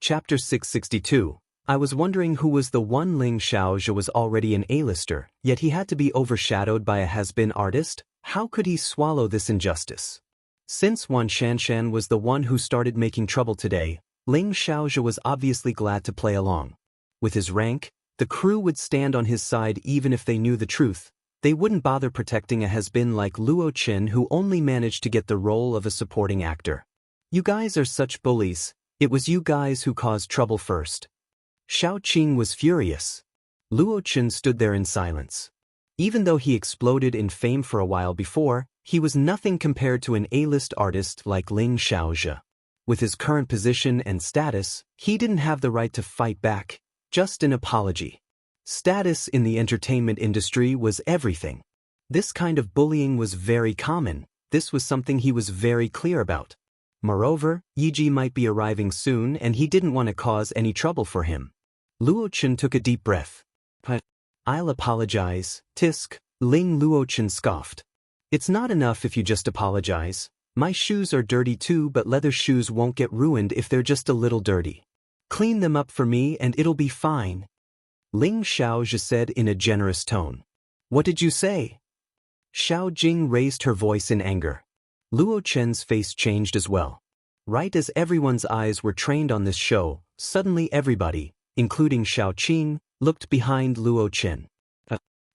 Chapter 662. I was wondering who was the one. Ling Xiaozhe was already an A-lister, yet he had to be overshadowed by a has-been artist. How could he swallow this injustice? Since Wan Shanshan was the one who started making trouble today, Ling Xiaozhe was obviously glad to play along. With his rank, the crew would stand on his side even if they knew the truth. They wouldn't bother protecting a has-been like Luo Qin, who only managed to get the role of a supporting actor. You guys are such bullies. It was you guys who caused trouble first. Xiao Qing was furious. Luo Qin stood there in silence. Even though he exploded in fame for a while before, he was nothing compared to an A-list artist like Ling Xiaozhe. With his current position and status, he didn't have the right to fight back, just an apology. Status in the entertainment industry was everything. This kind of bullying was very common. This was something he was very clear about. Moreover, Yiji might be arriving soon and he didn't want to cause any trouble for him. Luo Qin took a deep breath. I'll apologize, Tisk, Ling Luo Qin scoffed. It's not enough if you just apologize. My shoes are dirty too, but leather shoes won't get ruined if they're just a little dirty. Clean them up for me and it'll be fine. Ling Xiaozhe said in a generous tone. What did you say? Xiao Jing raised her voice in anger. Luo Chen's face changed as well. Right as everyone's eyes were trained on this show, suddenly everybody, including Xiao Qing, looked behind Luo Chen.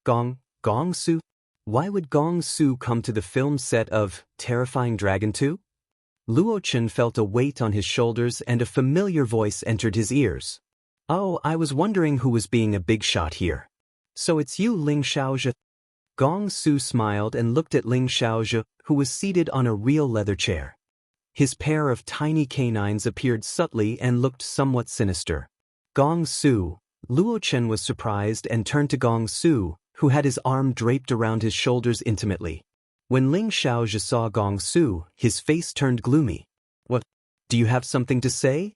Gong Su? Why would Gong Su come to the film set of Terrifying Dragon 2? Luo Chen felt a weight on his shoulders and a familiar voice entered his ears. Oh, I was wondering who was being a big shot here. So it's you, Ling Xiaozhe? Gong Su smiled and looked at Ling Xiaozhe, who was seated on a real leather chair. His pair of tiny canines appeared subtly and looked somewhat sinister. Gong Su. Luo Chen was surprised and turned to Gong Su, who had his arm draped around his shoulders intimately. When Ling Xiaozhe saw Gong Su, his face turned gloomy. What? Do you have something to say?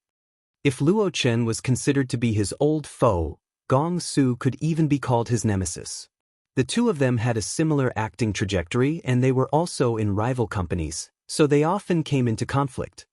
If Luo Chen was considered to be his old foe, Gong Su could even be called his nemesis. The two of them had a similar acting trajectory and they were also in rival companies, so they often came into conflict.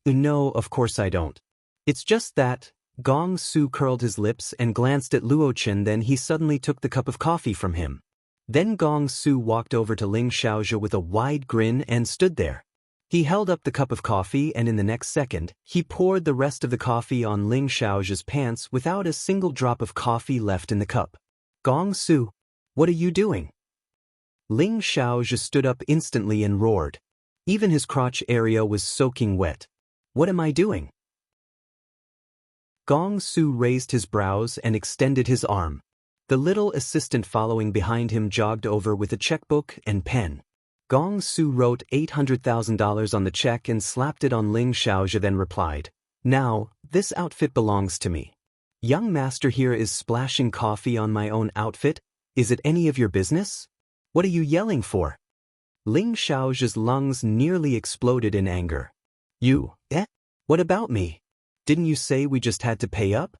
No, of course I don't. It's just that. Gong Su curled his lips and glanced at Luo Chen, then he suddenly took the cup of coffee from him. Then Gong Su walked over to Ling Xiaozhe with a wide grin and stood there. He held up the cup of coffee and in the next second, he poured the rest of the coffee on Ling Xiaozhe's pants without a single drop of coffee left in the cup. Gong Su, what are you doing? Ling Xiaozhe stood up instantly and roared. Even his crotch area was soaking wet. What am I doing? Gong Su raised his brows and extended his arm. The little assistant following behind him jogged over with a checkbook and pen. Gong Su wrote $800,000 on the check and slapped it on Ling Xiaozhe, then replied, Now, this outfit belongs to me. Young master here is splashing coffee on my own outfit. Is it any of your business? What are you yelling for? Ling Xiaozhe's lungs nearly exploded in anger. You, What about me? Didn't you say we just had to pay up?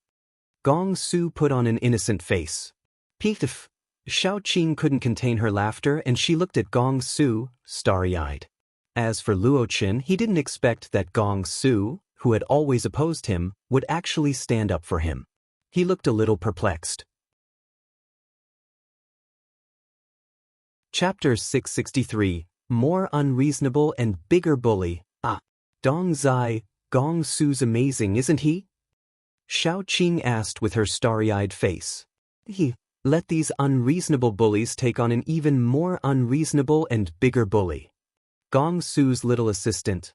Gong Su put on an innocent face. Pitif. Xiao Qing couldn't contain her laughter and she looked at Gong Su, starry-eyed. As for Luo Qin, he didn't expect that Gong Su, who had always opposed him, would actually stand up for him. He looked a little perplexed. Chapter 663. More unreasonable and bigger bully. Dong Zai, Gong Su's amazing, isn't he? Xiao Qing asked with her starry-eyed face. Let these unreasonable bullies take on an even more unreasonable and bigger bully. Gong Su's little assistant.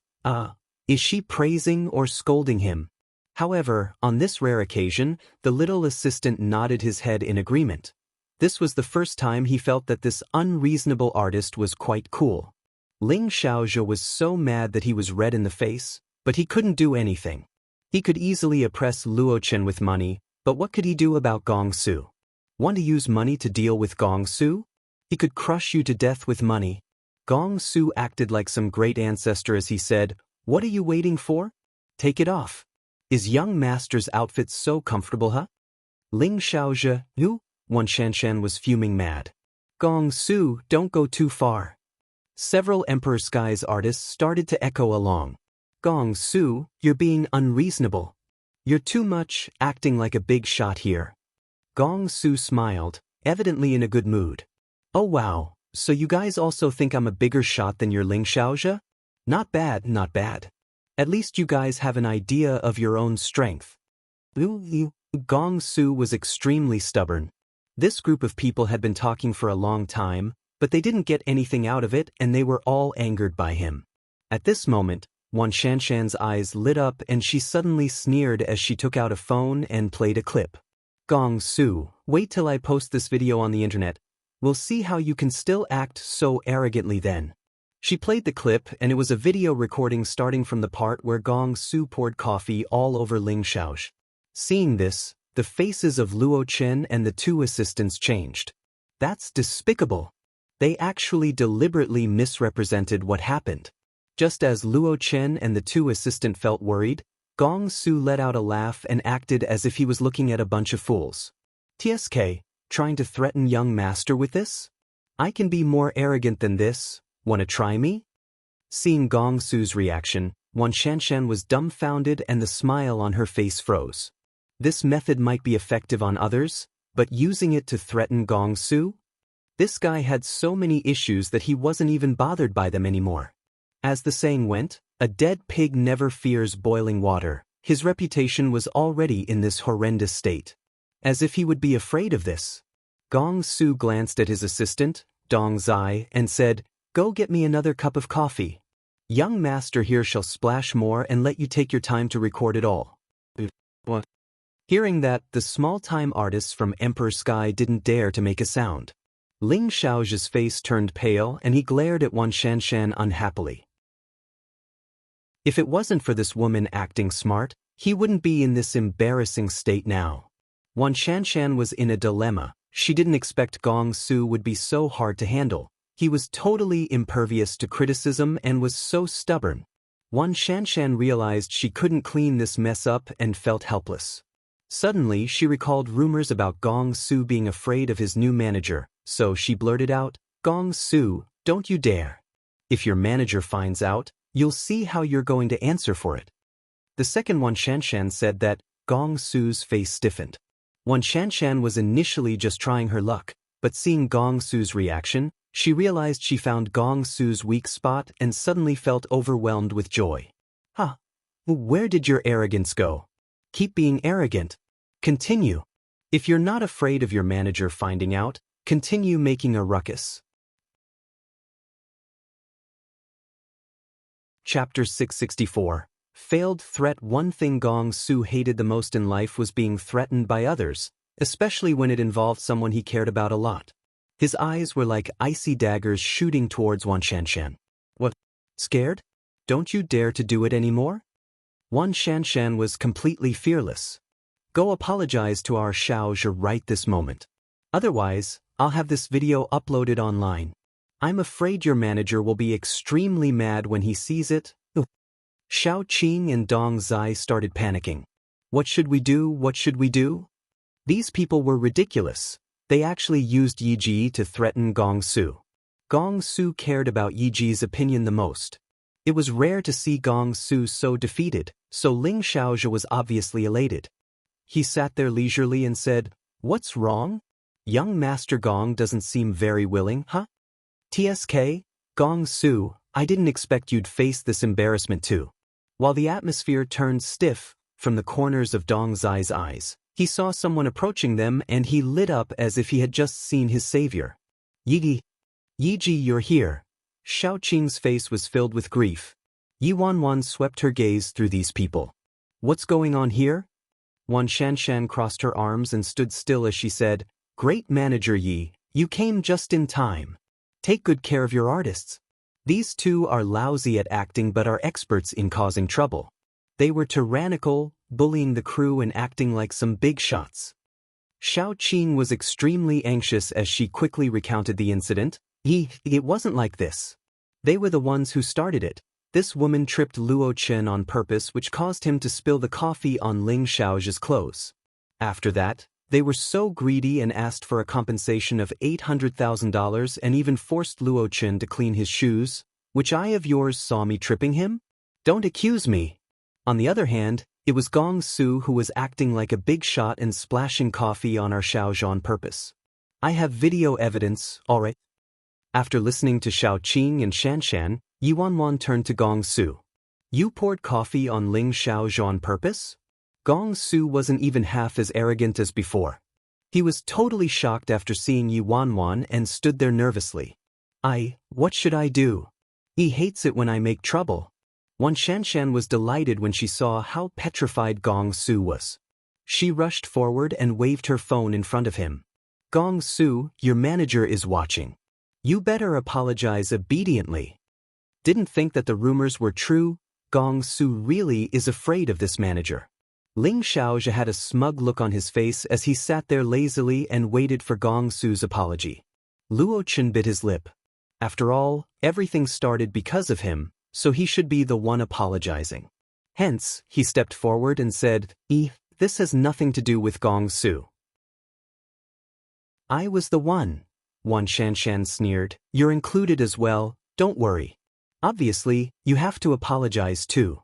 Is she praising or scolding him? However, on this rare occasion, the little assistant nodded his head in agreement. This was the first time he felt that this unreasonable artist was quite cool. Ling Xiaozhe was so mad that he was red in the face, but he couldn't do anything. He could easily oppress Luo Chen with money, but what could he do about Gong Su? Want to use money to deal with Gong Su? He could crush you to death with money. Gong Su acted like some great ancestor as he said, What are you waiting for? Take it off. Is young master's outfit so comfortable, huh? Ling Xiaozhe, who? Wan Shanshan was fuming mad. Gong Su, don't go too far. Several Emperor Sky's artists started to echo along. Gong Su, you're being unreasonable. You're too much acting like a big shot here. Gong Su smiled, evidently in a good mood. Oh wow, so you guys also think I'm a bigger shot than your Ling Xiaozhe? Not bad, not bad. At least you guys have an idea of your own strength. Gong Su was extremely stubborn. This group of people had been talking for a long time, but they didn't get anything out of it and they were all angered by him. At this moment, Wan Shanshan's eyes lit up and she suddenly sneered as she took out a phone and played a clip. Gong Su, wait till I post this video on the internet. We'll see how you can still act so arrogantly then. She played the clip and it was a video recording starting from the part where Gong Su poured coffee all over Ling Xiaozhe. Seeing this, the faces of Luo Chen and the two assistants changed. That's despicable. They actually deliberately misrepresented what happened. Just as Luo Chen and the two assistants felt worried, Gong Su let out a laugh and acted as if he was looking at a bunch of fools. TSK, trying to threaten young master with this? I can be more arrogant than this, wanna try me? Seeing Gong Su's reaction, Wan Shanshan was dumbfounded and the smile on her face froze. This method might be effective on others, but using it to threaten Gong Su? This guy had so many issues that he wasn't even bothered by them anymore. As the saying went, a dead pig never fears boiling water. His reputation was already in this horrendous state. As if he would be afraid of this. Gong Su glanced at his assistant, Dong Zai, and said, "Go get me another cup of coffee. Young master here shall splash more and let you take your time to record it all." What? Hearing that, the small-time artists from Emperor Sky didn't dare to make a sound. Ling Xiaozhe's face turned pale and he glared at Wan Shanshan unhappily. If it wasn't for this woman acting smart, he wouldn't be in this embarrassing state now. Wan Shanshan was in a dilemma. She didn't expect Gong Su would be so hard to handle. He was totally impervious to criticism and was so stubborn. Wan Shanshan realized she couldn't clean this mess up and felt helpless. Suddenly, she recalled rumors about Gong Su being afraid of his new manager, so she blurted out, "Gong Su, don't you dare. If your manager finds out, you'll see how you're going to answer for it." The second Wan Shanshan said that, Gong Su's face stiffened. Wan Shanshan was initially just trying her luck, but seeing Gong Su's reaction, she realized she found Gong Su's weak spot and suddenly felt overwhelmed with joy. Huh? Where did your arrogance go? Keep being arrogant. Continue. If you're not afraid of your manager finding out, continue making a ruckus. Chapter 664. Failed threat. One thing Gong Su hated the most in life was being threatened by others, especially when it involved someone he cared about a lot. His eyes were like icy daggers shooting towards Wan Shanshan. What? Scared? Don't you dare to do it anymore? Wan Shanshan was completely fearless. Go apologize to our Xiaozhe right this moment. Otherwise, I'll have this video uploaded online. I'm afraid your manager will be extremely mad when he sees it. Xiao Qing and Dong Zai started panicking. What should we do? What should we do? These people were ridiculous. They actually used Yi Ji to threaten Gong Su. Gong Su cared about Yi Ji's opinion the most. It was rare to see Gong Su so defeated, so Ling Xiaozhe was obviously elated. He sat there leisurely and said, "What's wrong? Young Master Gong doesn't seem very willing, huh? TSK, Gong Su, I didn't expect you'd face this embarrassment too." While the atmosphere turned stiff, from the corners of Dong Zai's eyes, he saw someone approaching them and he lit up as if he had just seen his savior. Yi Ji, you're here. Xiao Qing's face was filled with grief. Yi Wanwan swept her gaze through these people. What's going on here? Wan Shanshan crossed her arms and stood still as she said, "Great manager Yi, you came just in time. Take good care of your artists. These two are lousy at acting but are experts in causing trouble. They were tyrannical, bullying the crew and acting like some big shots." Xiao Qing was extremely anxious as she quickly recounted the incident. It wasn't like this. They were the ones who started it. This woman tripped Luo Chen on purpose, which caused him to spill the coffee on Ling Xiaozhe's clothes. After that, they were so greedy and asked for a compensation of $800,000 and even forced Luo Chen to clean his shoes. Which eye of yours saw me tripping him? Don't accuse me. On the other hand, It was Gong Su who was acting like a big shot and splashing coffee on our Xiaozhe on purpose. I have video evidence, alright? After listening to Xiao Qing and Shanshan, Yi Wanwan turned to Gong Su. You poured coffee on Ling Xiaozhe on purpose? Gong Su wasn't even half as arrogant as before. He was totally shocked after seeing Yi Wanwan and stood there nervously. What should I do? He hates it when I make trouble. Wan Shanshan was delighted when she saw how petrified Gong Su was. She rushed forward and waved her phone in front of him. Gong Su, your manager is watching. You better apologize obediently. Didn't think that the rumors were true. Gong Su really is afraid of this manager. Ling Xiaozhe had a smug look on his face as he sat there lazily and waited for Gong Su's apology. Luo Chen bit his lip. After all, everything started because of him, so he should be the one apologizing. Hence, he stepped forward and said, this has nothing to do with Gong Su. I was the one. Wan Shanshan sneered. You're included as well, don't worry. Obviously, you have to apologize too.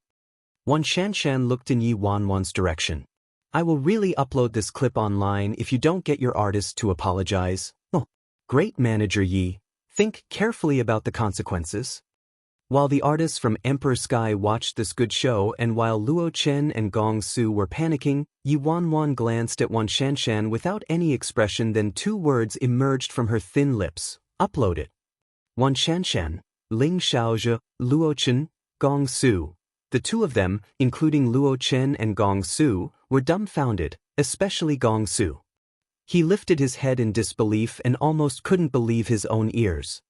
Wan Shanshan looked in Yi Wanwan's direction. I will really upload this clip online if you don't get your artist to apologize. Oh, great manager Yi. Think carefully about the consequences. While the artists from Emperor Sky watched this good show and while Luo Chen and Gong Su were panicking, Yi Wanwan glanced at Wan Shanshan without any expression, then two words emerged from her thin lips. Upload it. Wan Shanshan, Ling Xiaozhe, Luo Chen, Gong Su. The two of them, including Luo Chen and Gong Su, were dumbfounded, especially Gong Su. He lifted his head in disbelief and almost couldn't believe his own ears.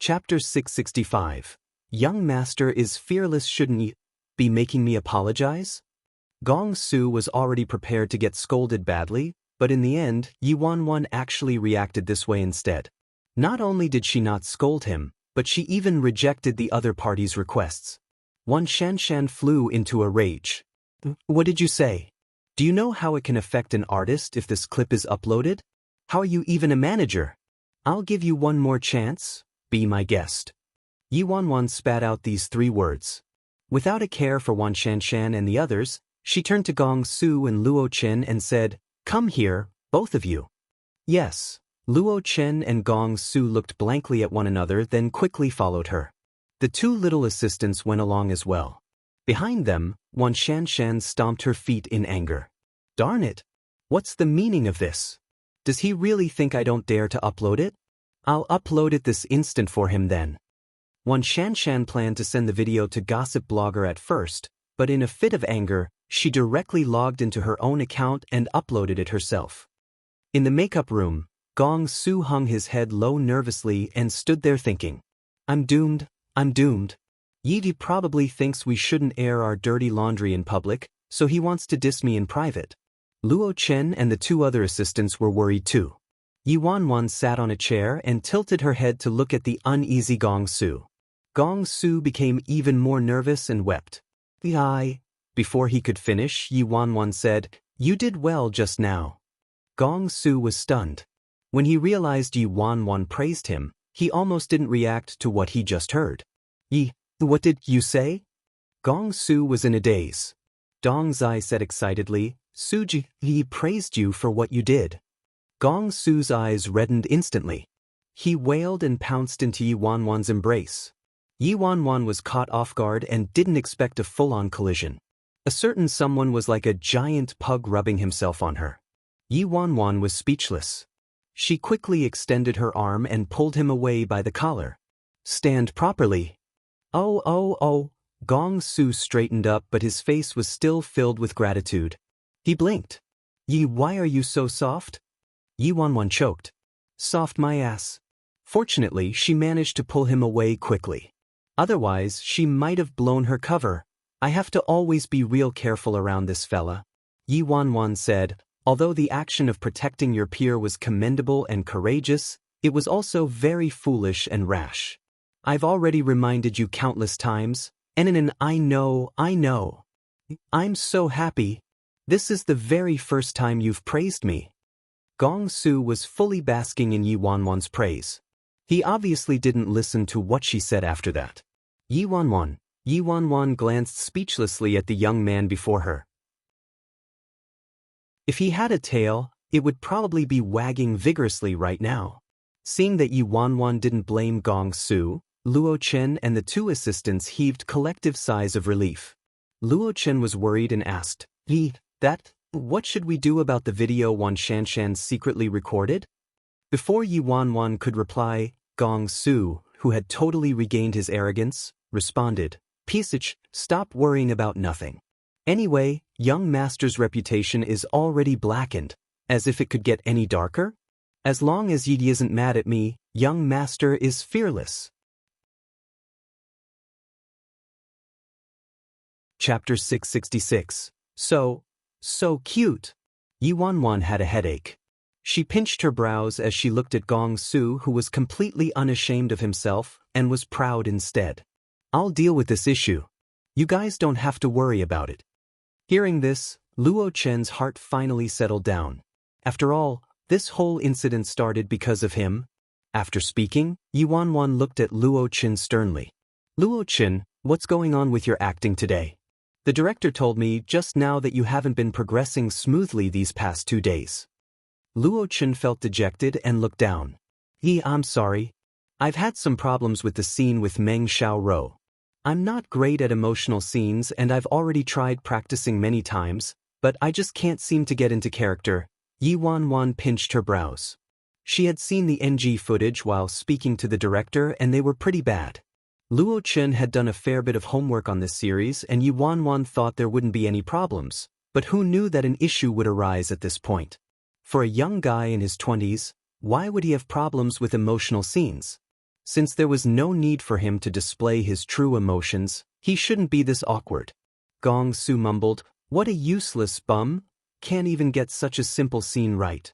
Chapter 665. Young master is fearless. Shouldn't you be making me apologize? Gong Su was already prepared to get scolded badly, but in the end, Yi Wanwan actually reacted this way instead. Not only did she not scold him, but she even rejected the other party's requests. Wan Shanshan flew into a rage. What did you say? Do you know how it can affect an artist if this clip is uploaded? How are you even a manager? I'll give you one more chance. Be my guest. Yi Wanwan spat out these three words. Without a care for Wan Shanshan and the others, she turned to Gong Su and Luo Chen and said, Come here, both of you. Yes. Luo Chen and Gong Su looked blankly at one another, then quickly followed her. The two little assistants went along as well. Behind them, Wan Shanshan stomped her feet in anger. Darn it! What's the meaning of this? Does he really think I don't dare to upload it? I'll upload it this instant for him then. Wan Shanshan planned to send the video to Gossip Blogger at first, but in a fit of anger, she directly logged into her own account and uploaded it herself. In the makeup room, Gong Su hung his head low nervously and stood there thinking, I'm doomed. Yi probably thinks we shouldn't air our dirty laundry in public, so he wants to diss me in private. Luo Chen and the two other assistants were worried too. Yi Wanwan sat on a chair and tilted her head to look at the uneasy Gong Su. Gong Su became even more nervous and wept. Before he could finish, Yi Wanwan said, You did well just now. Gong Su was stunned. When he realized Yi Wanwan praised him, he almost didn't react to what he just heard. What did you say? Gong Su was in a daze. Dong Zai said excitedly, Suji, he praised you for what you did. Gong Su's eyes reddened instantly. He wailed and pounced into Yi Wanwan's embrace. Yi Wanwan was caught off guard and didn't expect a full-on collision. A certain someone was like a giant pug rubbing himself on her. Yi Wanwan was speechless. She quickly extended her arm and pulled him away by the collar. Stand properly. Oh. Gong Su straightened up, but his face was still filled with gratitude. He blinked. Yi, why are you so soft? Yi Wanwan choked. Soft my ass. Fortunately, she managed to pull him away quickly. Otherwise, she might have blown her cover. I have to always be real careful around this fella. Yi Wanwan said, although the action of protecting your peer was commendable and courageous, it was also very foolish and rash. I've already reminded you countless times, and I know. I'm so happy. This is the very first time you've praised me. Gong Su was fully basking in Yi Wanwan's praise. He obviously didn't listen to what she said after that. Yi Wanwan, Yi Wanwan glanced speechlessly at the young man before her. If he had a tail, it would probably be wagging vigorously right now. Seeing that Yi Wanwan didn't blame Gong Su, Luo Chen and the two assistants heaved collective sighs of relief. Luo Chen was worried and asked, what should we do about the video Wan Shanshan secretly recorded? Before Yi Wanwan could reply, Gong Su, who had totally regained his arrogance, responded, Pisach, stop worrying about nothing. Anyway, young master's reputation is already blackened, as if it could get any darker? As long as Yi isn't mad at me, young master is fearless. Chapter 666. So cute. Yi Wanwan had a headache. She pinched her brows as she looked at Gong Su, who was completely unashamed of himself and was proud instead. I'll deal with this issue. You guys don't have to worry about it. Hearing this, Luo Chen's heart finally settled down. After all, this whole incident started because of him. After speaking, Yi Wanwan looked at Luo Chen sternly. Luo Chen, what's going on with your acting today? The director told me just now that you haven't been progressing smoothly these past 2 days. Luo Chen felt dejected and looked down. I'm sorry. I've had some problems with the scene with Meng Xiaoro. I'm not great at emotional scenes and I've already tried practicing many times, but I just can't seem to get into character. Yi Wanwan pinched her brows. She had seen the NG footage while speaking to the director and they were pretty bad. Luo Chen had done a fair bit of homework on this series and Yi Wanwan thought there wouldn't be any problems, but who knew that an issue would arise at this point? For a young guy in his 20s, why would he have problems with emotional scenes? Since there was no need for him to display his true emotions, he shouldn't be this awkward. Gong Su mumbled, what a useless bum, can't even get such a simple scene right.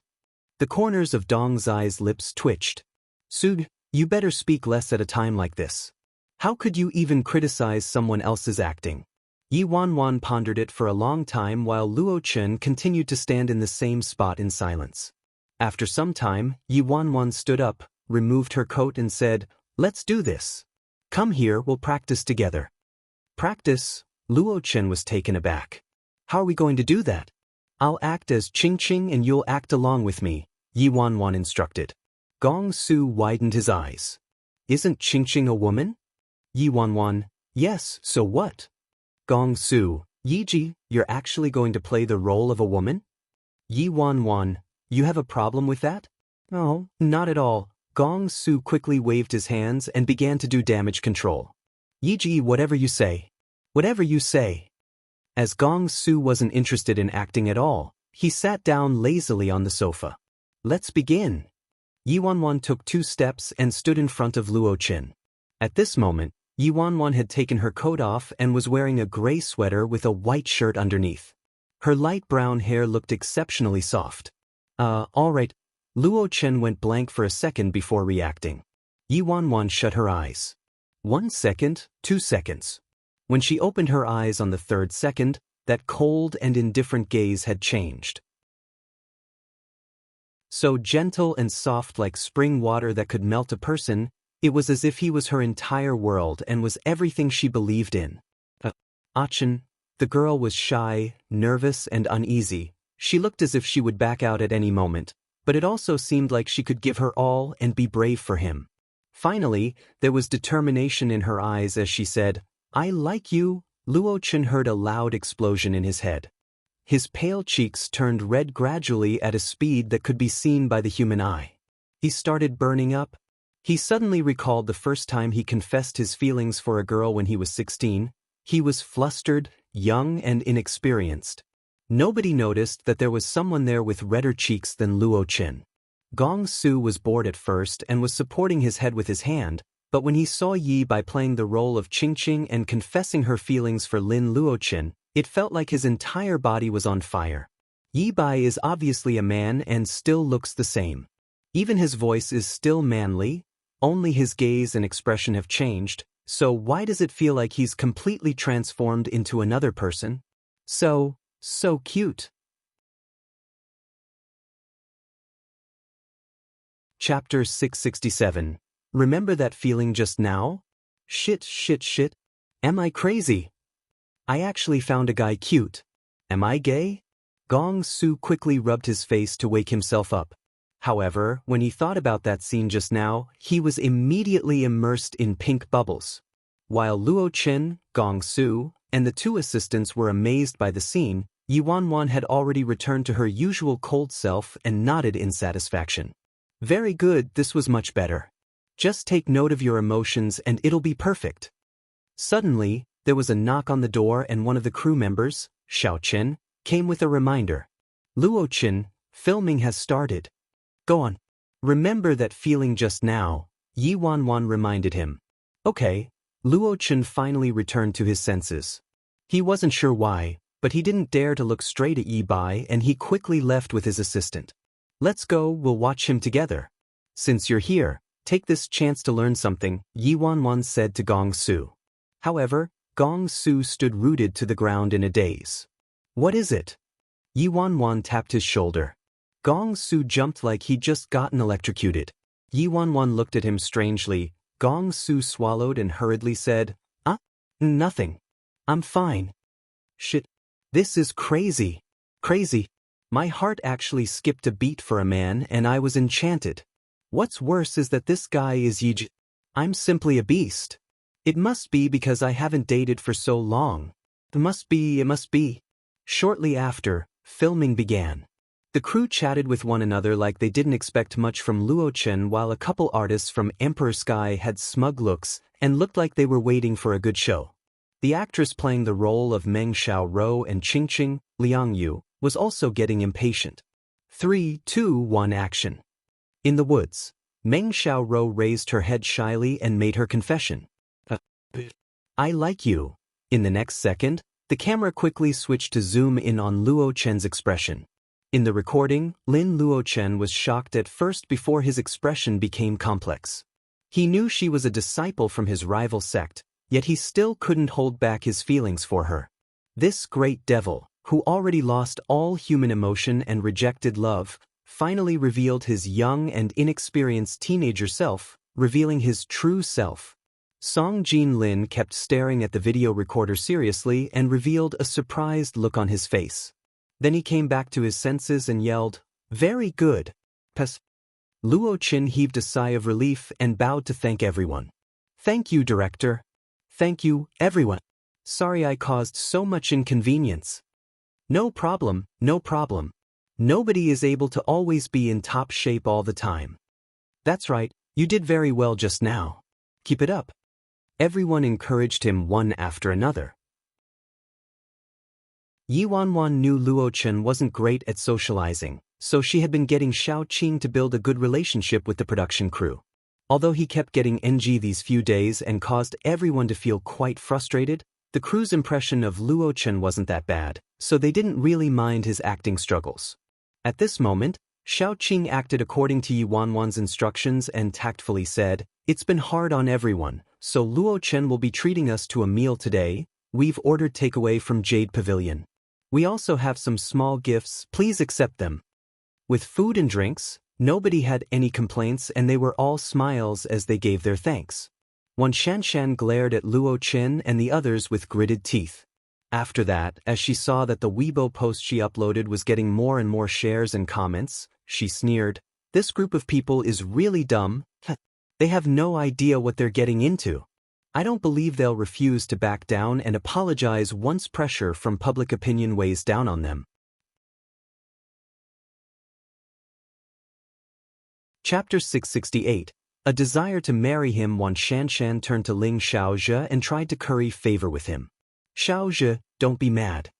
The corners of Dong Zai's lips twitched. Su, you better speak less at a time like this. How could you even criticize someone else's acting? Yi Wanwan pondered it for a long time while Luo Chen continued to stand in the same spot in silence. After some time, Yi Wanwan stood up, removed her coat and said, let's do this. Come here, we'll practice together. Practice? Luo Chen was taken aback. How are we going to do that? I'll act as Ching Ching and you'll act along with me, Yi Wanwan instructed. Gong Su widened his eyes. Isn't Ching Ching a woman? Yi Wanwan, yes, so what? Gong Su, Yiji, you're actually going to play the role of a woman? Yi Wanwan, you have a problem with that? No, not at all. Gong Su quickly waved his hands and began to do damage control. Yiji, whatever you say. Whatever you say. As Gong Su wasn't interested in acting at all, he sat down lazily on the sofa. Let's begin. Yi Wanwan took 2 steps and stood in front of Luo Chen. At this moment, Yi Wanwan had taken her coat off and was wearing a gray sweater with a white shirt underneath. Her light brown hair looked exceptionally soft. All right. Luo Chen went blank for a second before reacting. Yi Wanwan shut her eyes. 1 second, 2 seconds. When she opened her eyes on the 3rd second, that cold and indifferent gaze had changed. So gentle and soft like spring water that could melt a person, it was as if he was her entire world and was everything she believed in. Achin, the girl was shy, nervous and uneasy. She looked as if she would back out at any moment, but it also seemed like she could give her all and be brave for him. Finally, there was determination in her eyes as she said, I like you. Luo Chen heard a loud explosion in his head. His pale cheeks turned red gradually at a speed that could be seen by the human eye. He started burning up. He suddenly recalled the first time he confessed his feelings for a girl when he was 16. He was flustered, young and inexperienced. Nobody noticed that there was someone there with redder cheeks than Luo Chen. Gong Su was bored at first and was supporting his head with his hand, but when he saw Yi Bai playing the role of Ching Ching and confessing her feelings for Lin Luo Chen, it felt like his entire body was on fire. Yi Bai is obviously a man and still looks the same. Even his voice is still manly, only his gaze and expression have changed, so why does it feel like he's completely transformed into another person? So cute. Chapter 667. Remember that feeling just now? Shit. Am I crazy? I actually found a guy cute. Am I gay? Gong Su quickly rubbed his face to wake himself up. However, when he thought about that scene just now, he was immediately immersed in pink bubbles. While Luo Chen, Gong Su, and the two assistants were amazed by the scene, Yi Wanwan had already returned to her usual cold self and nodded in satisfaction. Very good, this was much better. Just take note of your emotions and it'll be perfect. Suddenly, there was a knock on the door and one of the crew members, Xiao Chen, came with a reminder. Luo Chen, filming has started. Go on. Remember that feeling just now, Yi Wanwan reminded him. Okay. Luo Chen finally returned to his senses. He wasn't sure why, but he didn't dare to look straight at Yi Bai and he quickly left with his assistant. Let's go, we'll watch him together. Since you're here, take this chance to learn something, Yi Wanwan said to Gong Su. However, Gong Su stood rooted to the ground in a daze. What is it? Yi Wanwan tapped his shoulder. Gong Su jumped like he'd just gotten electrocuted. Yi Wanwan looked at him strangely. Gong Su swallowed and hurriedly said, Nothing. I'm fine. Shit. This is crazy. Crazy. My heart actually skipped a beat for a man and I was enchanted. What's worse is that this guy is I'm simply a beast. It must be because I haven't dated for so long. It must be. Shortly after, filming began. The crew chatted with one another like they didn't expect much from Luo Chen while a couple artists from Emperor Sky had smug looks and looked like they were waiting for a good show. The actress playing the role of Meng Xiaorou and Qingqing, Liang Yu, was also getting impatient. 3, 2, 1 action. In the woods, Meng Xiaorou raised her head shyly and made her confession. I like you. In the next second, the camera quickly switched to zoom in on Luo Chen's expression. In the recording, Lin Luo Chen was shocked at first before his expression became complex. He knew she was a disciple from his rival sect, yet he still couldn't hold back his feelings for her. This great devil, who already lost all human emotion and rejected love, finally revealed his young and inexperienced teenager self, revealing his true self. Song Jin Lin kept staring at the video recorder seriously and revealed a surprised look on his face. Then he came back to his senses and yelled, Very good. Pes. Luo Chen heaved a sigh of relief and bowed to thank everyone. Thank you, director. Thank you, everyone. Sorry I caused so much inconvenience. No problem, no problem. Nobody is able to always be in top shape all the time. That's right, you did very well just now. Keep it up. Everyone encouraged him one after another. Yi Wanwan knew Luo Chen wasn't great at socializing, so she had been getting Xiao Qing to build a good relationship with the production crew. Although he kept getting NG these few days and caused everyone to feel quite frustrated, the crew's impression of Luo Chen wasn't that bad, so they didn't really mind his acting struggles. At this moment, Xiao Qing acted according to Yi Wanwan's instructions and tactfully said, It's been hard on everyone, so Luo Chen will be treating us to a meal today. We've ordered takeaway from Jade Pavilion. We also have some small gifts, please accept them. With food and drinks, nobody had any complaints and they were all smiles as they gave their thanks. Wan Shanshan glared at Luo Chen and the others with gritted teeth. After that, as she saw that the Weibo post she uploaded was getting more and more shares and comments, she sneered, This group of people is really dumb. They have no idea what they're getting into. I don't believe they'll refuse to back down and apologize once pressure from public opinion weighs down on them. Chapter 668. A desire to marry him. Wan Shanshan turned to Ling Xiaozhe and tried to curry favor with him. Xiaozhe, don't be mad.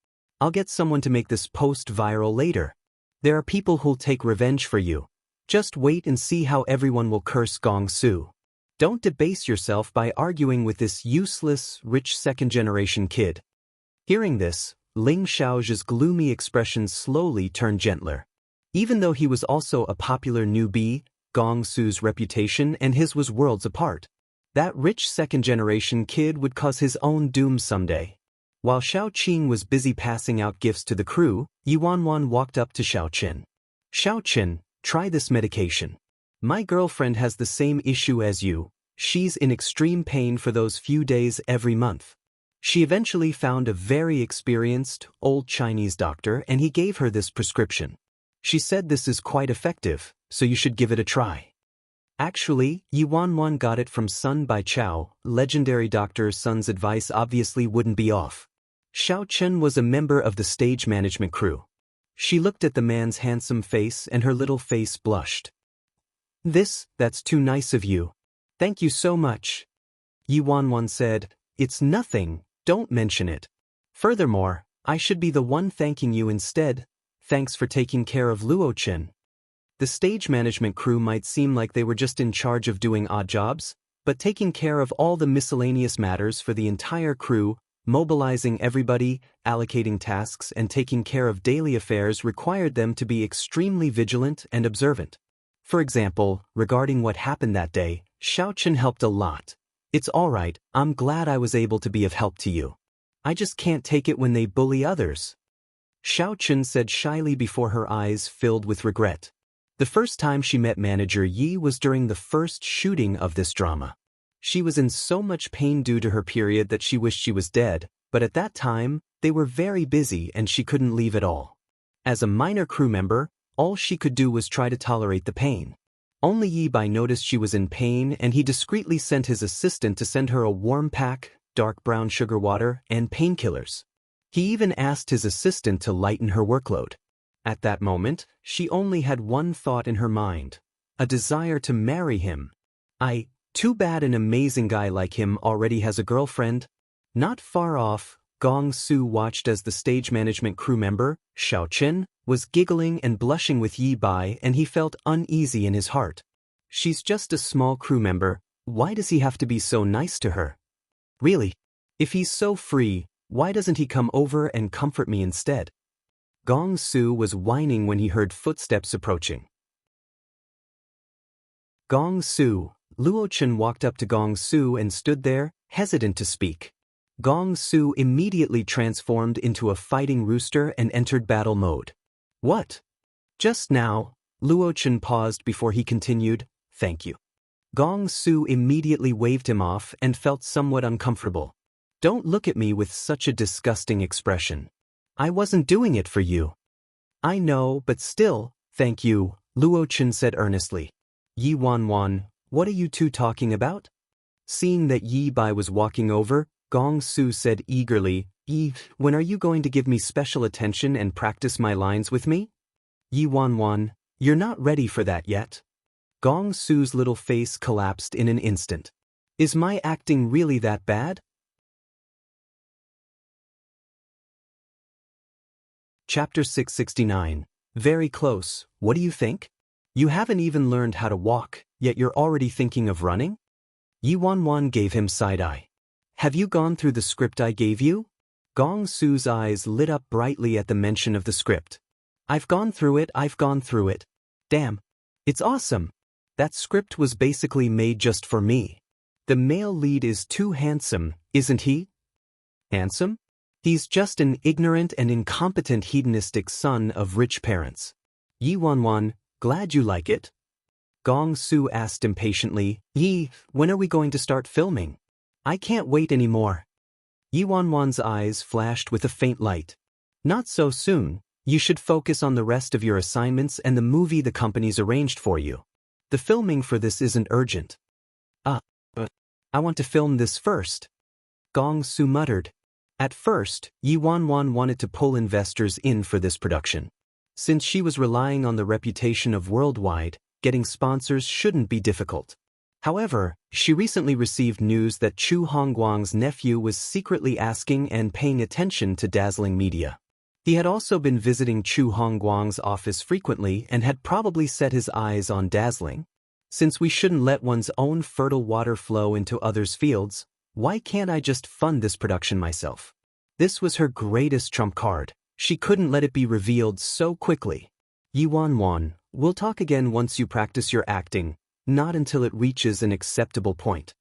I'll get someone to make this post viral later. There are people who'll take revenge for you. Just wait and see how everyone will curse Gong Su. Don't debase yourself by arguing with this useless, rich second-generation kid. Hearing this, Ling Xiaozhe's gloomy expression slowly turned gentler. Even though he was also a popular newbie, Gong Su's reputation and his was worlds apart. That rich second-generation kid would cause his own doom someday. While Xiao Qing was busy passing out gifts to the crew, Yi Wanwan walked up to Xiao Qin. Xiao Qin, try this medication. My girlfriend has the same issue as you. She's in extreme pain for those few days every month. She eventually found a very experienced, old Chinese doctor and he gave her this prescription. She said this is quite effective, so you should give it a try. Actually, Yi Wanwan got it from Sun Bai Chao, legendary Dr. Sun's advice obviously wouldn't be off. Xiao Chen was a member of the stage management crew. She looked at the man's handsome face and her little face blushed. That's too nice of you. Thank you so much. Yi Wanwan said, it's nothing, don't mention it. Furthermore, I should be the one thanking you instead. Thanks for taking care of Luo Chen. The stage management crew might seem like they were just in charge of doing odd jobs, but taking care of all the miscellaneous matters for the entire crew, mobilizing everybody, allocating tasks, and taking care of daily affairs required them to be extremely vigilant and observant. For example, regarding what happened that day, Xiao Chen helped a lot. It's alright, I'm glad I was able to be of help to you. I just can't take it when they bully others. Xiao Chen said shyly before her eyes filled with regret. The first time she met Manager Yi was during the first shooting of this drama. She was in so much pain due to her period that she wished she was dead, but at that time, they were very busy and she couldn't leave at all. As a minor crew member, all she could do was try to tolerate the pain. Only Yi Bai noticed she was in pain and he discreetly sent his assistant to send her a warm pack, dark brown sugar water, and painkillers. He even asked his assistant to lighten her workload. At that moment, she only had one thought in her mind, a desire to marry him. Too bad an amazing guy like him already has a girlfriend. Not far off, Gong Su watched as the stage management crew member, Xiao Chen, was giggling and blushing with Yi Bai and he felt uneasy in his heart. She's just a small crew member, why does he have to be so nice to her? Really? If he's so free, why doesn't he come over and comfort me instead? Gong Su was whining when he heard footsteps approaching. Gong Su. Luo Chen walked up to Gong Su and stood there, hesitant to speak. Gong Su immediately transformed into a fighting rooster and entered battle mode. What? Just now, Luo Chen paused before he continued, thank you. Gong Su immediately waved him off and felt somewhat uncomfortable. Don't look at me with such a disgusting expression. I wasn't doing it for you. I know, but still, thank you, Luo Chen said earnestly. Yi Wanwan, what are you two talking about? Seeing that Yi Bai was walking over, Gong Su said eagerly, Yi, when are you going to give me special attention and practice my lines with me? Yi Wanwan, you're not ready for that yet. Gong Su's little face collapsed in an instant. Is my acting really that bad? Chapter 669. Very close, what do you think? You haven't even learned how to walk, yet you're already thinking of running? Yi Wanwan gave him side-eye. Have you gone through the script I gave you? Gong Su's eyes lit up brightly at the mention of the script. I've gone through it. Damn. It's awesome. That script was basically made just for me. The male lead is too handsome, isn't he? Handsome? He's just an ignorant and incompetent hedonistic son of rich parents. Yi Wanwan, glad you like it. Gong Su asked impatiently, Yi, when are we going to start filming? I can't wait anymore. Yi Wanwan's eyes flashed with a faint light. Not so soon, you should focus on the rest of your assignments and the movie the company's arranged for you. The filming for this isn't urgent. But I want to film this first. Gong Su muttered. At first, Yi Wanwan wanted to pull investors in for this production. Since she was relying on the reputation of Worldwide, getting sponsors shouldn't be difficult. However, she recently received news that Chu Hongguang's nephew was secretly asking and paying attention to Dazzling Media. He had also been visiting Chu Hongguang's office frequently and had probably set his eyes on Dazzling. Since we shouldn't let one's own fertile water flow into others' fields, why can't I just fund this production myself? This was her greatest trump card. She couldn't let it be revealed so quickly. Yi Wanwan, we'll talk again once you practice your acting, not until it reaches an acceptable point.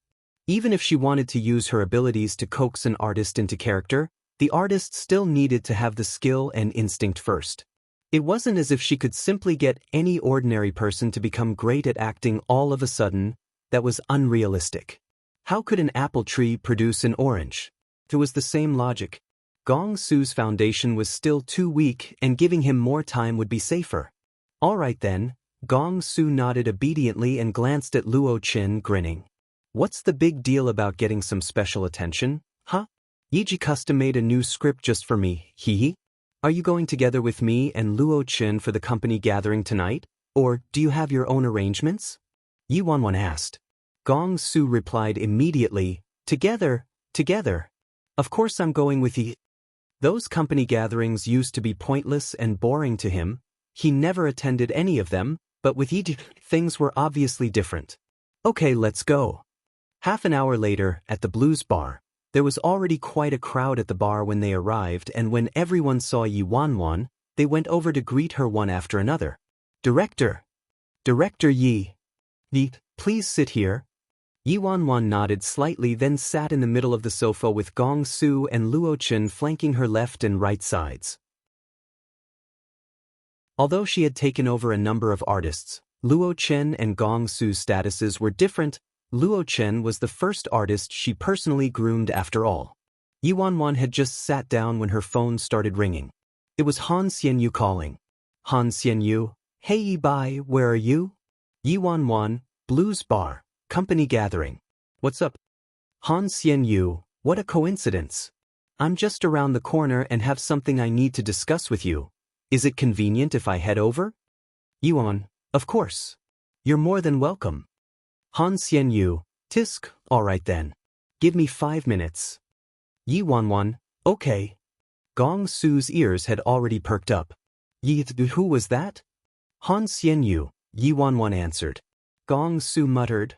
Even if she wanted to use her abilities to coax an artist into character, the artist still needed to have the skill and instinct first. It wasn't as if she could simply get any ordinary person to become great at acting all of a sudden. That was unrealistic. How could an apple tree produce an orange? It was the same logic. Gong Su's foundation was still too weak and giving him more time would be safer. All right then, Gong Su nodded obediently and glanced at Luo Qin, grinning. What's the big deal about getting some special attention, huh? Yiji custom made a new script just for me, hee. Are you going together with me and Luo Qin for the company gathering tonight, or do you have your own arrangements? Yi Wanwan asked. Gong Su replied immediately, together. Of course I'm going with you. Those company gatherings used to be pointless and boring to him. He never attended any of them, but with Yiji, things were obviously different. Okay, let's go. Half an hour later, at the blues bar, there was already quite a crowd at the bar when they arrived, and when everyone saw Yi Wanwan, they went over to greet her one after another. Director Yi. Please sit here. Yi Wanwan nodded slightly, then sat in the middle of the sofa with Gong Su and Luo Qin flanking her left and right sides. Although she had taken over a number of artists, Luo Qin and Gong Su's statuses were different. Luo Qin was the first artist she personally groomed after all. Yi Wanwan had just sat down when her phone started ringing. It was Han Xianyu calling. Han Xianyu, hey Yi Bai, where are you? Yi Wanwan, blues bar, company gathering. What's up? Han Xianyu, what a coincidence. I'm just around the corner and have something I need to discuss with you. Is it convenient if I head over? Yi Wanwan, of course. You're more than welcome. Han Xianyu, tisk, alright then. Give me 5 minutes. Yi Wanwan, okay. Gong Su's ears had already perked up. Who was that? Han Xianyu, Yi Wanwan answered. Gong Su muttered.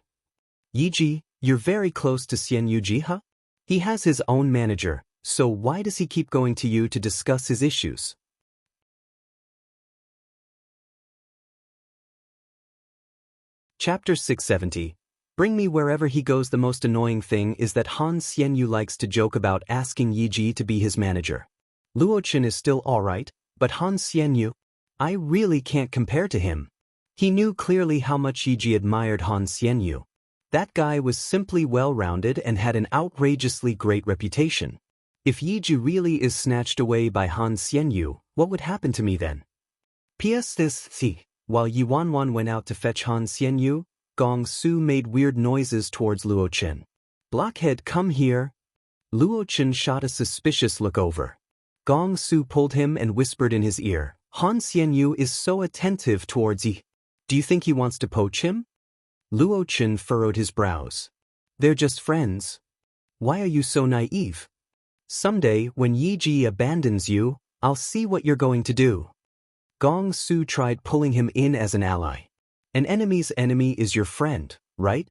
Yiji, you're very close to Xianyu Ji, huh? He has his own manager, so why does he keep going to you to discuss his issues? Chapter 670. Bring me wherever he goes. The most annoying thing is that Han Xianyu likes to joke about asking Yiji to be his manager. Luo Qin is still alright, but Han Xianyu, I really can't compare to him. He knew clearly how much Yiji admired Han Xianyu. That guy was simply well-rounded and had an outrageously great reputation. If Yiji really is snatched away by Han Xianyu, what would happen to me then? While Yi Wanwan went out to fetch Han Xianyu, Gong Su made weird noises towards Luo Qin. Blockhead, come here. Luo Qin shot a suspicious look over. Gong Su pulled him and whispered in his ear, Han Xianyu is so attentive towards Yi. Do you think he wants to poach him? Luo Qin furrowed his brows. They're just friends. Why are you so naive? Someday, when Yiji abandons you, I'll see what you're going to do. Gong Su tried pulling him in as an ally. An enemy's enemy is your friend, right?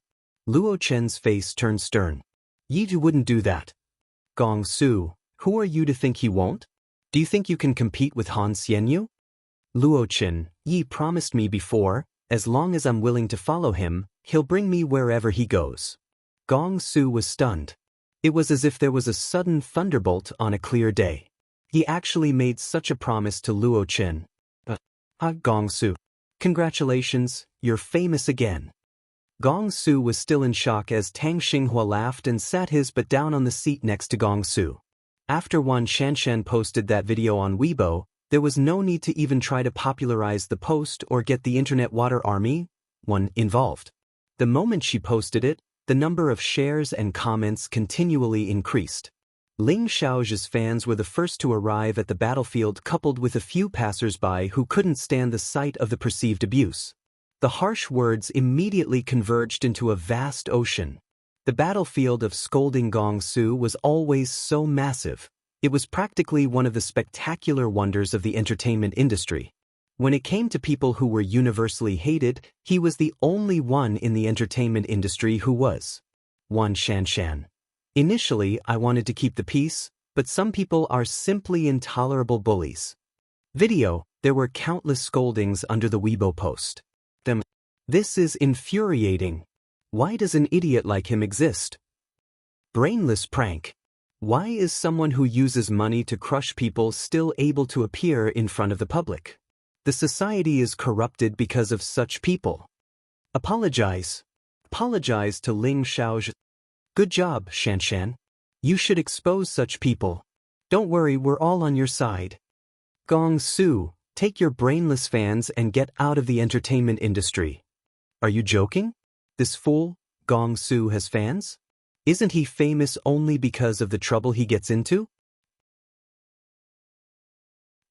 Luo Chen's face turned stern. Yiji wouldn't do that. Gong Su, who are you to think he won't? Do you think you can compete with Han Xianyu? Luo Qin, Yi promised me before, as long as I'm willing to follow him, he'll bring me wherever he goes. Gong Su was stunned. It was as if there was a sudden thunderbolt on a clear day. He actually made such a promise to Luo Qin. Gong Su. Congratulations, you're famous again. Gong Su was still in shock as Tang Xinghua laughed and sat his butt down on the seat next to Gong Su. After Wan Shanshan posted that video on Weibo, there was no need to even try to popularize the post or get the internet water army involved. The moment she posted it, the number of shares and comments continually increased. Ling Xiaozhi's fans were the first to arrive at the battlefield, coupled with a few passers-by who couldn't stand the sight of the perceived abuse. The harsh words immediately converged into a vast ocean. The battlefield of scolding Gong Su was always so massive. It was practically one of the spectacular wonders of the entertainment industry. When it came to people who were universally hated, he was the only one in the entertainment industry who was. Wan Shanshan. Initially, I wanted to keep the peace, but some people are simply intolerable bullies. Video, there were countless scoldings under the Weibo post. This is infuriating. Why does an idiot like him exist? Brainless prank. Why is someone who uses money to crush people still able to appear in front of the public? The society is corrupted because of such people. Apologize. Apologize to Ling Xiaozhi. Good job, Shanshan. You should expose such people. Don't worry, we're all on your side. Gong Su, take your brainless fans and get out of the entertainment industry. Are you joking? This fool, Gong Su, has fans? Isn't he famous only because of the trouble he gets into?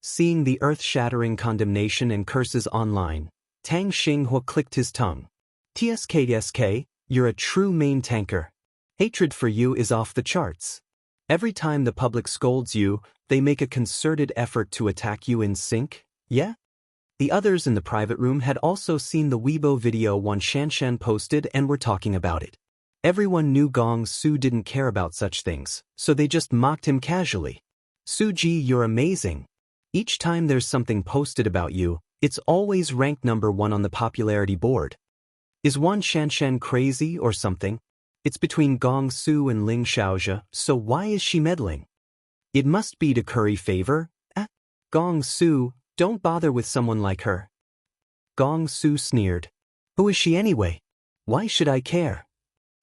Seeing the earth-shattering condemnation and curses online, Tang Xinghua clicked his tongue. TSK, you're a true main tanker. Hatred for you is off the charts. Every time the public scolds you, they make a concerted effort to attack you in sync, yeah? The others in the private room had also seen the Weibo video Wan Shanshan posted and were talking about it. Everyone knew Gong Su didn't care about such things, so they just mocked him casually. Suji, you're amazing. Each time there's something posted about you, it's always ranked #1 on the popularity board. Is Wan Shanshan crazy or something? It's between Gong Su and Ling Xiaojia, so why is she meddling? It must be to curry favor, eh? Gong Su, don't bother with someone like her. Gong Su sneered. Who is she anyway? Why should I care?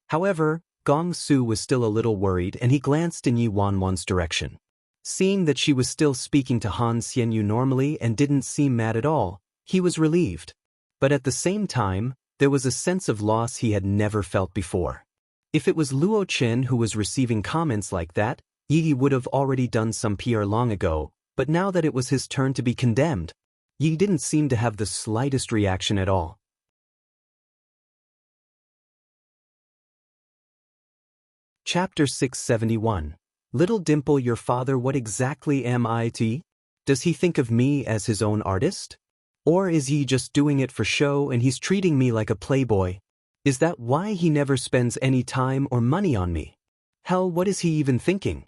However, Gong Su was still a little worried and he glanced in Yi Wanwan's direction. Seeing that she was still speaking to Han Xianyu normally and didn't seem mad at all, he was relieved. But at the same time, there was a sense of loss he had never felt before. If it was Luo Chen who was receiving comments like that, Yi would have already done some PR long ago, but now that it was his turn to be condemned, Yi didn't seem to have the slightest reaction at all. Chapter 671. Little Dimple, your father, what exactly am I to? Does he think of me as his own artist? Or is he just doing it for show and he's treating me like a playboy? Is that why he never spends any time or money on me? Hell, what is he even thinking?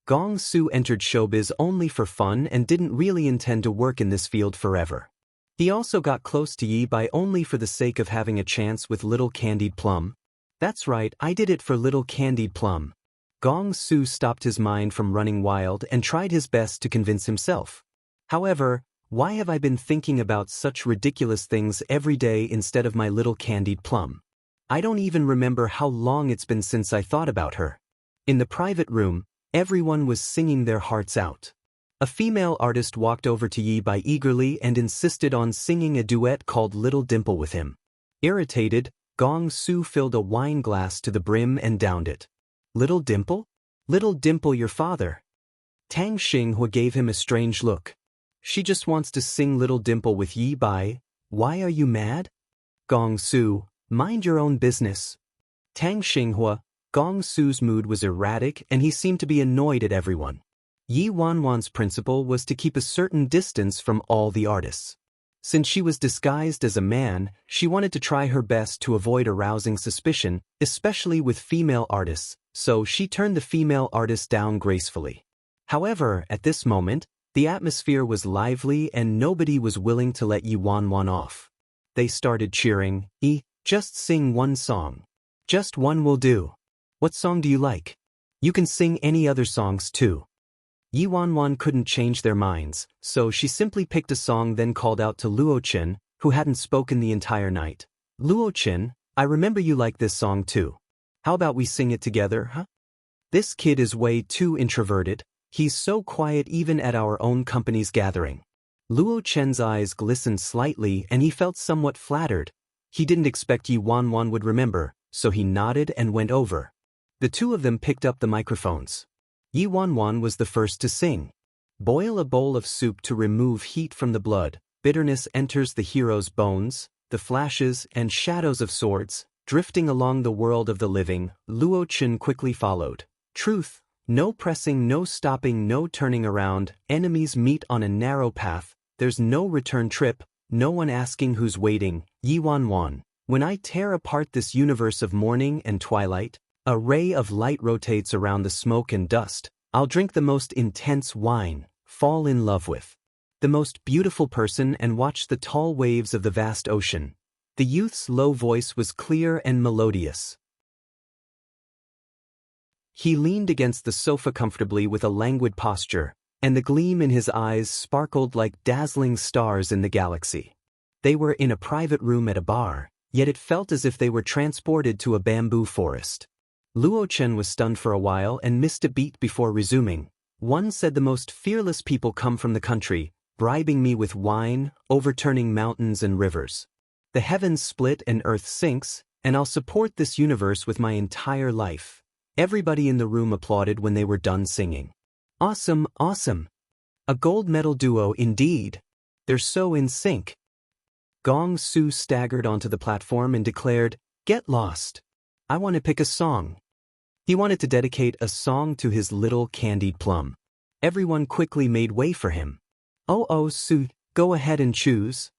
Gong Su entered showbiz only for fun and didn't really intend to work in this field forever. He also got close to Yi Bai only for the sake of having a chance with Little Candied Plum. That's right, I did it for Little Candied Plum. Gong Su stopped his mind from running wild and tried his best to convince himself. However, why have I been thinking about such ridiculous things every day instead of my Little Candied Plum? I don't even remember how long it's been since I thought about her. In the private room, everyone was singing their hearts out. A female artist walked over to Yi Bai eagerly and insisted on singing a duet called Little Dimple with him. Irritated, Gong Su filled a wine glass to the brim and downed it. Little Dimple? Little Dimple, your father. Tang Xinghua gave him a strange look. She just wants to sing Little Dimple with Yi Bai. Why are you mad? Gong Su, mind your own business. Tang Xinghua, Gong Su's mood was erratic and he seemed to be annoyed at everyone. Yi Wanwan's principle was to keep a certain distance from all the artists. Since she was disguised as a man, she wanted to try her best to avoid arousing suspicion, especially with female artists, so she turned the female artist down gracefully. However, at this moment, the atmosphere was lively and nobody was willing to let Yi Wanwan off. They started cheering, just sing one song. Just one will do. What song do you like? You can sing any other songs too. Yi Wanwan couldn't change their minds, so she simply picked a song then called out to Luo Chen, who hadn't spoken the entire night. Luo Chen, I remember you like this song too. How about we sing it together, huh? This kid is way too introverted. He's so quiet even at our own company's gathering. Luo Chen's eyes glistened slightly and he felt somewhat flattered. He didn't expect Yi Wanwan would remember, so he nodded and went over. The two of them picked up the microphones. Yi Wanwan was the first to sing. Boil a bowl of soup to remove heat from the blood. Bitterness enters the hero's bones, the flashes and shadows of swords, drifting along the world of the living. Luo Chen quickly followed. Truth, no pressing, no stopping, no turning around. Enemies meet on a narrow path. There's no return trip, no one asking who's waiting. Yi Wanwan, when I tear apart this universe of morning and twilight, a ray of light rotates around the smoke and dust. I'll drink the most intense wine, fall in love with the most beautiful person and watch the tall waves of the vast ocean. The youth's low voice was clear and melodious. He leaned against the sofa comfortably with a languid posture, and the gleam in his eyes sparkled like dazzling stars in the galaxy. They were in a private room at a bar, yet it felt as if they were transported to a bamboo forest. Luo Chen was stunned for a while and missed a beat before resuming. One said the most fearless people come from the country, bribing me with wine, overturning mountains and rivers. The heavens split and earth sinks, and I'll support this universe with my entire life. Everybody in the room applauded when they were done singing. Awesome, awesome. A gold medal duo indeed. They're so in sync. Gong Su staggered onto the platform and declared, "Get lost. I want to pick a song." He wanted to dedicate a song to his little candied plum. Everyone quickly made way for him. Oh, Su, go ahead and choose.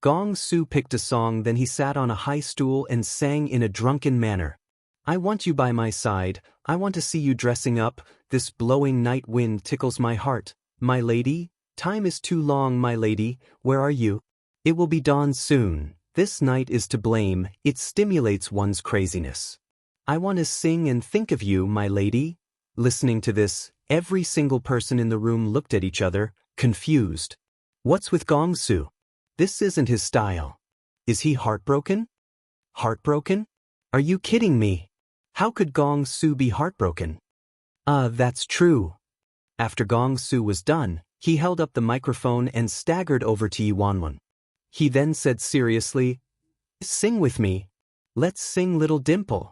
Gong Su picked a song, then he sat on a high stool and sang in a drunken manner. I want you by my side, I want to see you dressing up, this blowing night wind tickles my heart. My lady, time is too long, my lady, where are you? It will be dawn soon, this night is to blame, it stimulates one's craziness. I want to sing and think of you, my lady. Listening to this, every single person in the room looked at each other, confused. What's with Gong Su? This isn't his style. Is he heartbroken? Heartbroken? Are you kidding me? How could Gong Su be heartbroken? That's true. After Gong Su was done, he held up the microphone and staggered over to Yi Wanwan. He then said seriously, "Sing with me. Let's sing Little Dimple."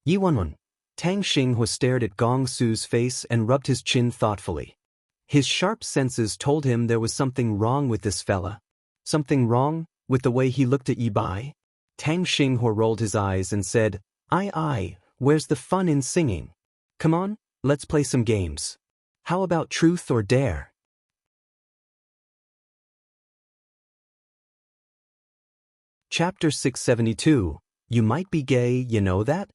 Yi Wanwan. Tang Xinghua stared at Gong Su's face and rubbed his chin thoughtfully. His sharp senses told him there was something wrong with this fella. Something wrong with the way he looked at Yi Bai? Tang Xinghua rolled his eyes and said, Aye, where's the fun in singing? Come on, let's play some games. How about truth or dare? Chapter 672. You might be gay, you know that?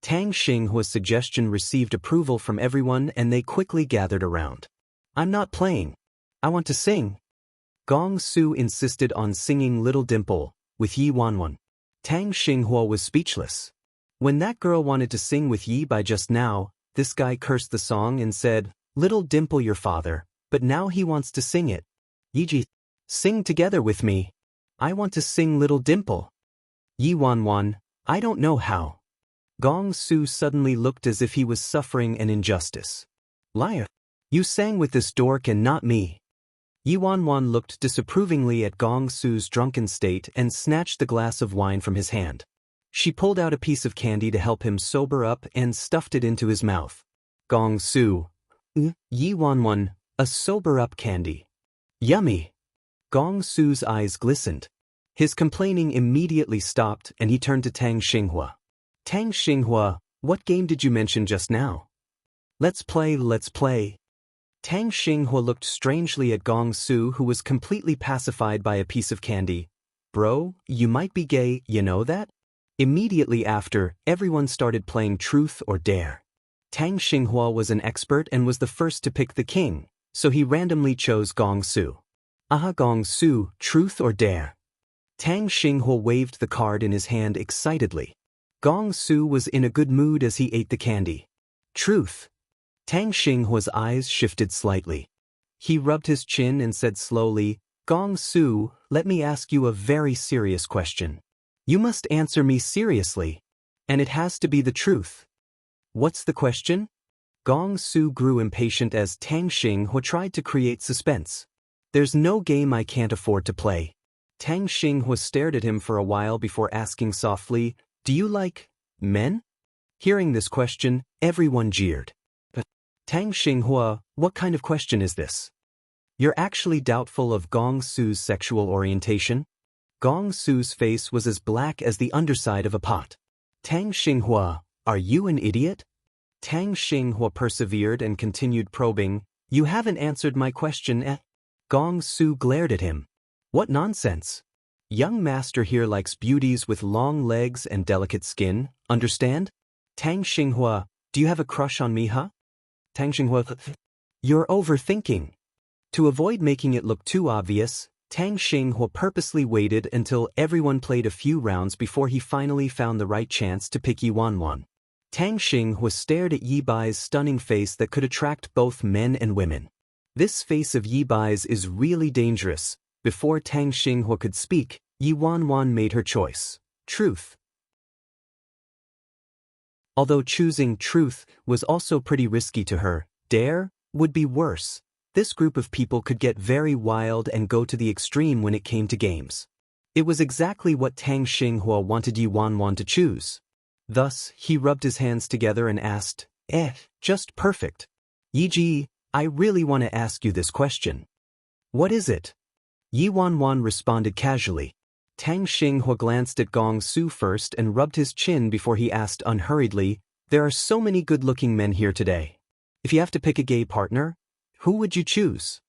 Tang Xinghua's suggestion received approval from everyone and they quickly gathered around. I'm not playing. I want to sing. Gong Su insisted on singing Little Dimple, with Yi Wanwan. Tang Xinghua was speechless. When that girl wanted to sing with Yi Bai just now, this guy cursed the song and said, Little Dimple your father, but now he wants to sing it. Yiji, sing together with me. I want to sing Little Dimple. Yi Wanwan, I don't know how. Gong Su suddenly looked as if he was suffering an injustice. Liar. You sang with this dork and not me. Yi Wanwan looked disapprovingly at Gong Su's drunken state and snatched the glass of wine from his hand. She pulled out a piece of candy to help him sober up and stuffed it into his mouth. Gong Su. Yi Wanwan, a sober-up candy. Yummy. Gong Su's eyes glistened. His complaining immediately stopped and he turned to Tang Xinghua. Tang Xinghua, what game did you mention just now? Let's play. Tang Xinghua looked strangely at Gong Su, who was completely pacified by a piece of candy. Bro, you might be gay, you know that? Immediately after, everyone started playing Truth or Dare. Tang Xinghua was an expert and was the first to pick the king, so he randomly chose Gong Su. Aha, Gong Su, Truth or Dare. Tang Xinghua waved the card in his hand excitedly. Gong Su was in a good mood as he ate the candy. Truth. Tang Xinghua's eyes shifted slightly. He rubbed his chin and said slowly, Gong Su, let me ask you a very serious question. You must answer me seriously. And it has to be the truth. What's the question? Gong Su grew impatient as Tang Xinghua tried to create suspense. There's no game I can't afford to play. Tang Xinghua stared at him for a while before asking softly, Do you like men? Hearing this question, everyone jeered. But Tang Xinghua, what kind of question is this? You're actually doubtful of Gong Su's sexual orientation? Gong Su's face was as black as the underside of a pot. Tang Xinghua, are you an idiot? Tang Xinghua persevered and continued probing. You haven't answered my question, Gong Su glared at him. What nonsense. Young master here likes beauties with long legs and delicate skin, understand? Tang Xinghua, do you have a crush on me, huh? Tang Xinghua, you're overthinking. To avoid making it look too obvious, Tang Xinghua purposely waited until everyone played a few rounds before he finally found the right chance to pick Yi Wanwan. Tang Xinghua stared at Yi Bai's stunning face that could attract both men and women. This face of Yi Bai's is really dangerous. Before Tang Xinghua could speak, Yi Wanwan made her choice. Truth. Although choosing truth was also pretty risky to her, dare would be worse. This group of people could get very wild and go to the extreme when it came to games. It was exactly what Tang Xinghua wanted Yi Wanwan to choose. Thus, he rubbed his hands together and asked, just perfect. Yi, I really want to ask you this question. What is it? Yi Wanwan responded casually. Tang Xinghua glanced at Gong Su first and rubbed his chin before he asked unhurriedly, there are so many good-looking men here today. If you have to pick a gay partner, who would you choose?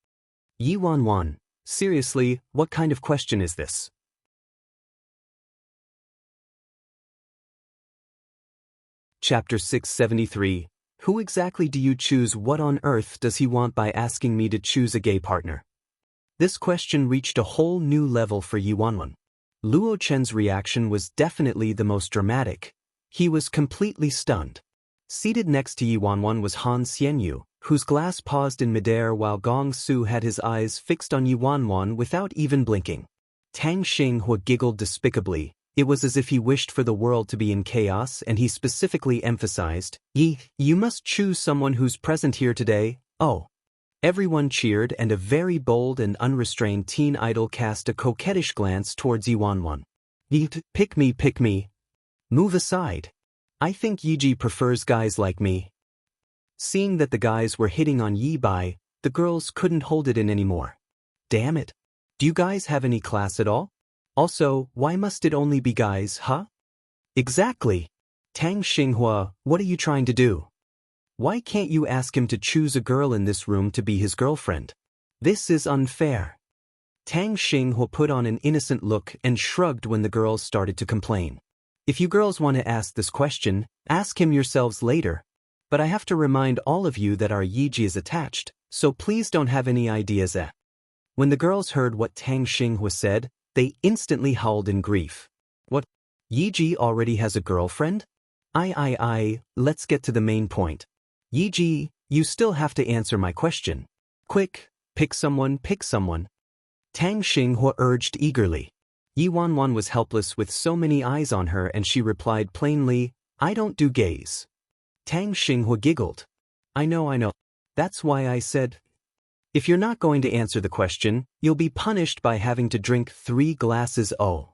Yi Wanwan, seriously, what kind of question is this? Chapter 673. Who exactly do you choose? What on earth does he want by asking me to choose a gay partner? This question reached a whole new level for Yi Wanwan. Luo Chen's reaction was definitely the most dramatic. He was completely stunned. Seated next to Yi Wanwan was Han Xianyu, whose glass paused in midair while Gong Su had his eyes fixed on Yi Wanwan without even blinking. Tang Xinghua giggled despicably. It was as if he wished for the world to be in chaos, and he specifically emphasized, Yi, you must choose someone who's present here today. Oh. Everyone cheered, and a very bold and unrestrained teen idol cast a coquettish glance towards Yi Wanwan. Yi, pick me. Move aside. I think Yiji prefers guys like me. Seeing that the guys were hitting on Yi Bai, the girls couldn't hold it in anymore. Damn it. Do you guys have any class at all? Also, why must it only be guys, huh? Exactly. Tang Xinghua, what are you trying to do? Why can't you ask him to choose a girl in this room to be his girlfriend? This is unfair. Tang Xinghua put on an innocent look and shrugged when the girls started to complain. If you girls want to ask this question, ask him yourselves later. But I have to remind all of you that our Yiji is attached, so please don't have any ideas. When the girls heard what Tang Xinghua said, they instantly howled in grief. What? Yiji already has a girlfriend? Let's get to the main point. Yiji, you still have to answer my question. Quick, pick someone. Tang Xinghua urged eagerly. Yi Wanwan was helpless with so many eyes on her, and she replied plainly, I don't do gays. Tang Xinghua giggled. I know. That's why I said, if you're not going to answer the question, you'll be punished by having to drink 3 glasses. Oh.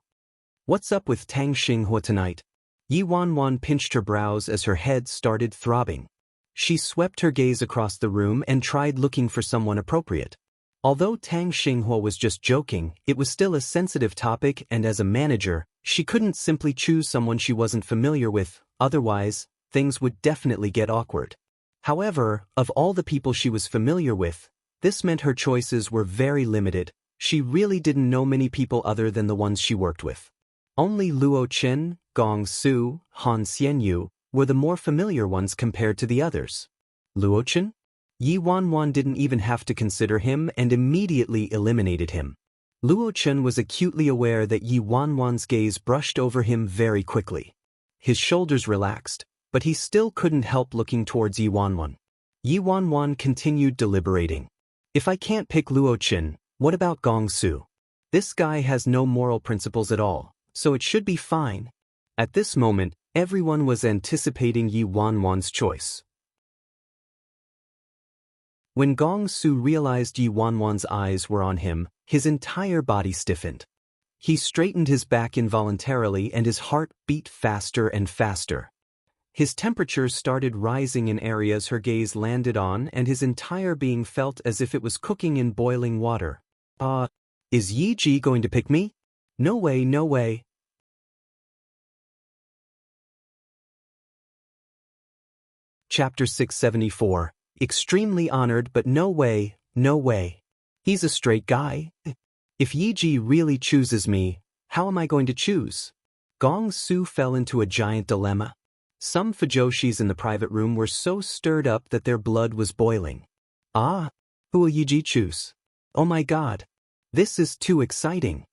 What's up with Tang Xinghua tonight? Yi Wanwan pinched her brows as her head started throbbing. She swept her gaze across the room and tried looking for someone appropriate. Although Tang Xinghua was just joking, it was still a sensitive topic, and as a manager, she couldn't simply choose someone she wasn't familiar with, otherwise, things would definitely get awkward. However, of all the people she was familiar with, this meant her choices were very limited. She really didn't know many people other than the ones she worked with. Only Luo Chen, Gong Su, Han Xianyu were the more familiar ones compared to the others. Luo Chen? Yi Wanwan didn't even have to consider him and immediately eliminated him. Luo Chen was acutely aware that Yi Wanwan's gaze brushed over him very quickly. His shoulders relaxed, but he still couldn't help looking towards Yi Wanwan. Yi Wanwan continued deliberating. If I can't pick Luo Chen, what about Gong Su? This guy has no moral principles at all, so it should be fine. At this moment, everyone was anticipating Yi Wanwan's choice. When Gong Su realized Yi Wanwan's eyes were on him, his entire body stiffened. He straightened his back involuntarily and his heart beat faster and faster. His temperature started rising in areas her gaze landed on, and his entire being felt as if it was cooking in boiling water. Is Yi Ji going to pick me? No way. Chapter 674. Extremely honored, but no way. He's a straight guy. If Yiji really chooses me, how am I going to choose? Gong Su fell into a giant dilemma. Some fujoshis in the private room were so stirred up that their blood was boiling. Who will Yiji choose? Oh my god. This is too exciting.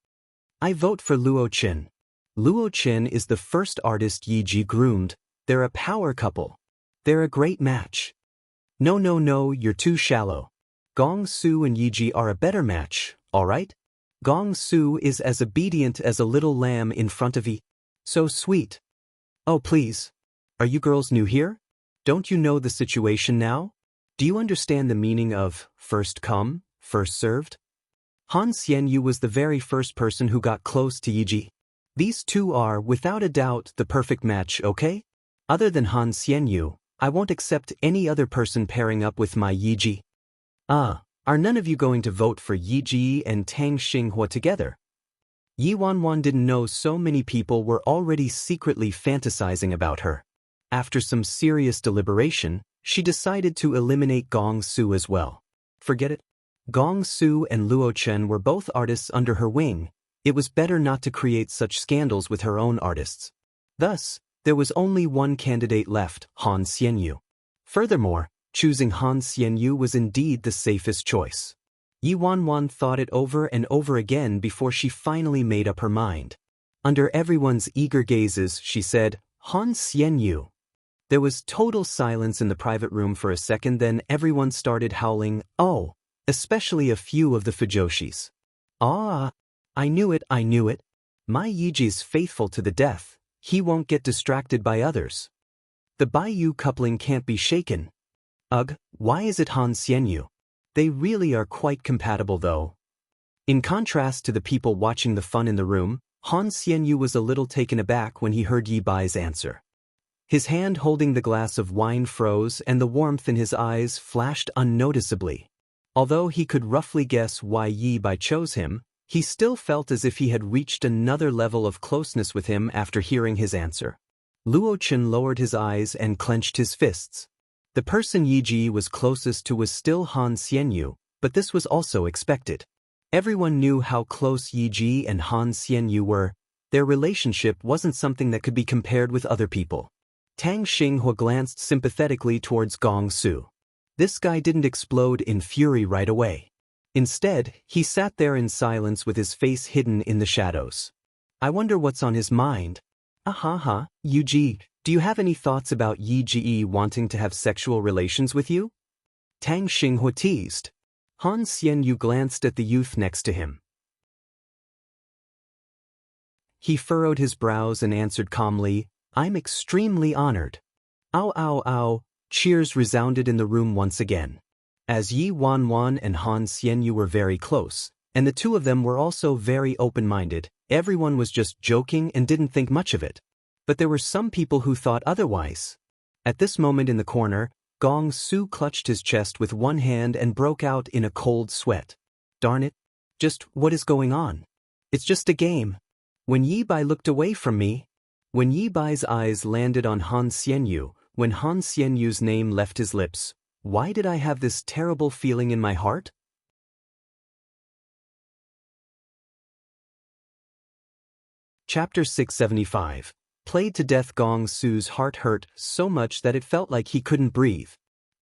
I vote for Luo Chen. Luo Chen is the first artist Yiji groomed. They're a power couple. They're a great match. No, you're too shallow. Gong Su and Yiji are a better match, alright? Gong Su is as obedient as a little lamb in front of Yi. So sweet. Oh please. Are you girls new here? Don't you know the situation now? Do you understand the meaning of first come, first served? Han Xianyu was the very first person who got close to Yiji. These two are, without a doubt, the perfect match, okay? Other than Han Xianyu, I won't accept any other person pairing up with my Yiji. Are none of you going to vote for Yiji and Tang Xinghua together? Yi Wanwan didn't know so many people were already secretly fantasizing about her. After some serious deliberation, she decided to eliminate Gong Su as well. Forget it. Gong Su and Luo Chen were both artists under her wing. It was better not to create such scandals with her own artists. Thus, there was only one candidate left, Han Xianyu. Furthermore, choosing Han Xianyu was indeed the safest choice. Yi Wanwan thought it over and over again before she finally made up her mind. Under everyone's eager gazes, she said, Han Xianyu. There was total silence in the private room for a second, then everyone started howling, oh, especially a few of the Fujoshis. Ah, I knew it. My Yiji's faithful to the death. He won't get distracted by others. The Baiyu coupling can't be shaken. Ugh, why is it Han Xianyu? They really are quite compatible though. In contrast to the people watching the fun in the room, Han Xianyu was a little taken aback when he heard Yi Bai's answer. His hand holding the glass of wine froze and the warmth in his eyes flashed unnoticeably. Although he could roughly guess why Yi Bai chose him, he still felt as if he had reached another level of closeness with him after hearing his answer. Luo Chen lowered his eyes and clenched his fists. The person Yi Ji was closest to was still Han Xianyu, but this was also expected. Everyone knew how close Yi Ji and Han Xianyu were. Their relationship wasn't something that could be compared with other people. Tang Xinghua glanced sympathetically towards Gong Su. This guy didn't explode in fury right away. Instead, he sat there in silence with his face hidden in the shadows. I wonder what's on his mind. Yu Ji, do you have any thoughts about Yi Ji wanting to have sexual relations with you? Tang Xinghua teased. Han Xianyu glanced at the youth next to him. He furrowed his brows and answered calmly, I'm extremely honored. Ow ow ow, cheers resounded in the room once again. As Yi Wanwan and Han Xianyu were very close, and the two of them were also very open-minded, everyone was just joking and didn't think much of it. But there were some people who thought otherwise. At this moment in the corner, Gong Su clutched his chest with one hand and broke out in a cold sweat. Darn it. Just what is going on? It's just a game. When Yi Bai looked away from me, when Yi Bai's eyes landed on Han Xianyu, when Han Xianyu's name left his lips, why did I have this terrible feeling in my heart? Chapter 675. Played to death. Gong Su's heart hurt so much that it felt like he couldn't breathe.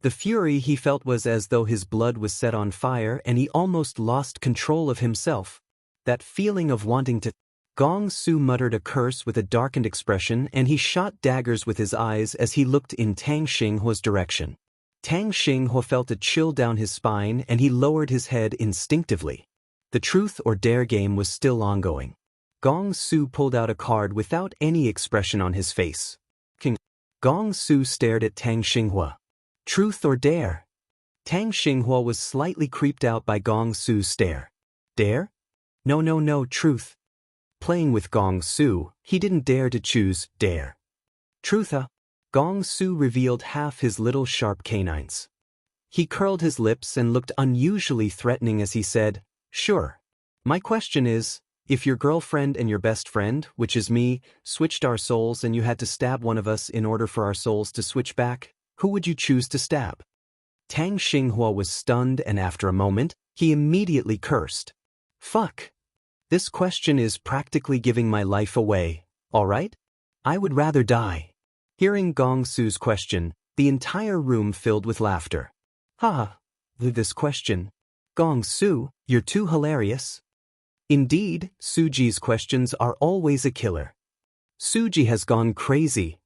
The fury he felt was as though his blood was set on fire and he almost lost control of himself. That feeling of wanting to... Gong Su muttered a curse with a darkened expression and he shot daggers with his eyes as he looked in Tang Xinghua's direction. Tang Xinghua felt a chill down his spine and he lowered his head instinctively. The truth or dare game was still ongoing. Gong Su pulled out a card without any expression on his face. Gong Su stared at Tang Xinghua. Truth or dare? Tang Xinghua was slightly creeped out by Gong Su's stare. Dare? No, truth. Playing with Gong Su, he didn't dare to choose dare. Truth, Gong Su revealed half his little sharp canines. He curled his lips and looked unusually threatening as he said, Sure. My question is, if your girlfriend and your best friend, which is me, switched our souls and you had to stab one of us in order for our souls to switch back, who would you choose to stab? Tang Xinghua was stunned and after a moment, he immediately cursed. Fuck. This question is practically giving my life away, alright? I would rather die. Hearing Gong Su's question, the entire room filled with laughter. This question. Gong Su, you're too hilarious. Indeed, Suji's questions are always a killer. Suji has gone crazy.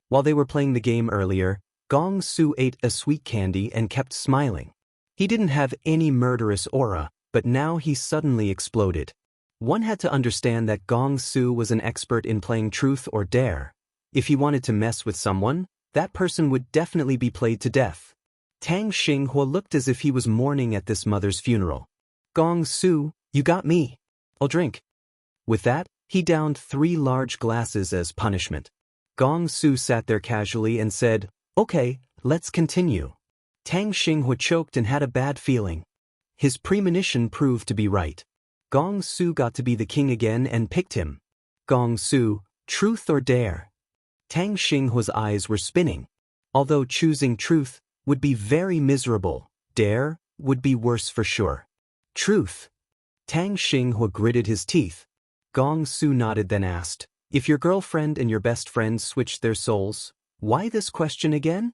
While they were playing the game earlier, Gong Su ate a sweet candy and kept smiling. He didn't have any murderous aura, but now he suddenly exploded. One had to understand that Gong Su was an expert in playing truth or dare. If he wanted to mess with someone, that person would definitely be played to death. Tang Xinghua looked as if he was mourning at this mother's funeral. Gong Su, you got me. I'll drink. With that, he downed 3 large glasses as punishment. Gong Su sat there casually and said, "Okay, let's continue." Tang Xinghua choked and had a bad feeling. His premonition proved to be right. Gong Su got to be the king again and picked him. Gong Su, truth or dare? Tang Xinghua's eyes were spinning. Although choosing truth would be very miserable, dare would be worse for sure. Truth. Tang Xinghua gritted his teeth. Gong Su nodded then asked, "If your girlfriend and your best friend switched their souls, why this question again?"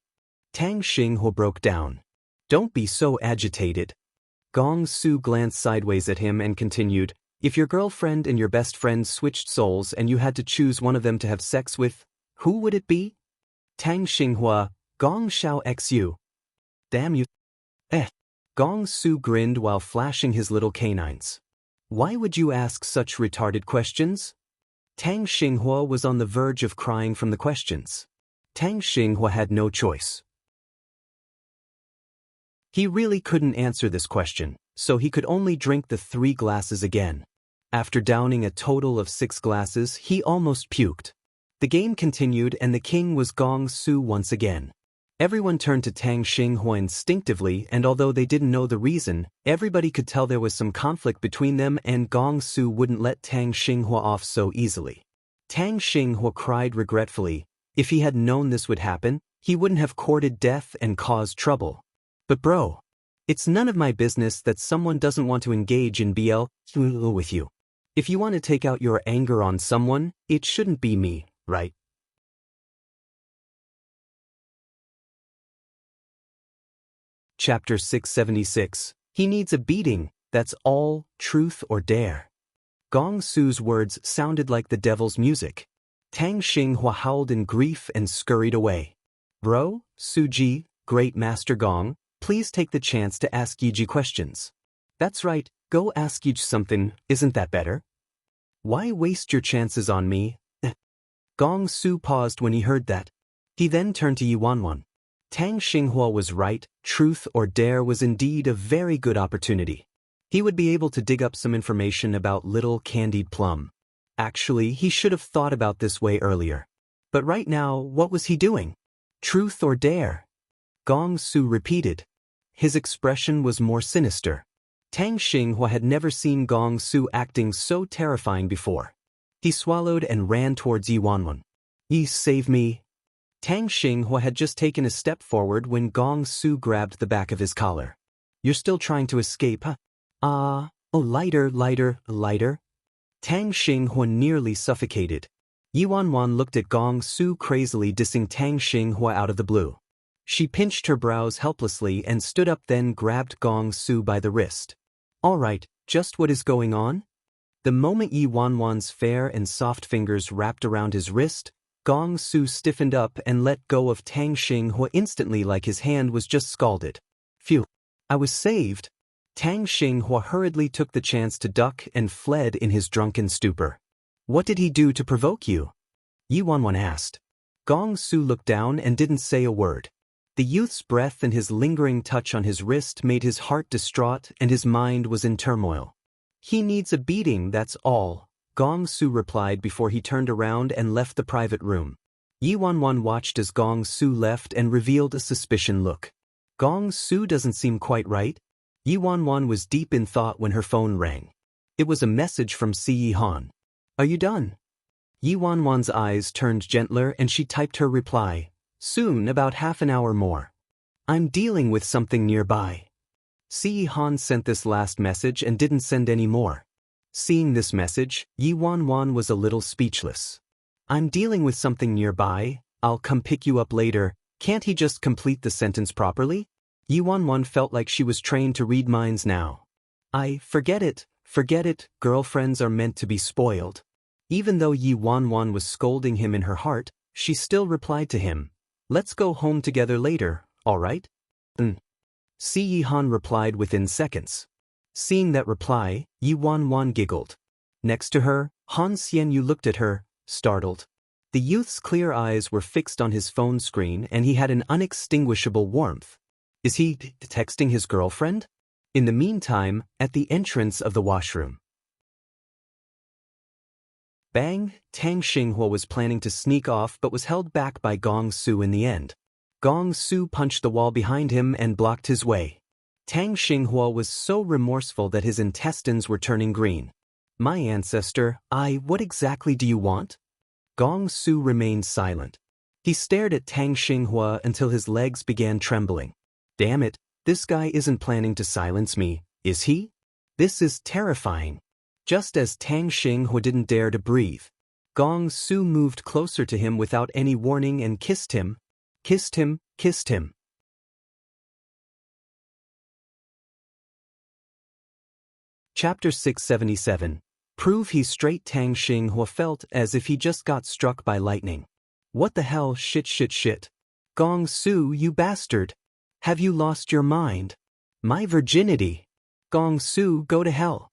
Tang Xinghua broke down. "Don't be so agitated." Gong Su glanced sideways at him and continued, "If your girlfriend and your best friend switched souls and you had to choose one of them to have sex with, who would it be?" Tang Xinghua, "Gong Xiao XU. Damn you." Gong Su grinned while flashing his little canines. "Why would you ask such retarded questions?" Tang Xinghua was on the verge of crying from the questions. Tang Xinghua had no choice. He really couldn't answer this question, so he could only drink the 3 glasses again. After downing a total of 6 glasses, he almost puked. The game continued and the king was Gong Su once again. Everyone turned to Tang Xinghua instinctively, and although they didn't know the reason, everybody could tell there was some conflict between them and Gong Su wouldn't let Tang Xinghua off so easily. Tang Xinghua cried regretfully. If he had known this would happen, he wouldn't have courted death and caused trouble. But bro, it's none of my business that someone doesn't want to engage in BL with you. If you want to take out your anger on someone, it shouldn't be me, right? Chapter 676. He needs a beating, that's all, truth or dare. Gong Su's words sounded like the devil's music. Tang Xinghua howled in grief and scurried away. "Bro, Suji, Great Master Gong, please take the chance to ask Yiji questions." "That's right, go ask Yiji something, isn't that better?" "Why waste your chances on me?" Gong Su paused when he heard that. He then turned to Yuanwan. Tang Xinghua was right, truth or dare was indeed a very good opportunity. He would be able to dig up some information about little Candied Plum. Actually, he should have thought about this way earlier. But right now, what was he doing? Truth or dare? Gong Su repeated. His expression was more sinister. Tang Xinghua had never seen Gong Su acting so terrifying before. He swallowed and ran towards Yuanwan. "Yi, save me." Tang Xinghua had just taken a step forward when Gong Su grabbed the back of his collar. "You're still trying to escape, huh?" Oh, lighter, lighter, lighter." Tang Xinghua nearly suffocated. Yuanwan looked at Gong Su crazily dissing Tang Xinghua out of the blue. She pinched her brows helplessly and stood up, then grabbed Gong Su by the wrist. "All right, just what is going on?" The moment Yuanwan's fair and soft fingers wrapped around his wrist, Gong Su stiffened up and let go of Tang Xinghua instantly like his hand was just scalded. "Phew, I was saved." Tang Xinghua hurriedly took the chance to duck and fled in his drunken stupor. "What did he do to provoke you?" Yuanwan asked. Gong Su looked down and didn't say a word. The youth's breath and his lingering touch on his wrist made his heart distraught and his mind was in turmoil. "He needs a beating, that's all," Gong Su replied before he turned around and left the private room. Yuanwan watched as Gong Su left and revealed a suspicious look. "Gong Su doesn't seem quite right." Yuanwan was deep in thought when her phone rang. It was a message from Si Han. "Are you done?" Yuanwan's eyes turned gentler and she typed her reply. "Soon, about half an hour more. I'm dealing with something nearby." Si Han sent this last message and didn't send any more. Seeing this message, Yuanwan was a little speechless. "I'm dealing with something nearby, I'll come pick you up later." Can't he just complete the sentence properly? Yuanwan felt like she was trained to read minds now. Forget it, girlfriends are meant to be spoiled." Even though Yuanwan was scolding him in her heart, she still replied to him. "Let's go home together later, all right?" Si Han replied within seconds. Seeing that reply, Yuanwan giggled. Next to her, Han Xianyu looked at her, startled. The youth's clear eyes were fixed on his phone screen and he had an unextinguishable warmth. Is he texting his girlfriend? In the meantime, at the entrance of the washroom. Bang! Tang Xinghua was planning to sneak off but was held back by Gong Su in the end. Gong Su punched the wall behind him and blocked his way. Tang Xinghua was so remorseful that his intestines were turning green. My ancestor, what exactly do you want? Gong Su remained silent. He stared at Tang Xinghua until his legs began trembling. Damn it, this guy isn't planning to silence me, is he? This is terrifying. Just as Tang Xinghua didn't dare to breathe, Gong Su moved closer to him without any warning and kissed him. Kissed him, kissed him. Chapter 677. Prove he's straight. Tang Xinghua felt as if he just got struck by lightning. What the hell? Shit. Gong Su, you bastard. Have you lost your mind? My virginity. Gong Su, go to hell.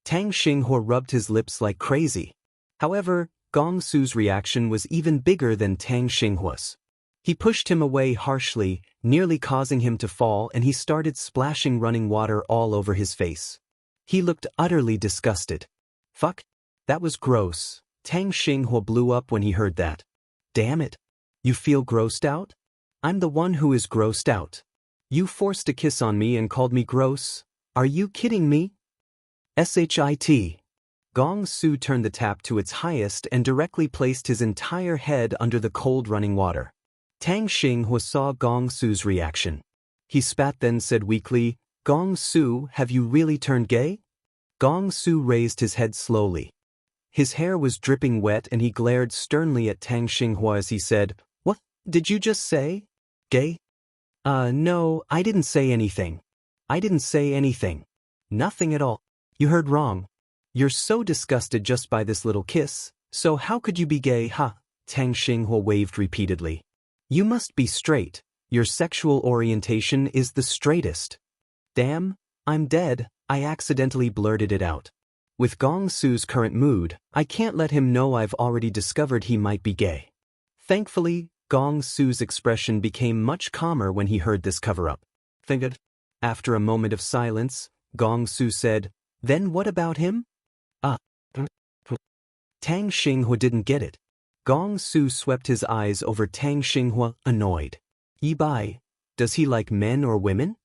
Tang Xinghua rubbed his lips like crazy. However, Gong Su's reaction was even bigger than Tang Xinghua's. He pushed him away harshly, nearly causing him to fall, and he started splashing running water all over his face. He looked utterly disgusted. Fuck. That was gross. Tang Xinghua blew up when he heard that. Damn it. You feel grossed out? I'm the one who is grossed out. You forced a kiss on me and called me gross? Are you kidding me? Shit. Gong Su turned the tap to its highest and directly placed his entire head under the cold running water. Tang Xinghua saw Gong Su's reaction. He spat then said weakly, Gong Su, have you really turned gay? Gong Su raised his head slowly. His hair was dripping wet and he glared sternly at Tang Xinghua as he said, What did you just say? Gay? No, I didn't say anything. I didn't say anything. Nothing at all. You heard wrong. You're so disgusted just by this little kiss, so how could you be gay, huh? Tang Xinghua waved repeatedly. You must be straight. Your sexual orientation is the straightest. Damn, I'm dead, I accidentally blurted it out. With Gong Su's current mood, I can't let him know I've already discovered he might be gay. Thankfully, Gong Su's expression became much calmer when he heard this cover-up. Thinking. After a moment of silence, Gong Su said, Then what about him? Tang Xinghua didn't get it. Gong Su swept his eyes over Tang Xinghua, annoyed. Yi Bai, does he like men or women?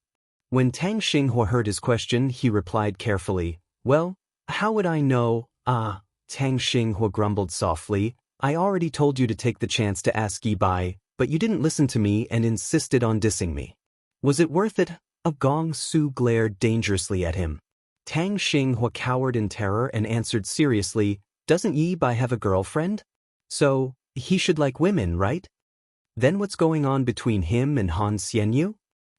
When Tang Xinghua heard his question, he replied carefully, Well, how would I know? Tang Xinghua grumbled softly, I already told you to take the chance to ask Yi Bai, but you didn't listen to me and insisted on dissing me. Was it worth it? Gong Su glared dangerously at him. Tang Xinghua cowered in terror and answered seriously, Doesn't Yi Bai have a girlfriend? So, he should like women, right? Then what's going on between him and Han Xianyu?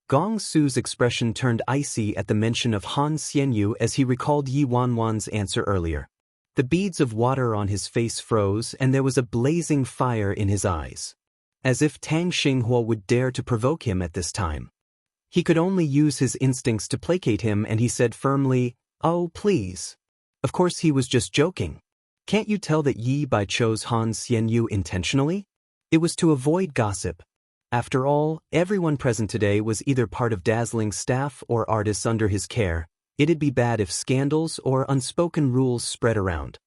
Gong Su's expression turned icy at the mention of Han Xianyu as he recalled Yi Wanwan's answer earlier. The beads of water on his face froze and there was a blazing fire in his eyes. As if Tang Xinghua would dare to provoke him at this time. He could only use his instincts to placate him and he said firmly, Oh, please. Of course he was just joking. Can't you tell that Yi Bai chose Han Xianyu intentionally? It was to avoid gossip. After all, everyone present today was either part of Dazzling's staff or artists under his care. It'd be bad if scandals or unspoken rules spread around.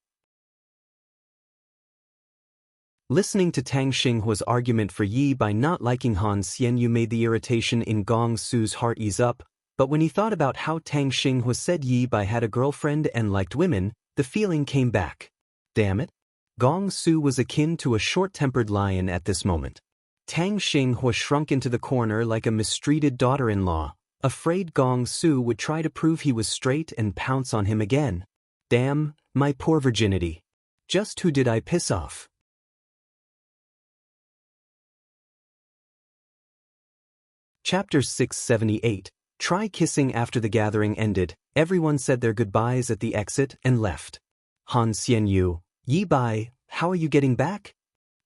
Listening to Tang Xinghua's argument for Yi Bai not liking Han Xianyu made the irritation in Gong Su's heart ease up, but when he thought about how Tang Xinghua said Yi Bai had a girlfriend and liked women, the feeling came back. Damn it. Gong Su was akin to a short-tempered lion at this moment. Tang Xinghua shrunk into the corner like a mistreated daughter-in-law, afraid Gong Su would try to prove he was straight and pounce on him again. Damn, my poor virginity. Just who did I piss off? Chapter 678. Try kissing. After the gathering ended, everyone said their goodbyes at the exit and left. Han Xianyu, Yi Bai, how are you getting back?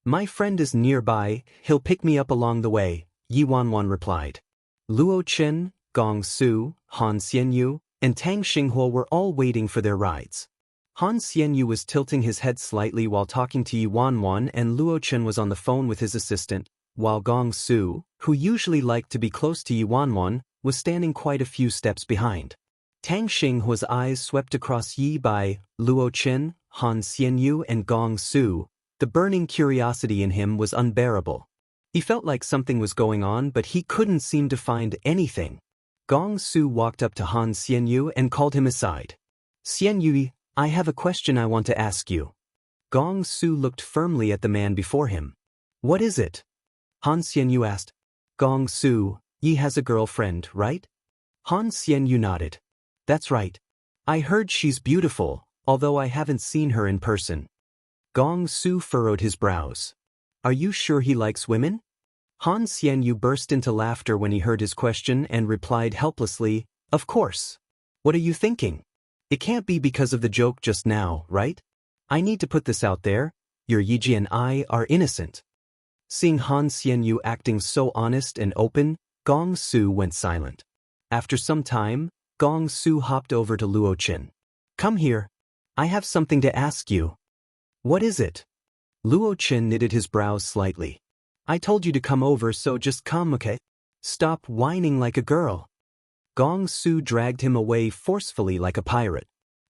My friend is nearby, he'll pick me up along the way, Yi Wanwan replied. Luo Chen, Gong Su, Han Xianyu, and Tang Xinghua were all waiting for their rides. Han Xianyu was tilting his head slightly while talking to Yi Wanwan, and Luo Chen was on the phone with his assistant, while Gong Su, who usually liked to be close to Yi Wanwan, was standing quite a few steps behind. Tang Xinghua's eyes swept across Yi Bai, Luo Chen, Han Xianyu, and Gong Su. The burning curiosity in him was unbearable. He felt like something was going on, but he couldn't seem to find anything. Gong Su walked up to Han Xianyu and called him aside. "Xianyu, I have a question I want to ask you." Gong Su looked firmly at the man before him. "What is it?" Han Xianyu asked. "Gong Su, Yi has a girlfriend, right?" Han Xianyu nodded. "That's right. I heard she's beautiful, although I haven't seen her in person." Gong Su furrowed his brows. "Are you sure he likes women?" Han Xianyu burst into laughter when he heard his question and replied helplessly, "Of course. What are you thinking? It can't be because of the joke just now, right? I need to put this out there. Your Yiji and I are innocent." Seeing Han Xianyu acting so honest and open, Gong Su went silent. After some time, Gong Su hopped over to Luo Chen. "Come here. I have something to ask you." "What is it?" Luo Chen knitted his brows slightly. "I told you to come over, so just come, okay? Stop whining like a girl." Gong Su dragged him away forcefully like a pirate.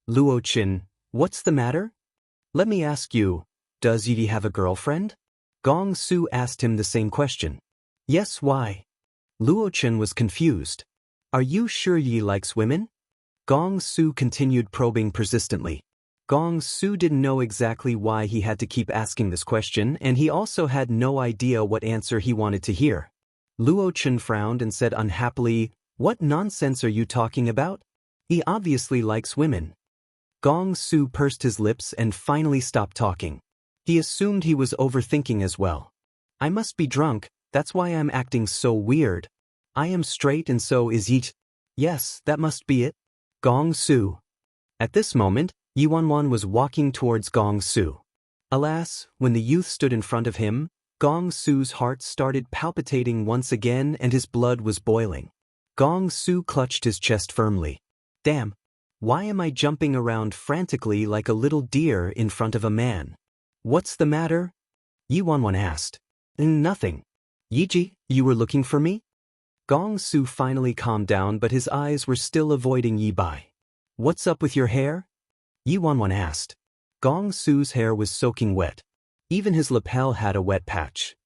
"Luo Chen, what's the matter? Let me ask you, does Yi have a girlfriend?" Gong Su asked him the same question. "Yes, why?" Luo Chen was confused. "Are you sure Yi likes women?" Gong Su continued probing persistently. Gong Su didn't know exactly why he had to keep asking this question, and he also had no idea what answer he wanted to hear. Luo Chen frowned and said unhappily, "What nonsense are you talking about? He obviously likes women." Gong Su pursed his lips and finally stopped talking. He assumed he was overthinking as well. "I must be drunk, that's why I'm acting so weird. I am straight and so is Yi. Yes, that must be it." Gong Su. At this moment, Yi Wanwan was walking towards Gong Su. Alas, when the youth stood in front of him, Gong Su's heart started palpitating once again and his blood was boiling. Gong Su clutched his chest firmly. "Damn, why am I jumping around frantically like a little deer in front of a man? What's the matter?" Yi Wanwan asked. "Nothing. Yiji, you were looking for me?" Gong Su finally calmed down, but his eyes were still avoiding Yi Bai. "What's up with your hair?" Yi Wanwan asked. Gong Su's hair was soaking wet. Even his lapel had a wet patch.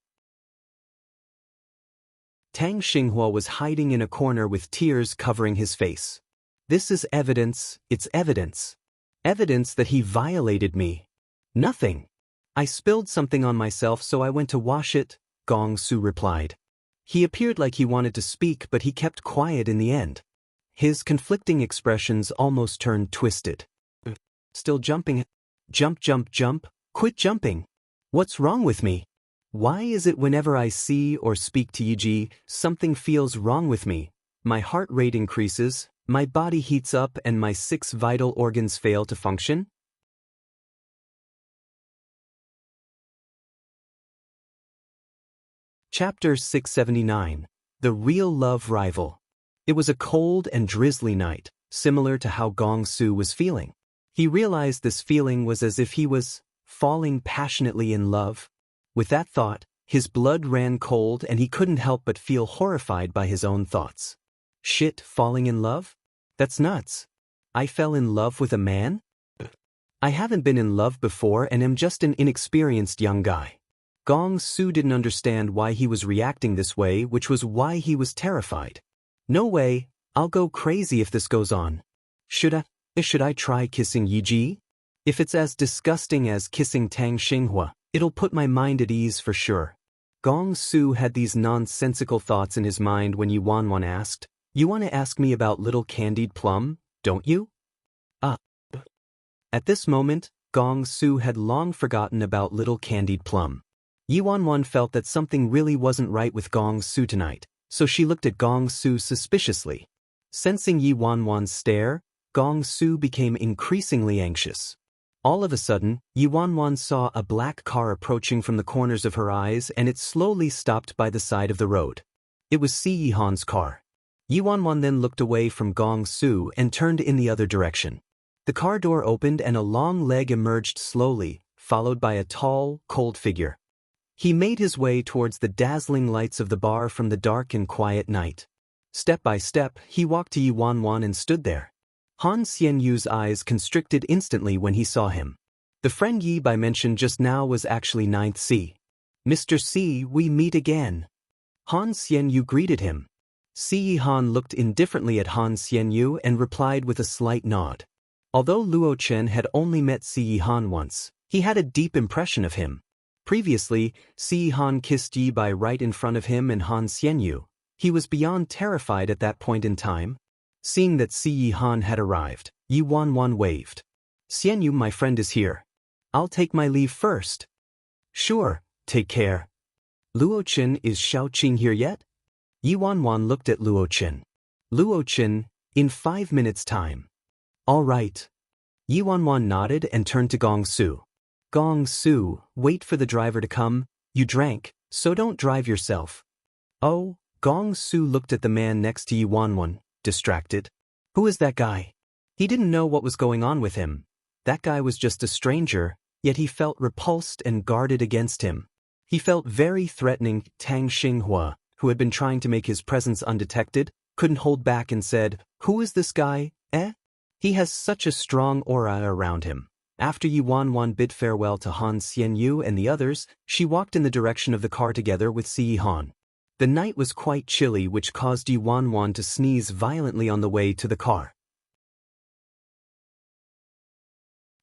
Tang Xinghua was hiding in a corner with tears covering his face. "This is evidence, it's evidence. Evidence that he violated me." "Nothing. I spilled something on myself, so I went to wash it," Gong Su replied. He appeared like he wanted to speak, but he kept quiet in the end. His conflicting expressions almost turned twisted. "Still jumping? Jump, jump, jump, quit jumping. What's wrong with me? Why is it whenever I see or speak to Yiji, something feels wrong with me? My heart rate increases, my body heats up, and my 6 vital organs fail to function?" Chapter 679. The Real Love Rival. It was a cold and drizzly night, similar to how Gong Su was feeling. He realized this feeling was as if he was falling passionately in love. With that thought, his blood ran cold and he couldn't help but feel horrified by his own thoughts. Shit, falling in love? That's nuts. I fell in love with a man? I haven't been in love before and am just an inexperienced young guy. Gong Su didn't understand why he was reacting this way, which was why he was terrified. "No way, I'll go crazy if this goes on. Should I try kissing Yiji? If it's as disgusting as kissing Tang Xinghua, it'll put my mind at ease for sure." Gong Su had these nonsensical thoughts in his mind when Yi Wanwan asked, "You want to ask me about little candied plum, don't you?" At this moment, Gong Su had long forgotten about little candied plum. Yi Wanwan felt that something really wasn't right with Gong Su tonight, so she looked at Gong Su suspiciously. Sensing Yi Wanwan's stare, Gong Su became increasingly anxious. All of a sudden, Yi Wanwan saw a black car approaching from the corners of her eyes, and it slowly stopped by the side of the road. It was Si Yihan's car. Yi Wanwan then looked away from Gong Su and turned in the other direction. The car door opened and a long leg emerged slowly, followed by a tall, cold figure. He made his way towards the dazzling lights of the bar from the dark and quiet night. Step by step, he walked to Yi Wanwan and stood there. Han Xianyu's eyes constricted instantly when he saw him. The friend Yi Bai mentioned just now was actually Ninth C. Mr. C, we meet again. Han Xianyu greeted him. Si Han looked indifferently at Han Xianyu and replied with a slight nod. Although Luo Chen had only met Si Han once, he had a deep impression of him. Previously, Si Han kissed Yi Bai right in front of him and Han Xianyu. He was beyond terrified at that point in time. Seeing that Si Han had arrived, Yi Wanwan waved. Xianyu, my friend is here. I'll take my leave first. Sure, take care. Luo Chen, is Xiaoqing here yet? Yi Wanwan looked at Luo Chen. Luo Chen, in 5 minutes' time. All right. Yi Wanwan nodded and turned to Gong Su. Gong Su, wait for the driver to come. You drank, so don't drive yourself. Oh, Gong Su looked at the man next to Yi Wanwan, distracted. Who is that guy? He didn't know what was going on with him. That guy was just a stranger, yet he felt repulsed and guarded against him. He felt very threatening. Tang Xinghua, who had been trying to make his presence undetected, couldn't hold back and said, Who is this guy, eh? He has such a strong aura around him. After Yi Wanwan bid farewell to Han Xianyu and the others, she walked in the direction of the car together with Si Han. The night was quite chilly, which caused Yi Wanwan to sneeze violently on the way to the car.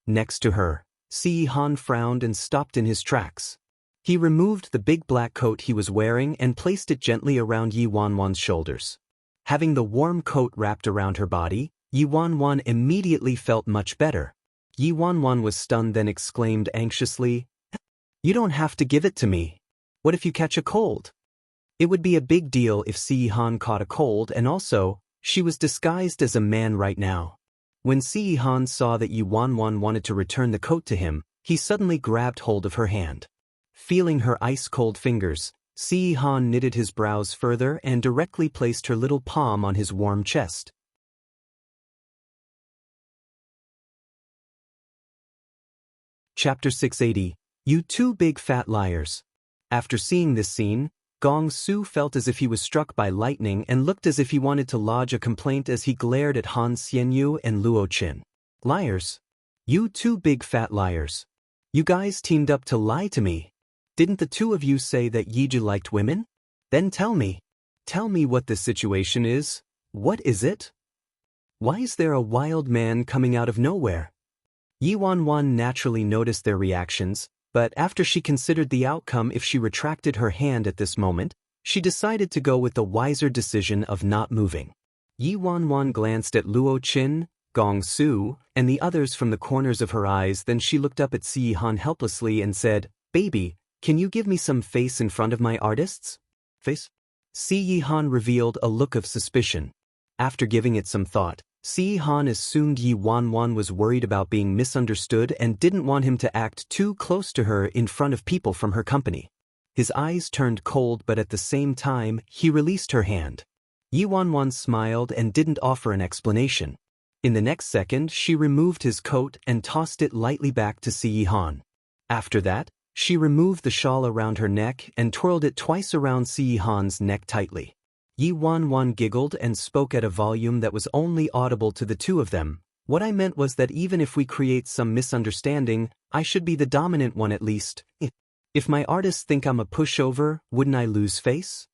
Next to her, Si Han frowned and stopped in his tracks. He removed the big black coat he was wearing and placed it gently around Yi Wanwan's shoulders. Having the warm coat wrapped around her body, Yi Wanwan immediately felt much better. Yi Wanwan was stunned, then exclaimed anxiously, You don't have to give it to me. What if you catch a cold? It would be a big deal if Si Han caught a cold, and also, she was disguised as a man right now. When Si Han saw that Yi Wanwan wanted to return the coat to him, he suddenly grabbed hold of her hand. Feeling her ice-cold fingers, Si Han knitted his brows further and directly placed her little palm on his warm chest. Chapter 680, You Two Big Fat Liars. After seeing this scene, Gong Su felt as if he was struck by lightning and looked as if he wanted to lodge a complaint as he glared at Han Xianyu and Luo Chen. Liars? You two big fat liars. You guys teamed up to lie to me. Didn't the two of you say that Yiju liked women? Then tell me. Tell me what the situation is. What is it? Why is there a wild man coming out of nowhere? Yi Wanwan naturally noticed their reactions, but after she considered the outcome if she retracted her hand at this moment, she decided to go with the wiser decision of not moving. Yi Wanwan glanced at Luo Qin, Gong Su, and the others from the corners of her eyes, then she looked up at Si Han helplessly and said, Baby, can you give me some face in front of my artists? Face? Si Han revealed a look of suspicion. After giving it some thought, Si Han assumed Yi Wanwan was worried about being misunderstood and didn't want him to act too close to her in front of people from her company. His eyes turned cold, but at the same time, he released her hand. Yi Wanwan smiled and didn't offer an explanation. In the next second, she removed his coat and tossed it lightly back to Si Han. After that, she removed the shawl around her neck and twirled it twice around Si Han's neck tightly. Yi Wanwan giggled and spoke at a volume that was only audible to the two of them. What I meant was that even if we create some misunderstanding, I should be the dominant one at least. If my artists think I'm a pushover, wouldn't I lose face?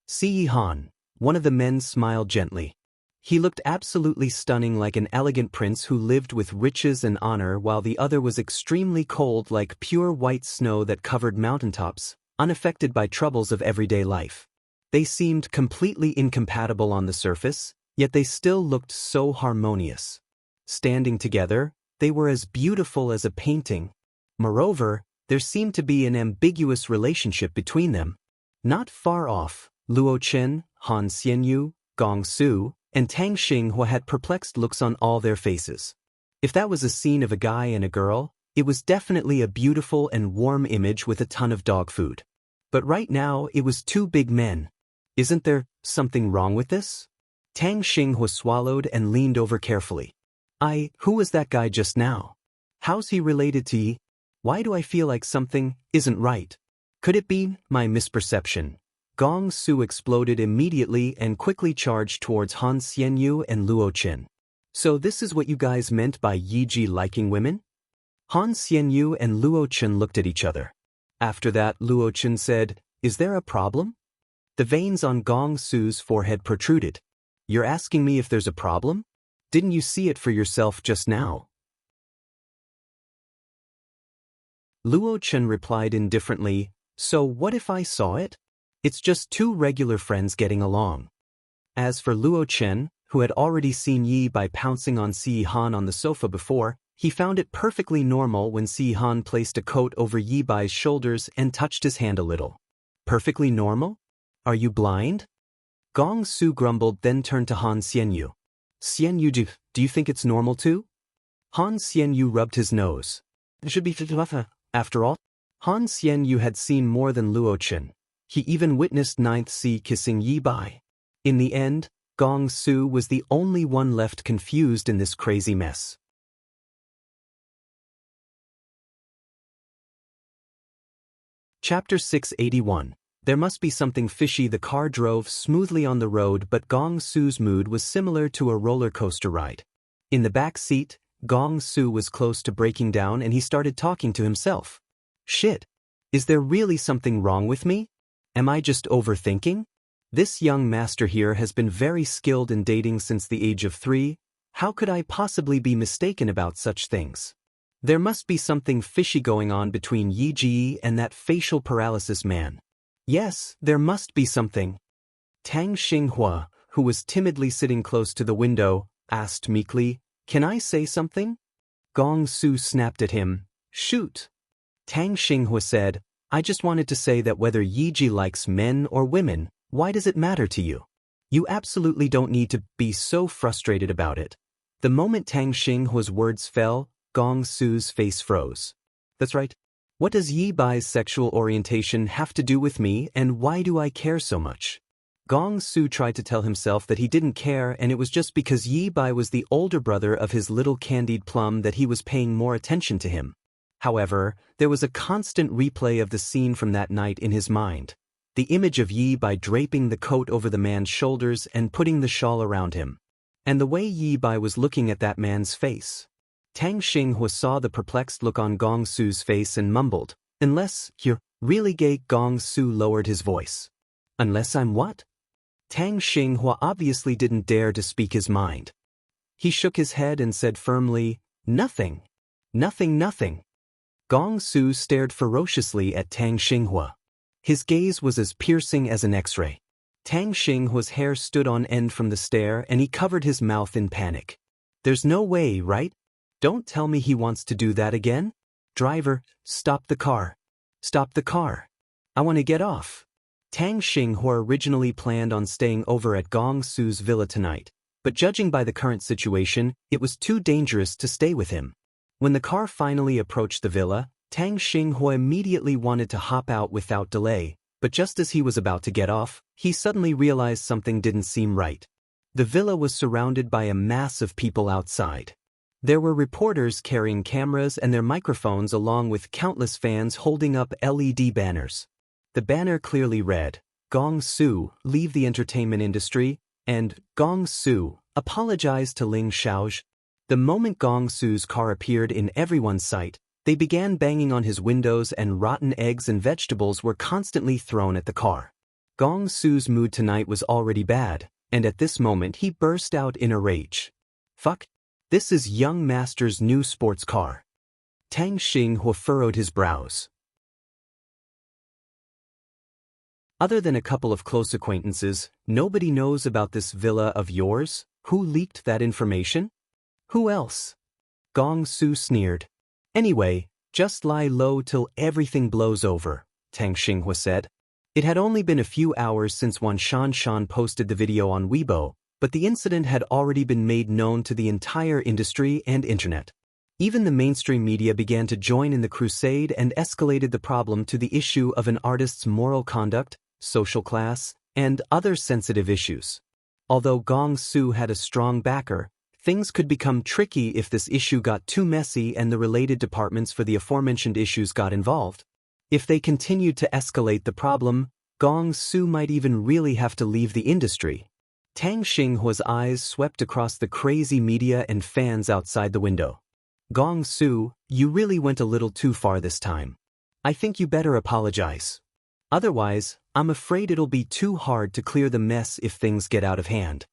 Si Han, one of the men, smiled gently. He looked absolutely stunning, like an elegant prince who lived with riches and honor, while the other was extremely cold, like pure white snow that covered mountaintops, unaffected by troubles of everyday life. They seemed completely incompatible on the surface, yet they still looked so harmonious. Standing together, they were as beautiful as a painting. Moreover, there seemed to be an ambiguous relationship between them. Not far off, Luo Chen, Han Xianyu, Gong Su, and Tang Xinghua had perplexed looks on all their faces. If that was a scene of a guy and a girl, it was definitely a beautiful and warm image with a ton of dog food. But right now, it was two big men. Isn't there something wrong with this? Tang Xinghua swallowed and leaned over carefully. Who was that guy just now? How's he related to Yi? Why do I feel like something isn't right? Could it be my misperception? Gong Su exploded immediately and quickly charged towards Han Xianyu and Luo Chen. So this is what you guys meant by Yi Ji liking women? Han Xianyu and Luo Chen looked at each other. After that, Luo Chen said, "Is there a problem?" The veins on Gong Su's forehead protruded. "You're asking me if there's a problem? Didn't you see it for yourself just now?" Luo Chen replied indifferently, "So what if I saw it? It's just two regular friends getting along." As for Luo Chen, who had already seen Yi Bai pouncing on Si Han on the sofa before, he found it perfectly normal when Si Han placed a coat over Yi Bai's shoulders and touched his hand a little. Perfectly normal? Are you blind? Gong Su grumbled, then turned to Han Xianyu. "Xianyu, do you think it's normal too?" Han Xianyu rubbed his nose. "It should be after all." Han Xianyu had seen more than Luo Chen. He even witnessed Ninth Si kissing Yi Bai. In the end, Gong Su was the only one left confused in this crazy mess. Chapter 681. There must be something fishy. The car drove smoothly on the road, but Gong Su's mood was similar to a roller coaster ride. In the back seat, Gong Su was close to breaking down and he started talking to himself. "Shit. Is there really something wrong with me? Am I just overthinking? This young master here has been very skilled in dating since the age of 3. How could I possibly be mistaken about such things? There must be something fishy going on between Yi Ji and that facial paralysis man. Yes, there must be something." Tang Xinghua, who was timidly sitting close to the window, asked meekly, "Can I say something?" Gong Su snapped at him, "Shoot." Tang Xinghua said, "I just wanted to say that whether Yi Ji likes men or women, why does it matter to you? You absolutely don't need to be so frustrated about it." The moment Tang Xinghua's words fell, Gong Su's face froze. "That's right. What does Yi Bai's sexual orientation have to do with me, and why do I care so much?" Gong Su tried to tell himself that he didn't care, and it was just because Yi Bai was the older brother of his little candied plum that he was paying more attention to him. However, there was a constant replay of the scene from that night in his mind. The image of Yi Bai draping the coat over the man's shoulders and putting the shawl around him. And the way Yi Bai was looking at that man's face. Tang Xinghua saw the perplexed look on Gong Su's face and mumbled, "Unless you're really gay." Gong Su lowered his voice. "Unless I'm what?" Tang Xinghua obviously didn't dare to speak his mind. He shook his head and said firmly, "Nothing. Nothing." Gong Su stared ferociously at Tang Xinghua. His gaze was as piercing as an X-ray. Tang Xinghua's hair stood on end from the stare and he covered his mouth in panic. "There's no way, right? Don't tell me he wants to do that again? Driver, stop the car. Stop the car. I want to get off." Tang Xinghua originally planned on staying over at Gong Su's villa tonight, but judging by the current situation, it was too dangerous to stay with him. When the car finally approached the villa, Tang Xinghua immediately wanted to hop out without delay, but just as he was about to get off, he suddenly realized something didn't seem right. The villa was surrounded by a mass of people outside. There were reporters carrying cameras and their microphones along with countless fans holding up LED banners. The banner clearly read, "Gong Su, leave the entertainment industry," and "Gong Su, apologize to Ling Xiaozhi." The moment Gong Su's car appeared in everyone's sight, they began banging on his windows and rotten eggs and vegetables were constantly thrown at the car. Gong Su's mood tonight was already bad, and at this moment he burst out in a rage. "Fuck. This is young master's new sports car." Tang Xinghua furrowed his brows. "Other than a couple of close acquaintances, nobody knows about this villa of yours? Who leaked that information?" "Who else?" Gong Su sneered. "Anyway, just lie low till everything blows over," Tang Xinghua said. It had only been a few hours since Wan Shan posted the video on Weibo, but the incident had already been made known to the entire industry and internet. Even the mainstream media began to join in the crusade and escalated the problem to the issue of an artist's moral conduct, social class, and other sensitive issues. Although Gong Su had a strong backer, Things could become tricky if this issue got too messy and the related departments for the aforementioned issues got involved. If they continued to escalate the problem, Gong Su might even really have to leave the industry. Tang Xinghua's eyes swept across the crazy media and fans outside the window. Gong Su, you really went a little too far this time. I think you better apologize. Otherwise, I'm afraid it'll be too hard to clear the mess if things get out of hand.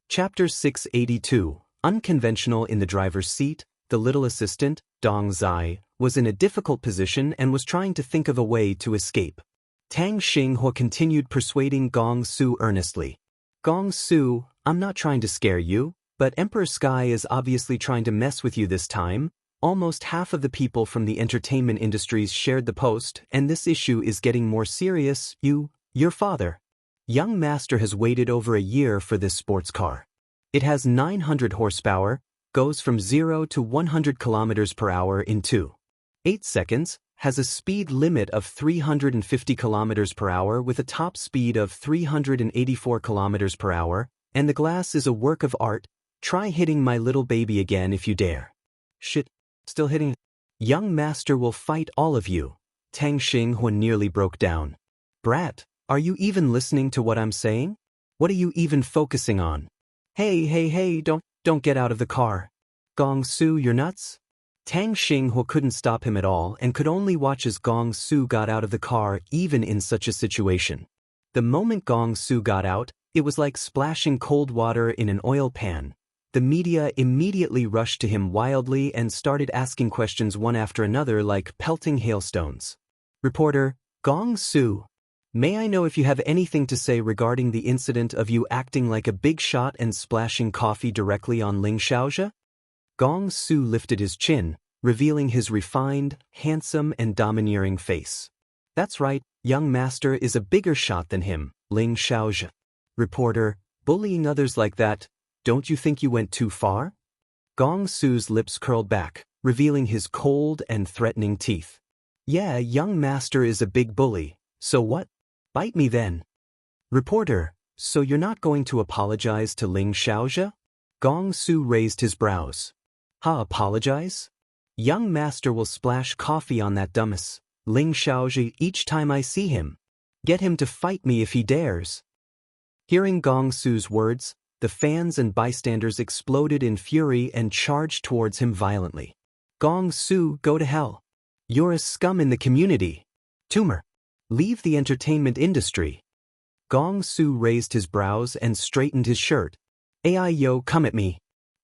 Chapter 682, Unconventional in the driver's seat. The little assistant, Dong Zai, was in a difficult position and was trying to think of a way to escape. Tang Xinghua continued persuading Gong Su earnestly. Gong Su, I'm not trying to scare you, but Emperor Sky is obviously trying to mess with you this time. Almost half of the people from the entertainment industries shared the post, and this issue is getting more serious. Your father. Young Master has waited over a year for this sports car. It has 900 horsepower, goes from 0 to 100 kilometers per hour in 2.8 seconds, has a speed limit of 350 kilometers per hour with a top speed of 384 kilometers per hour, and the glass is a work of art. Try hitting my little baby again if you dare. Shit, still hitting? Young Master will fight all of you. Tang Xinghua nearly broke down. Brat, are you even listening to what I'm saying? What are you even focusing on? Hey, don't get out of the car. Gong Su, you're nuts? Tang Xinghua couldn't stop him at all and could only watch as Gong Su got out of the car even in such a situation. The moment Gong Su got out, it was like splashing cold water in an oil pan. The media immediately rushed to him wildly and started asking questions one after another like pelting hailstones. Reporter, Gong Su. May I know if you have anything to say regarding the incident of you acting like a big shot and splashing coffee directly on Ling Xiaojia? Gong Su lifted his chin, revealing his refined, handsome, and domineering face. That's right, young master is a bigger shot than him, Ling Xiaojia. Reporter, bullying others like that, don't you think you went too far? Gong Su's lips curled back, revealing his cold and threatening teeth. Yeah, young master is a big bully, so what? Bite me then. Reporter, so you're not going to apologize to Ling Xiaojia? Gong Su raised his brows. Apologize? Young master will splash coffee on that dumbass, Ling Xiaojia, each time I see him. Get him to fight me if he dares. Hearing Gong Su's words, the fans and bystanders exploded in fury and charged towards him violently. Gong Su, go to hell. You're a scum in the community. Tumor. Leave the entertainment industry. Gong Su raised his brows and straightened his shirt. Yo, come at me.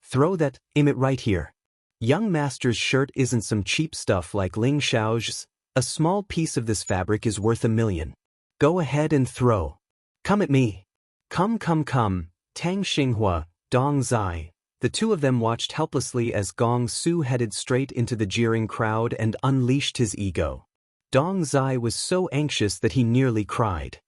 Throw that, aim it right here. Young master's shirt isn't some cheap stuff like Ling Xiao's. A small piece of this fabric is worth $1 million. Go ahead and throw. Come at me. Come. Tang Xinghua, Dong Zai. The two of them watched helplessly as Gong Su headed straight into the jeering crowd and unleashed his ego. Dong Zai was so anxious that he nearly cried.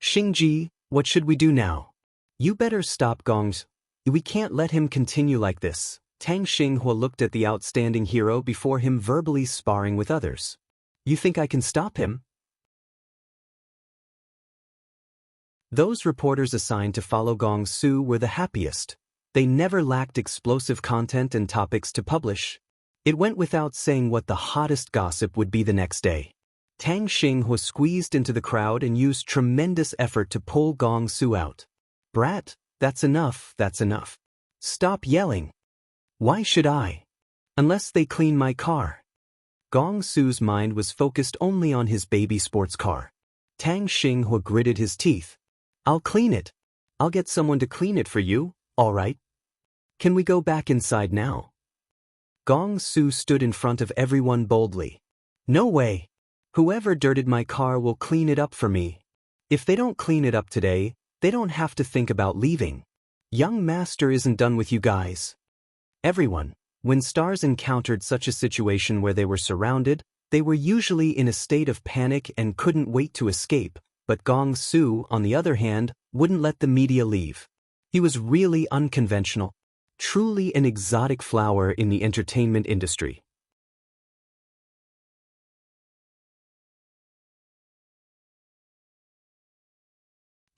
Xingji, what should we do now? You better stop Gong's. We can't let him continue like this. Tang Xinghua looked at the outstanding hero before him verbally sparring with others. You think I can stop him? Those reporters assigned to follow Gong Su were the happiest. They never lacked explosive content and topics to publish. It went without saying what the hottest gossip would be the next day. Tang Xinghua squeezed into the crowd and used tremendous effort to pull Gong Su out. Brat, that's enough. Stop yelling. Why should I? Unless they clean my car. Gong Su's mind was focused only on his baby sports car. Tang Xinghua gritted his teeth. I'll clean it. I'll get someone to clean it for you, all right? Can we go back inside now? Gong Su stood in front of everyone boldly. No way. Whoever dirted my car will clean it up for me. If they don't clean it up today, they don't have to think about leaving. Young master isn't done with you guys. Everyone, when stars encountered such a situation where they were surrounded, they were usually in a state of panic and couldn't wait to escape, but Gong Su, on the other hand, wouldn't let the media leave. He was really unconventional, truly an exotic flower in the entertainment industry.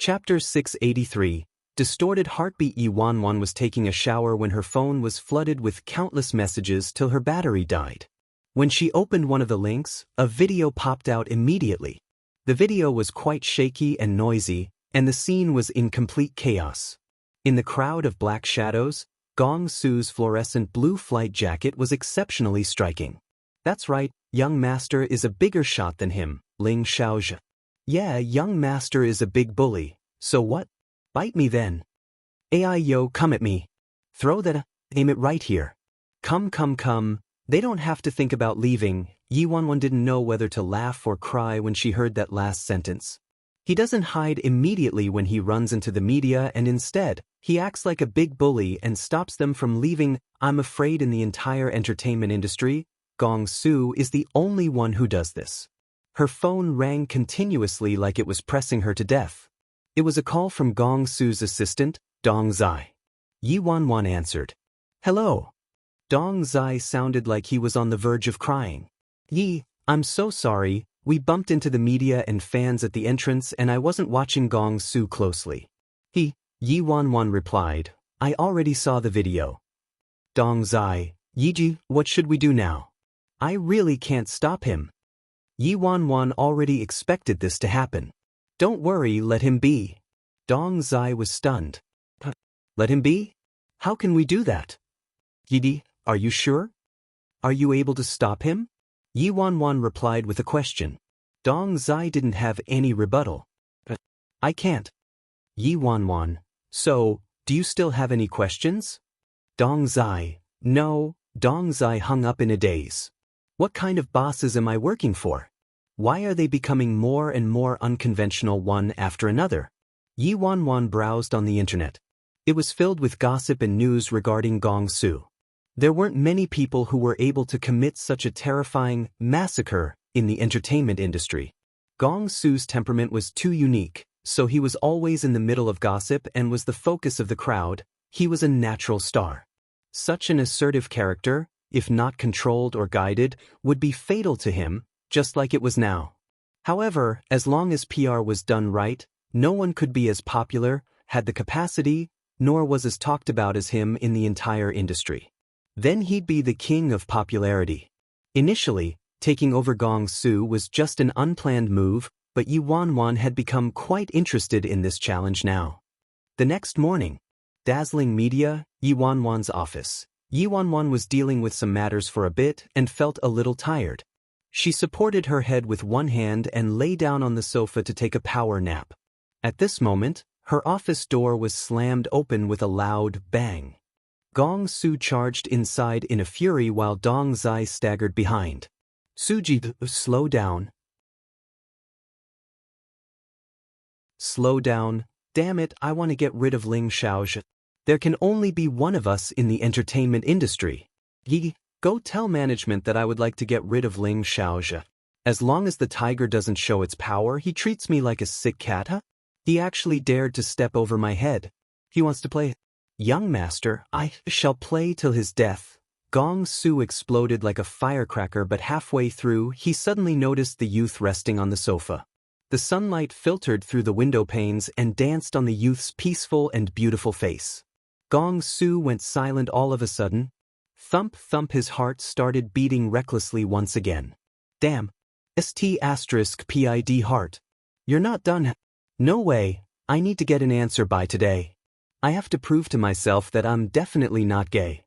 Chapter 683. Distorted Heartbeat. Yi Wanwan was taking a shower when her phone was flooded with countless messages till her battery died. When she opened one of the links, a video popped out immediately. The video was quite shaky and noisy, and the scene was in complete chaos. In the crowd of black shadows, Gong Su's fluorescent blue flight jacket was exceptionally striking. That's right, young master is a bigger shot than him, Ling Xiaozhe. Yeah, young master is a big bully, so what? Bite me then. Ai yo, come at me. Throw that, aim it right here. Come. They don't have to think about leaving. Yi Wanwan didn't know whether to laugh or cry when she heard that last sentence. He doesn't hide immediately when he runs into the media, and instead, he acts like a big bully and stops them from leaving. I'm afraid in the entire entertainment industry, Gong Su is the only one who does this. Her phone rang continuously like it was pressing her to death. It was a call from Gong Su's assistant, Dong Zai. Yi Wanwan answered. Hello. Dong Zai sounded like he was on the verge of crying. Yi, I'm so sorry, we bumped into the media and fans at the entrance and I wasn't watching Gong Su closely. Yi Wanwan replied, I already saw the video. Dong Zai, Yiji, what should we do now? I really can't stop him. Yi Wanwan already expected this to happen. Don't worry, let him be. Dong Zai was stunned. Let him be? How can we do that? Yidi, are you sure? Are you able to stop him? Yi Wanwan replied with a question. Dong Zai didn't have any rebuttal. I can't. Yi Wanwan, so, do you still have any questions? Dong Zai, no. Dong Zai hung up in a daze. What kind of bosses am I working for? Why are they becoming more and more unconventional one after another? Yi Wanwan browsed on the internet. It was filled with gossip and news regarding Gong Su. There weren't many people who were able to commit such a terrifying massacre in the entertainment industry. Gong Su's temperament was too unique, so he was always in the middle of gossip and was the focus of the crowd. He was a natural star. Such an assertive character, if not controlled or guided, would be fatal to him, just like it was now. However, as long as PR was done right, no one could be as popular, had the capacity, nor was as talked about as him in the entire industry. Then he'd be the king of popularity. Initially, taking over Gong Su was just an unplanned move, but Yi Wanwan had become quite interested in this challenge now. The next morning, dazzling media, Yi Wanwan's office. Yi Wanwan was dealing with some matters for a bit and felt a little tired. She supported her head with one hand and lay down on the sofa to take a power nap. At this moment, her office door was slammed open with a loud bang. Gong Su charged inside in a fury while Dong Zai staggered behind. Suji, slow down. Slow down. Damn it, I want to get rid of Ling Xiaozhe. There can only be one of us in the entertainment industry. Yi, go tell management that I would like to get rid of Ling Xiaozhe. As long as the tiger doesn't show its power, he treats me like a sick cat, huh? He actually dared to step over my head. He wants to play. Young master, I shall play till his death. Gong Su exploded like a firecracker, but halfway through, he suddenly noticed the youth resting on the sofa. The sunlight filtered through the window panes and danced on the youth's peaceful and beautiful face. Gong Su went silent all of a sudden. Thump thump, his heart started beating recklessly once again. Damn. *PID heart. You're not done. No way, I need to get an answer by today. I have to prove to myself that I'm definitely not gay.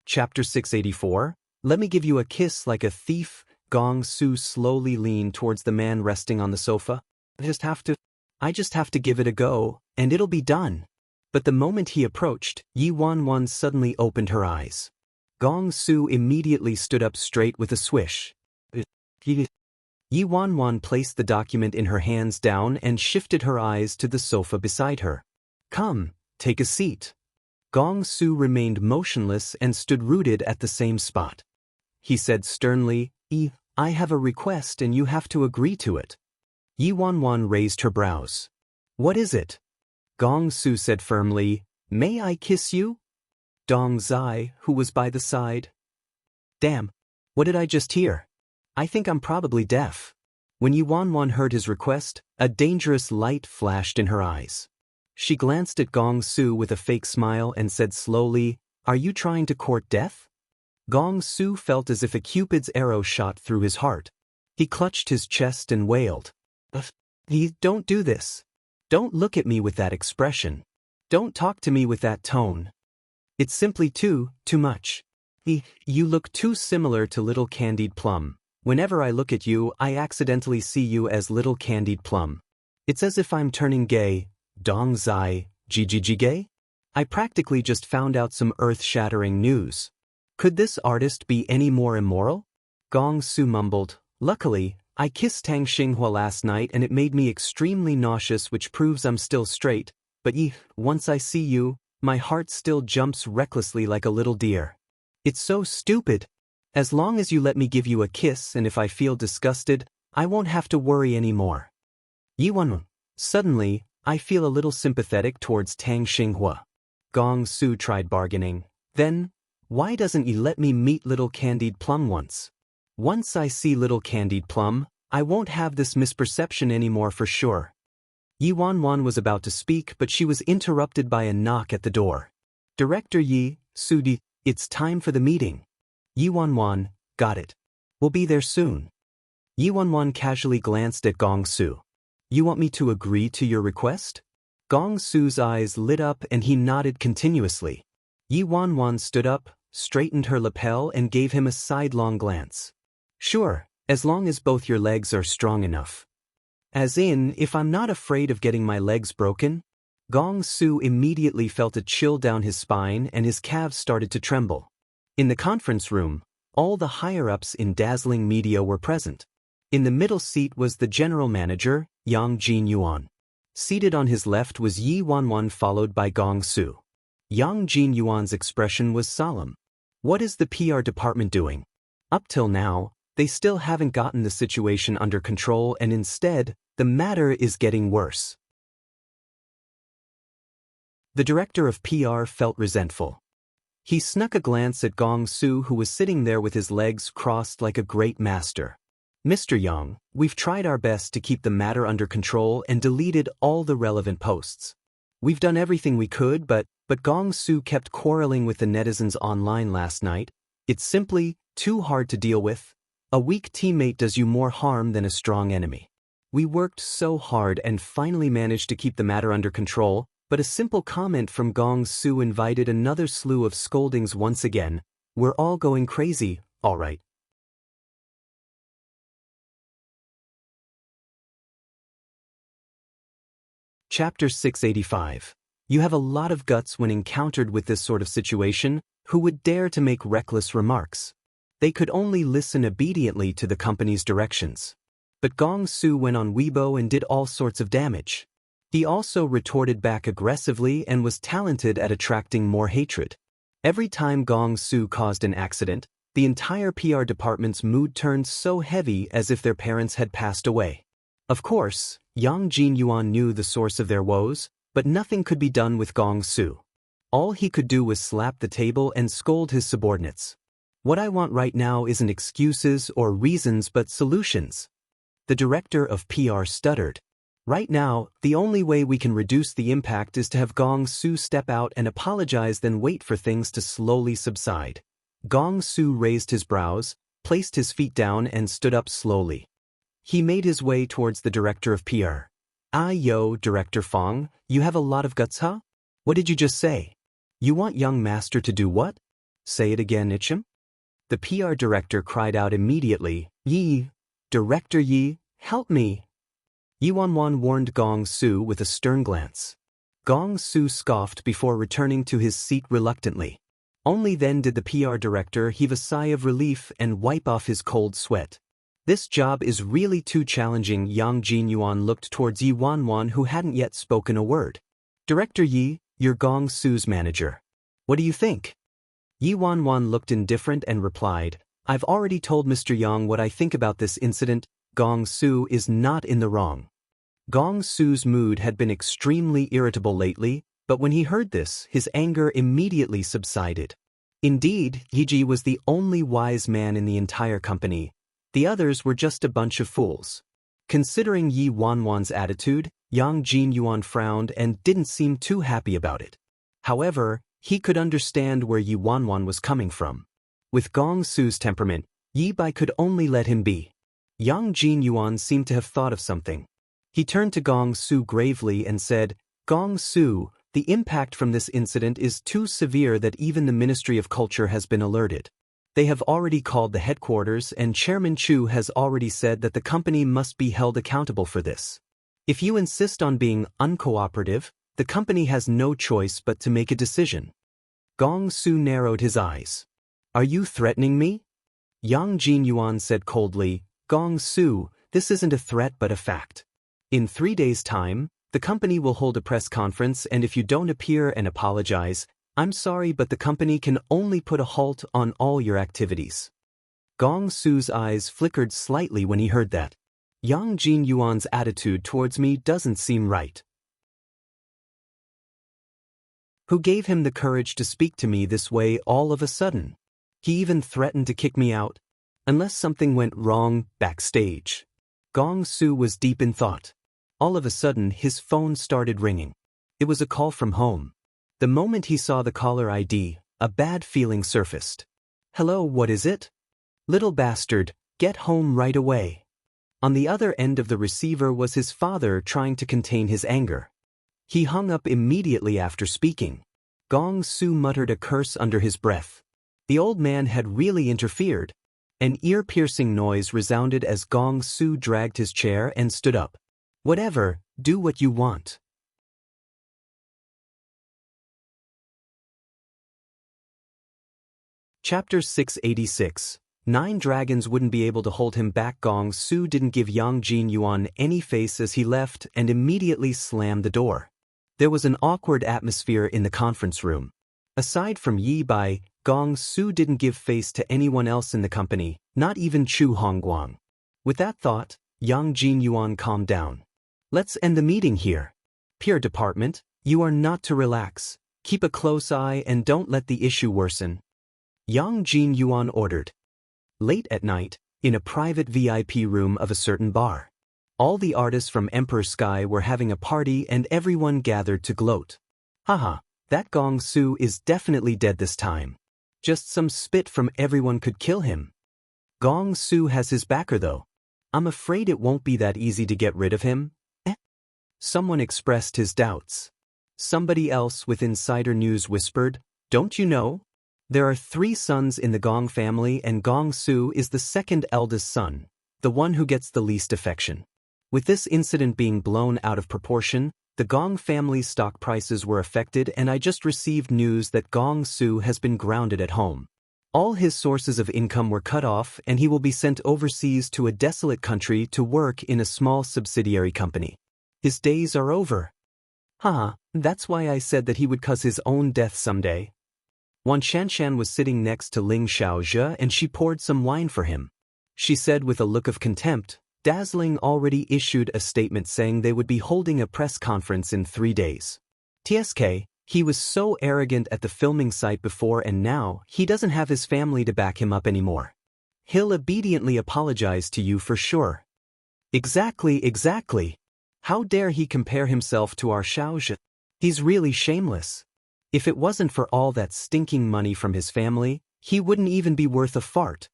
Chapter 684. Let me give you a kiss like a thief. Gong Su slowly leaned towards the man resting on the sofa. I just have to give it a go, and it'll be done. But the moment he approached, Yi Wanwan suddenly opened her eyes. Gong Su immediately stood up straight with a swish. Yi Wanwan placed the document in her hands down and shifted her eyes to the sofa beside her. Come, take a seat. Gong Su remained motionless and stood rooted at the same spot. He said sternly, I have a request and you have to agree to it. Yi Wanwan raised her brows. What is it? Gong Su said firmly, May I kiss you? Dong Zai, who was by the side. Damn. What did I just hear? I think I'm probably deaf. When Yi Wanwan heard his request, a dangerous light flashed in her eyes. She glanced at Gong Su with a fake smile and said slowly, "Are you trying to court death?" Gong Su felt as if a Cupid's arrow shot through his heart. He clutched his chest and wailed. Don't do this. Don't look at me with that expression. Don't talk to me with that tone. It's simply too much. You look too similar to Little Candied Plum. Whenever I look at you, I accidentally see you as Little Candied Plum. It's as if I'm turning gay. Dong zai, gay? I practically just found out some earth-shattering news. Could this artist be any more immoral? Gong Su mumbled. Luckily, I kissed Tang Xinghua last night and it made me extremely nauseous, which proves I'm still straight, but once I see you, my heart still jumps recklessly like a little deer. It's so stupid. As long as you let me give you a kiss, and if I feel disgusted, I won't have to worry anymore. Yi Wanwan. Suddenly, I feel a little sympathetic towards Tang Xinghua. Gong Su tried bargaining. Then, why doesn't you let me meet Little Candied Plum once? Once I see Little Candied Plum, I won't have this misperception anymore for sure. Yi Wanwan was about to speak, but she was interrupted by a knock at the door. Director Yi, Sudi, it's time for the meeting. Yi Wanwan, got it. We'll be there soon. Yi Wanwan casually glanced at Gong Su. You want me to agree to your request? Gong Su's eyes lit up and he nodded continuously. Yi Wanwan stood up, straightened her lapel and gave him a sidelong glance. Sure, as long as both your legs are strong enough. As in, if I'm not afraid of getting my legs broken? Gong Su immediately felt a chill down his spine and his calves started to tremble. In the conference room, all the higher-ups in dazzling media were present. In the middle seat was the general manager, Yang Jinyuan. Seated on his left was Yi Wanwan, followed by Gong Su. Yang Jinyuan's expression was solemn. What is the PR department doing? Up till now, they still haven't gotten the situation under control, and instead, the matter is getting worse. The director of PR felt resentful. He snuck a glance at Gong Su, who was sitting there with his legs crossed like a great master. Mr. Yang, we've tried our best to keep the matter under control and deleted all the relevant posts. We've done everything we could, but Gong Su kept quarreling with the netizens online last night. It's simply too hard to deal with. A weak teammate does you more harm than a strong enemy. We worked so hard and finally managed to keep the matter under control, but a simple comment from Gong Su invited another slew of scoldings once again. We're all going crazy, all right. Chapter 685. You have a lot of guts when encountered with this sort of situation. Who would dare to make reckless remarks? They could only listen obediently to the company's directions. But Gong Su went on Weibo and did all sorts of damage. He also retorted back aggressively and was talented at attracting more hatred. Every time Gong Su caused an accident, the entire PR department's mood turned so heavy as if their parents had passed away. Of course, Yang Jinyuan knew the source of their woes, but nothing could be done with Gong Su. All he could do was slap the table and scold his subordinates. What I want right now isn't excuses or reasons but solutions. The director of PR stuttered. Right now, the only way we can reduce the impact is to have Gong Su step out and apologize, then wait for things to slowly subside. Gong Su raised his brows, placed his feet down and stood up slowly. He made his way towards the director of PR. Yo, Director Fong, you have a lot of guts, huh? What did you just say? You want young master to do what? Say it again, Ichim? The PR director cried out immediately, Yi, Director Yi, help me. Yi Wanwan warned Gong Su with a stern glance. Gong Su scoffed before returning to his seat reluctantly. Only then did the PR director heave a sigh of relief and wipe off his cold sweat. This job is really too challenging. Yang Jinyuan looked towards Yi Wanwan, who hadn't yet spoken a word. Director Yi, you're Gong Su's manager. What do you think? Yi Wanwan looked indifferent and replied, I've already told Mr. Yang what I think about this incident. Gong Su is not in the wrong. Gong Su's mood had been extremely irritable lately, but when he heard this, his anger immediately subsided. Indeed, Yi was the only wise man in the entire company. The others were just a bunch of fools. Considering Yi Wanwan's attitude, Yang Jinyuan frowned and didn't seem too happy about it. However, he could understand where Yi Wanwan was coming from. With Gong Su's temperament, Yi Bai could only let him be. Yang Jinyuan seemed to have thought of something. He turned to Gong Su gravely and said, "Gong Su, the impact from this incident is too severe that even the Ministry of Culture has been alerted. They have already called the headquarters and Chairman Chu has already said that the company must be held accountable for this. If you insist on being uncooperative, the company has no choice but to make a decision." Gong Su narrowed his eyes. "Are you threatening me?" Yang Jinyuan said coldly, "Gong Su, this isn't a threat but a fact. In 3 days' time, the company will hold a press conference and if you don't appear and apologize, I'm sorry but the company can only put a halt on all your activities." Gong Su's eyes flickered slightly when he heard that. Yang Jinyuan's attitude towards me doesn't seem right. Who gave him the courage to speak to me this way all of a sudden? He even threatened to kick me out. Unless something went wrong backstage. Gong Su was deep in thought. All of a sudden his phone started ringing. It was a call from home. The moment he saw the caller ID, a bad feeling surfaced. "Hello, what is it?" "Little bastard, get home right away." On the other end of the receiver was his father trying to contain his anger. He hung up immediately after speaking. Gong Su muttered a curse under his breath. The old man had really interfered. An ear-piercing noise resounded as Gong Su dragged his chair and stood up. "Whatever, do what you want." Chapter 686. 9 dragons wouldn't be able to hold him back. Gong Su didn't give Yang Jinyuan any face as he left and immediately slammed the door. There was an awkward atmosphere in the conference room. Aside from Yi Bai, Gong Su didn't give face to anyone else in the company, not even Chu Hongguang. With that thought, Yang Jinyuan calmed down. "Let's end the meeting here. Peer department, you are not to relax. Keep a close eye and don't let the issue worsen." Yang Jinyuan ordered. Late at night, in a private VIP room of a certain bar. All the artists from Emperor Sky were having a party and everyone gathered to gloat. "Haha, that Gong Su is definitely dead this time. Just some spit from everyone could kill him. Gong Su has his backer though. I'm afraid it won't be that easy to get rid of him." Someone expressed his doubts. Somebody else with insider news whispered, "Don't you know? There are 3 sons in the Gong family and Gong Su is the second eldest son, the one who gets the least affection." With this incident being blown out of proportion, the Gong family's stock prices were affected and I just received news that Gong Su has been grounded at home. All his sources of income were cut off and he will be sent overseas to a desolate country to work in a small subsidiary company. His days are over. Haha, that's why I said that he would cause his own death someday. Wan Shanshan was sitting next to Ling Xiaozhe and she poured some wine for him. She said with a look of contempt, Dazzling already issued a statement saying they would be holding a press conference in 3 days. TSK, he was so arrogant at the filming site before and now he doesn't have his family to back him up anymore. He'll obediently apologize to you for sure. Exactly. How dare he compare himself to our Xiaozhe? He's really shameless. If it wasn't for all that stinking money from his family, he wouldn't even be worth a fart.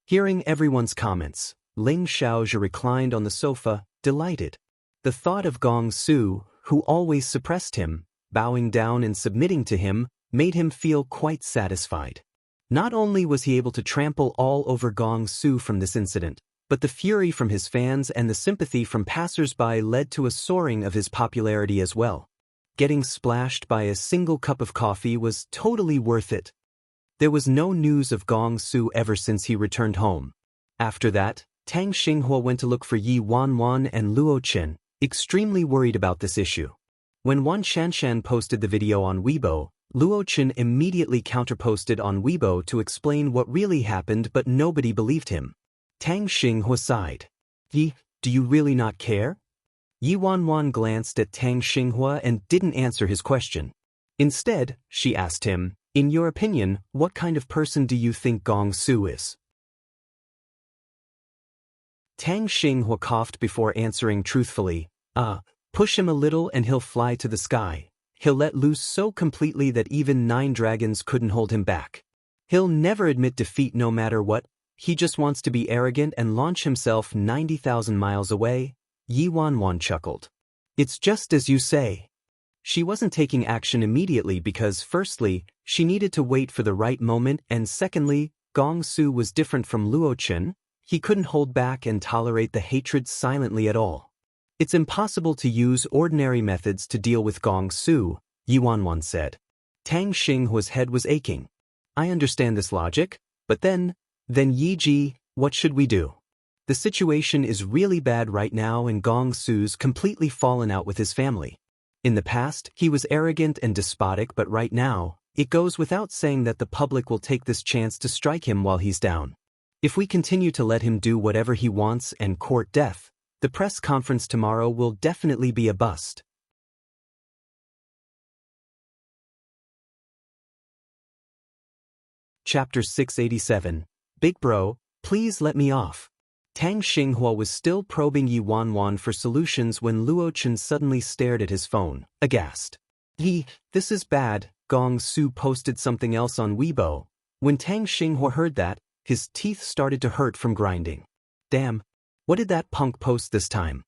Hearing everyone's comments, Ling Xiaozhe reclined on the sofa, delighted. The thought of Gong Su, who always suppressed him, bowing down and submitting to him, made him feel quite satisfied. Not only was he able to trample all over Gong Su from this incident, but the fury from his fans and the sympathy from passers-by led to a soaring of his popularity as well. Getting splashed by a single cup of coffee was totally worth it. There was no news of Gong Su ever since he returned home. After that, Tang Xinghua went to look for Yi Wanwan and Luo Chen, extremely worried about this issue. When Wan Shanshan posted the video on Weibo, Luo Chen immediately counterposted on Weibo to explain what really happened, but nobody believed him. Tang Xinghua sighed. Yi, do you really not care? Yi Wanwan glanced at Tang Xinghua and didn't answer his question. Instead, she asked him, In your opinion, what kind of person do you think Gong Su is? Tang Xinghua coughed before answering truthfully, push him a little and he'll fly to the sky. He'll let loose so completely that even 9 dragons couldn't hold him back. He'll never admit defeat no matter what. He just wants to be arrogant and launch himself 90,000 miles away. Yi Wanwan chuckled. It's just as you say. She wasn't taking action immediately because, firstly, she needed to wait for the right moment, and secondly, Gong Su was different from Luo Chen. He couldn't hold back and tolerate the hatred silently at all. It's impossible to use ordinary methods to deal with Gong Su, Yi Wanwan said. Tang Xinghua's head was aching. I understand this logic, but then Yi Ji, what should we do? The situation is really bad right now and Gong Su's completely fallen out with his family. In the past, he was arrogant and despotic, but right now, it goes without saying that the public will take this chance to strike him while he's down. If we continue to let him do whatever he wants and court death, the press conference tomorrow will definitely be a bust. Chapter 687. Big Bro, please let me off. Tang Xinghua was still probing Yi Wanwan for solutions when Luo Chen suddenly stared at his phone, aghast. This is bad, Gong Su posted something else on Weibo. When Tang Xinghua heard that, his teeth started to hurt from grinding. Damn, what did that punk post this time?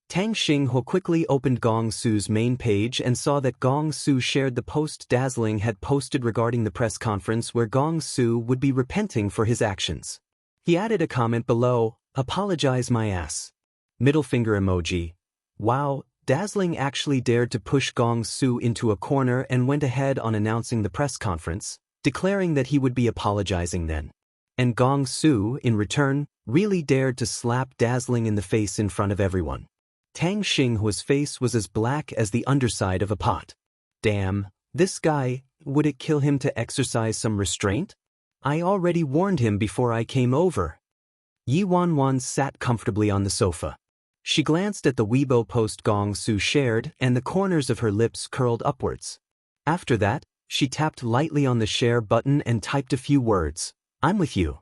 Tang Xinghua quickly opened Gong Su's main page and saw that Gong Su shared the post Dazzling had posted regarding the press conference where Gong Su would be repenting for his actions. He added a comment below, apologize my ass. Middle finger emoji. Wow, Dazzling actually dared to push Gong Su into a corner and went ahead on announcing the press conference, declaring that he would be apologizing then. And Gong Su, in return, really dared to slap Dazzling in the face in front of everyone. Tang Xinghua's face was as black as the underside of a pot. Damn, this guy, would it kill him to exercise some restraint? I already warned him before I came over. Yi Wanwan sat comfortably on the sofa. She glanced at the Weibo post Gong Su shared and the corners of her lips curled upwards. After that, she tapped lightly on the share button and typed a few words. I'm with you.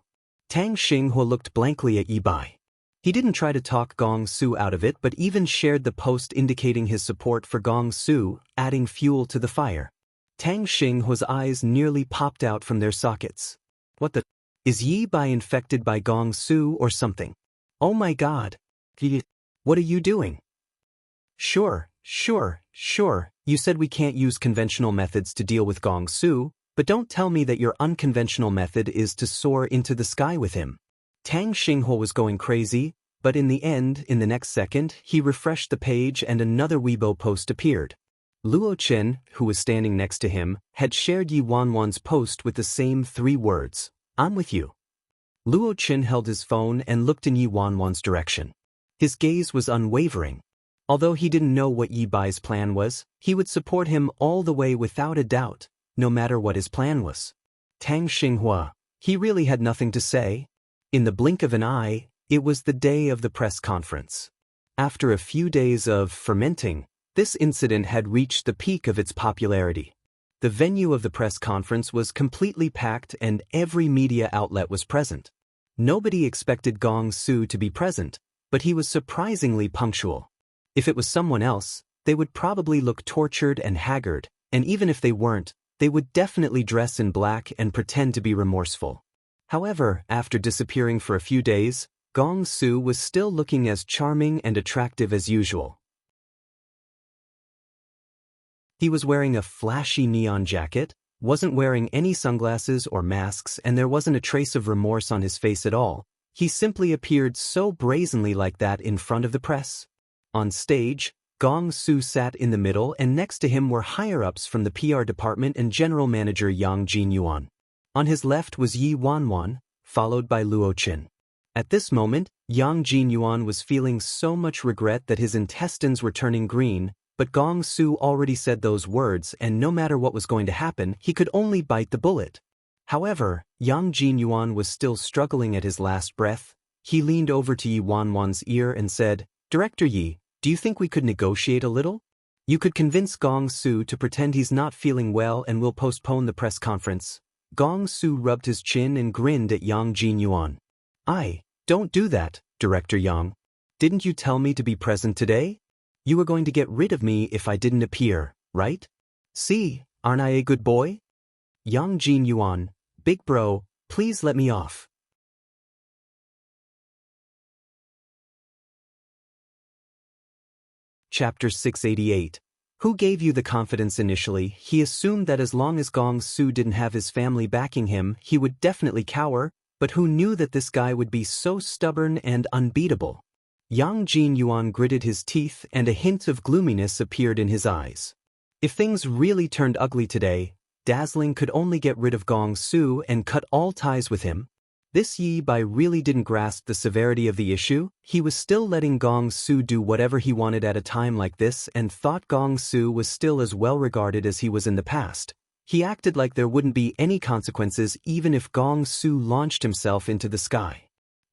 Tang Xinghua looked blankly at Yi Bai. He didn't try to talk Gong Su out of it but even shared the post indicating his support for Gong Su, adding fuel to the fire. Tang Xinghua's eyes nearly popped out from their sockets. What the? Is Yi Bai infected by Gong Su or something? Oh my god. What are you doing? Sure. You said we can't use conventional methods to deal with Gong Su, but don't tell me that your unconventional method is to soar into the sky with him. Tang Xinghua was going crazy, but in the end, in the next second, he refreshed the page and another Weibo post appeared. Luo Chen, who was standing next to him, had shared Yi Wanwan's post with the same 3 words. I'm with you. Luo Chen held his phone and looked in Yi Wanwan's direction. His gaze was unwavering. Although he didn't know what Yi Bai's plan was, he would support him all the way without a doubt, no matter what his plan was. Tang Xinghua, he really had nothing to say. In the blink of an eye, it was the day of the press conference. After a few days of fermenting, this incident had reached the peak of its popularity. The venue of the press conference was completely packed and every media outlet was present. Nobody expected Gong Su to be present, but he was surprisingly punctual. If it was someone else, they would probably look tortured and haggard, and even if they weren't, they would definitely dress in black and pretend to be remorseful. However, after disappearing for a few days, Gong Su was still looking as charming and attractive as usual. He was wearing a flashy neon jacket, wasn't wearing any sunglasses or masks, and there wasn't a trace of remorse on his face at all. He simply appeared so brazenly like that in front of the press. On stage, Gong Su sat in the middle and next to him were higher-ups from the PR department and general manager Yang Jinyuan. On his left was Yi Wanwan, followed by Luo Chen. At this moment, Yang Jinyuan was feeling so much regret that his intestines were turning green, but Gong Su already said those words and no matter what was going to happen, he could only bite the bullet. However, Yang Jinyuan was still struggling at his last breath. He leaned over to Yi Wanwan's ear and said, Director Yi, do you think we could negotiate a little? You could convince Gong Su to pretend he's not feeling well and will postpone the press conference. Gong Su rubbed his chin and grinned at Yang Jinyuan. Don't do that, Director Yang. Didn't you tell me to be present today? You were going to get rid of me if I didn't appear, right? See, aren't I a good boy? Yang Jinyuan, big bro, please let me off. Chapter 688. Who gave you the confidence initially? He assumed that as long as Gong Su didn't have his family backing him, he would definitely cower, but who knew that this guy would be so stubborn and unbeatable? Yang Jinyuan gritted his teeth and a hint of gloominess appeared in his eyes. If things really turned ugly today, Dazzling could only get rid of Gong Su and cut all ties with him. This Yi Bai really didn't grasp the severity of the issue. He was still letting Gong Su do whatever he wanted at a time like this and thought Gong Su was still as well regarded as he was in the past. He acted like there wouldn't be any consequences even if Gong Su launched himself into the sky.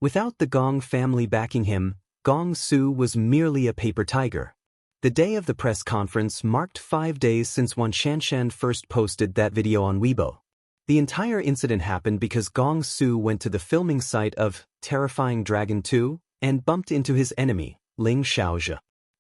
Without the Gong family backing him, Gong Su was merely a paper tiger. The day of the press conference marked 5 days since Wan Shanshan first posted that video on Weibo. The entire incident happened because Gong Su went to the filming site of Terrifying Dragon 2 and bumped into his enemy, Ling Xiaozhe.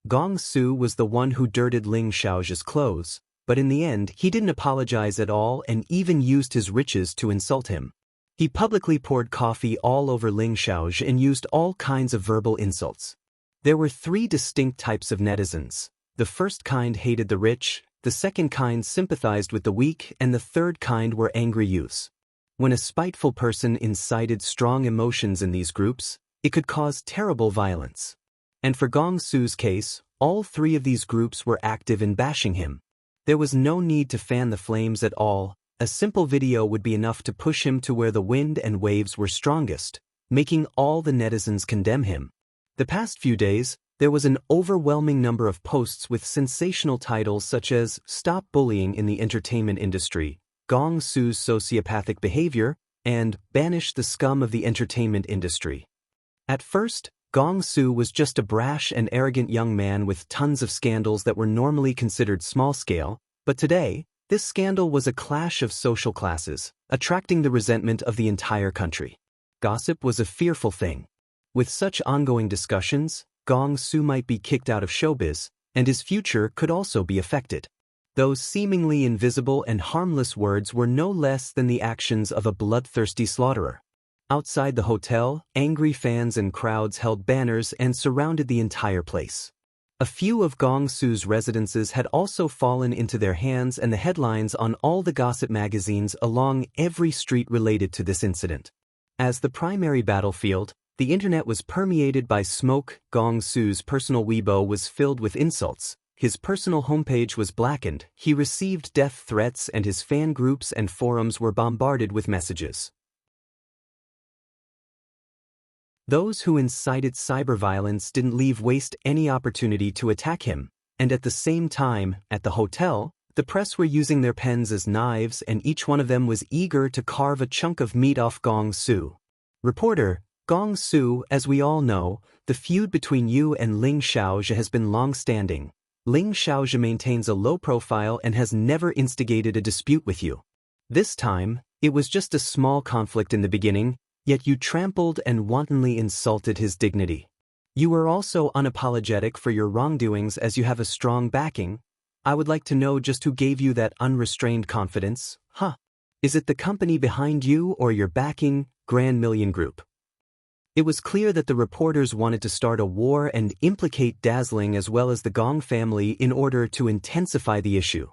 Gong Su was the one who dirtied Ling Xiaozhe's clothes, but in the end he didn't apologize at all and even used his riches to insult him. He publicly poured coffee all over Ling Xiaozhe and used all kinds of verbal insults. There were 3 distinct types of netizens. The first kind hated the rich, the second kind sympathized with the weak, and the third kind were angry youths. When a spiteful person incited strong emotions in these groups, it could cause terrible violence. And for Gong Su's case, all 3 of these groups were active in bashing him. There was no need to fan the flames at all. A simple video would be enough to push him to where the wind and waves were strongest, making all the netizens condemn him. The past few days, there was an overwhelming number of posts with sensational titles such as "Stop Bullying in the Entertainment Industry," "Gong Su's Sociopathic Behavior," and "Banish the Scum of the Entertainment Industry." At first, Gong Su was just a brash and arrogant young man with tons of scandals that were normally considered small-scale, but today, this scandal was a clash of social classes, attracting the resentment of the entire country. Gossip was a fearful thing. With such ongoing discussions, Gong Su might be kicked out of showbiz, and his future could also be affected. Those seemingly invisible and harmless words were no less than the actions of a bloodthirsty slaughterer. Outside the hotel, angry fans and crowds held banners and surrounded the entire place. A few of Gong Su's residences had also fallen into their hands and the headlines on all the gossip magazines along every street related to this incident. As the primary battlefield, the internet was permeated by smoke. Gong Su's personal Weibo was filled with insults. His personal homepage was blackened. He received death threats and his fan groups and forums were bombarded with messages. Those who incited cyberviolence didn't waste any opportunity to attack him, and at the same time, at the hotel, the press were using their pens as knives and each one of them was eager to carve a chunk of meat off Gong Su. Reporter: Gong Su, as we all know, the feud between you and Ling Xiaozhe has been long-standing. Ling Xiaozhe maintains a low profile and has never instigated a dispute with you. This time, it was just a small conflict in the beginning, yet you trampled and wantonly insulted his dignity. You were also unapologetic for your wrongdoings as you have a strong backing. I would like to know just who gave you that unrestrained confidence, huh? Is it the company behind you or your backing, Grand Million Group? It was clear that the reporters wanted to start a war and implicate Dazzling as well as the Gong family in order to intensify the issue.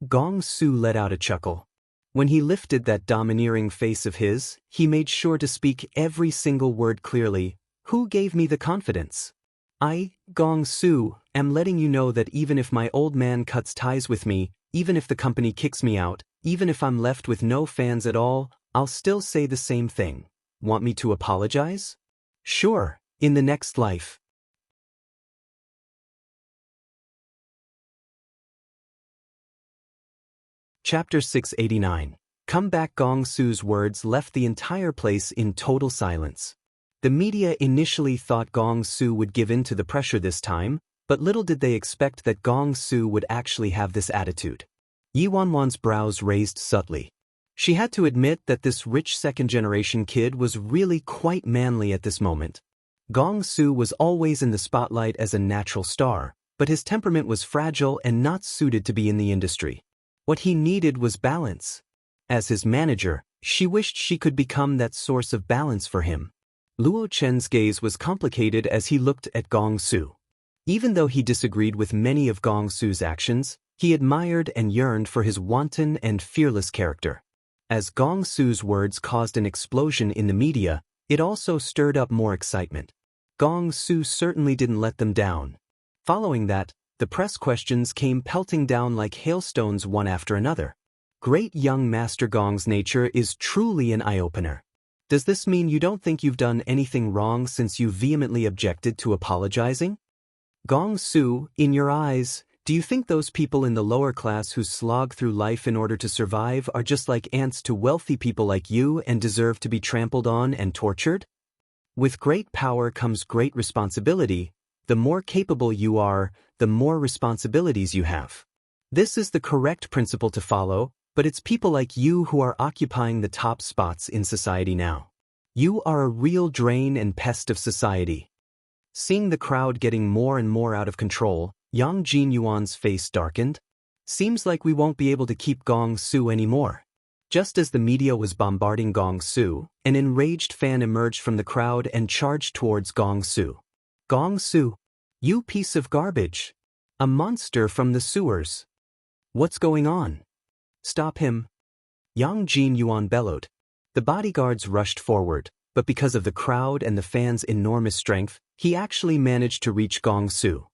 Gong Su let out a chuckle. When he lifted that domineering face of his, he made sure to speak every single word clearly. Who gave me the confidence? I, Gong Su, am letting you know that even if my old man cuts ties with me, even if the company kicks me out, even if I'm left with no fans at all, I'll still say the same thing. Want me to apologize? Sure, in the next life. Chapter 689. Come back. Gong Su's words left the entire place in total silence. The media initially thought Gong Su would give in to the pressure this time, But little did they expect that Gong Su would actually have this attitude. Yi Wanwan's brows raised subtly. She had to admit that this rich second-generation kid was really quite manly at this moment. Gong Su was always in the spotlight as a natural star, but his temperament was fragile and not suited to be in the industry. What he needed was balance. As his manager, she wished she could become that source of balance for him. Luo Chen's gaze was complicated as he looked at Gong Su. Even though he disagreed with many of Gong Su's actions, he admired and yearned for his wanton and fearless character. As Gong Su's words caused an explosion in the media, it also stirred up more excitement. Gong Su certainly didn't let them down. Following that, the press questions came pelting down like hailstones one after another. Great young Master Gong's nature is truly an eye-opener. Does this mean you don't think you've done anything wrong since you vehemently objected to apologizing? Gong Su, in your eyes, do you think those people in the lower class who slog through life in order to survive are just like ants to wealthy people like you and deserve to be trampled on and tortured? With great power comes great responsibility. The more capable you are, the more responsibilities you have. This is the correct principle to follow, but it's people like you who are occupying the top spots in society now. You are a real drain and pest of society. Seeing the crowd getting more and more out of control, Yang Jinyuan's face darkened. Seems like we won't be able to keep Gong Su anymore. Just as the media was bombarding Gong Su, an enraged fan emerged from the crowd and charged towards Gong Su. Gong Su, you piece of garbage. A monster from the sewers. What's going on? Stop him. Yang Jinyuan bellowed. The bodyguards rushed forward, but because of the crowd and the fans' enormous strength, he actually managed to reach Gong Su.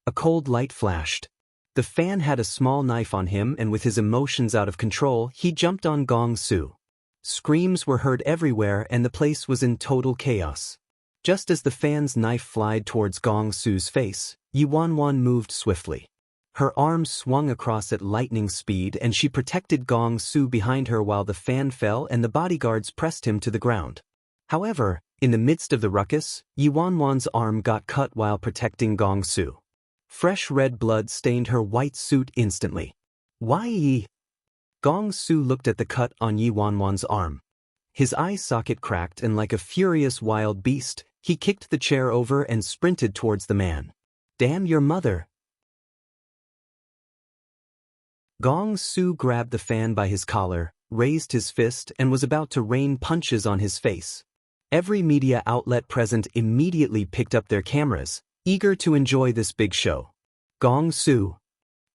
A cold light flashed. The fan had a small knife on him and with his emotions out of control, he jumped on Gong Su. Screams were heard everywhere and the place was in total chaos. Just as the fan's knife flied towards Gong Su's face, Yi Wanwan moved swiftly. Her arms swung across at lightning speed and she protected Gong Su behind her while the fan fell and the bodyguards pressed him to the ground. However, in the midst of the ruckus, Yi Wanwan's arm got cut while protecting Gong Su. Fresh red blood stained her white suit instantly. Why Yi? Gong Su looked at the cut on Yi Wanwan's arm. His eye socket cracked and like a furious wild beast, he kicked the chair over and sprinted towards the man. Damn your mother! Gong Su grabbed the fan by his collar, raised his fist and was about to rain punches on his face. Every media outlet present immediately picked up their cameras, eager to enjoy this big show. Gong Su.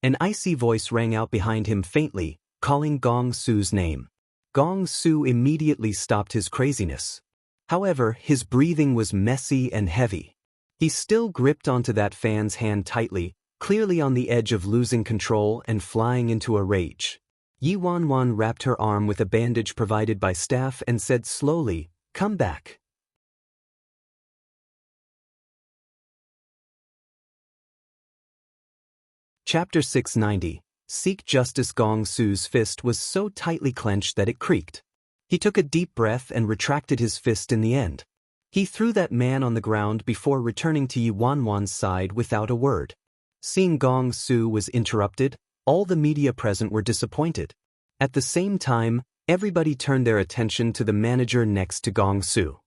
An icy voice rang out behind him faintly, calling Gong Su's name. Gong Su immediately stopped his craziness. However, his breathing was messy and heavy. He still gripped onto that fan's hand tightly, clearly on the edge of losing control and flying into a rage. Yi Wanwan wrapped her arm with a bandage provided by staff and said slowly, "Come back." Chapter 690. Seek Justice. Gong Su's fist was so tightly clenched that it creaked. He took a deep breath and retracted his fist in the end. He threw that man on the ground before returning to Yi Wanwan's side without a word. Seeing Gong Su was interrupted, all the media present were disappointed. At the same time, everybody turned their attention to the manager next to Gong Su.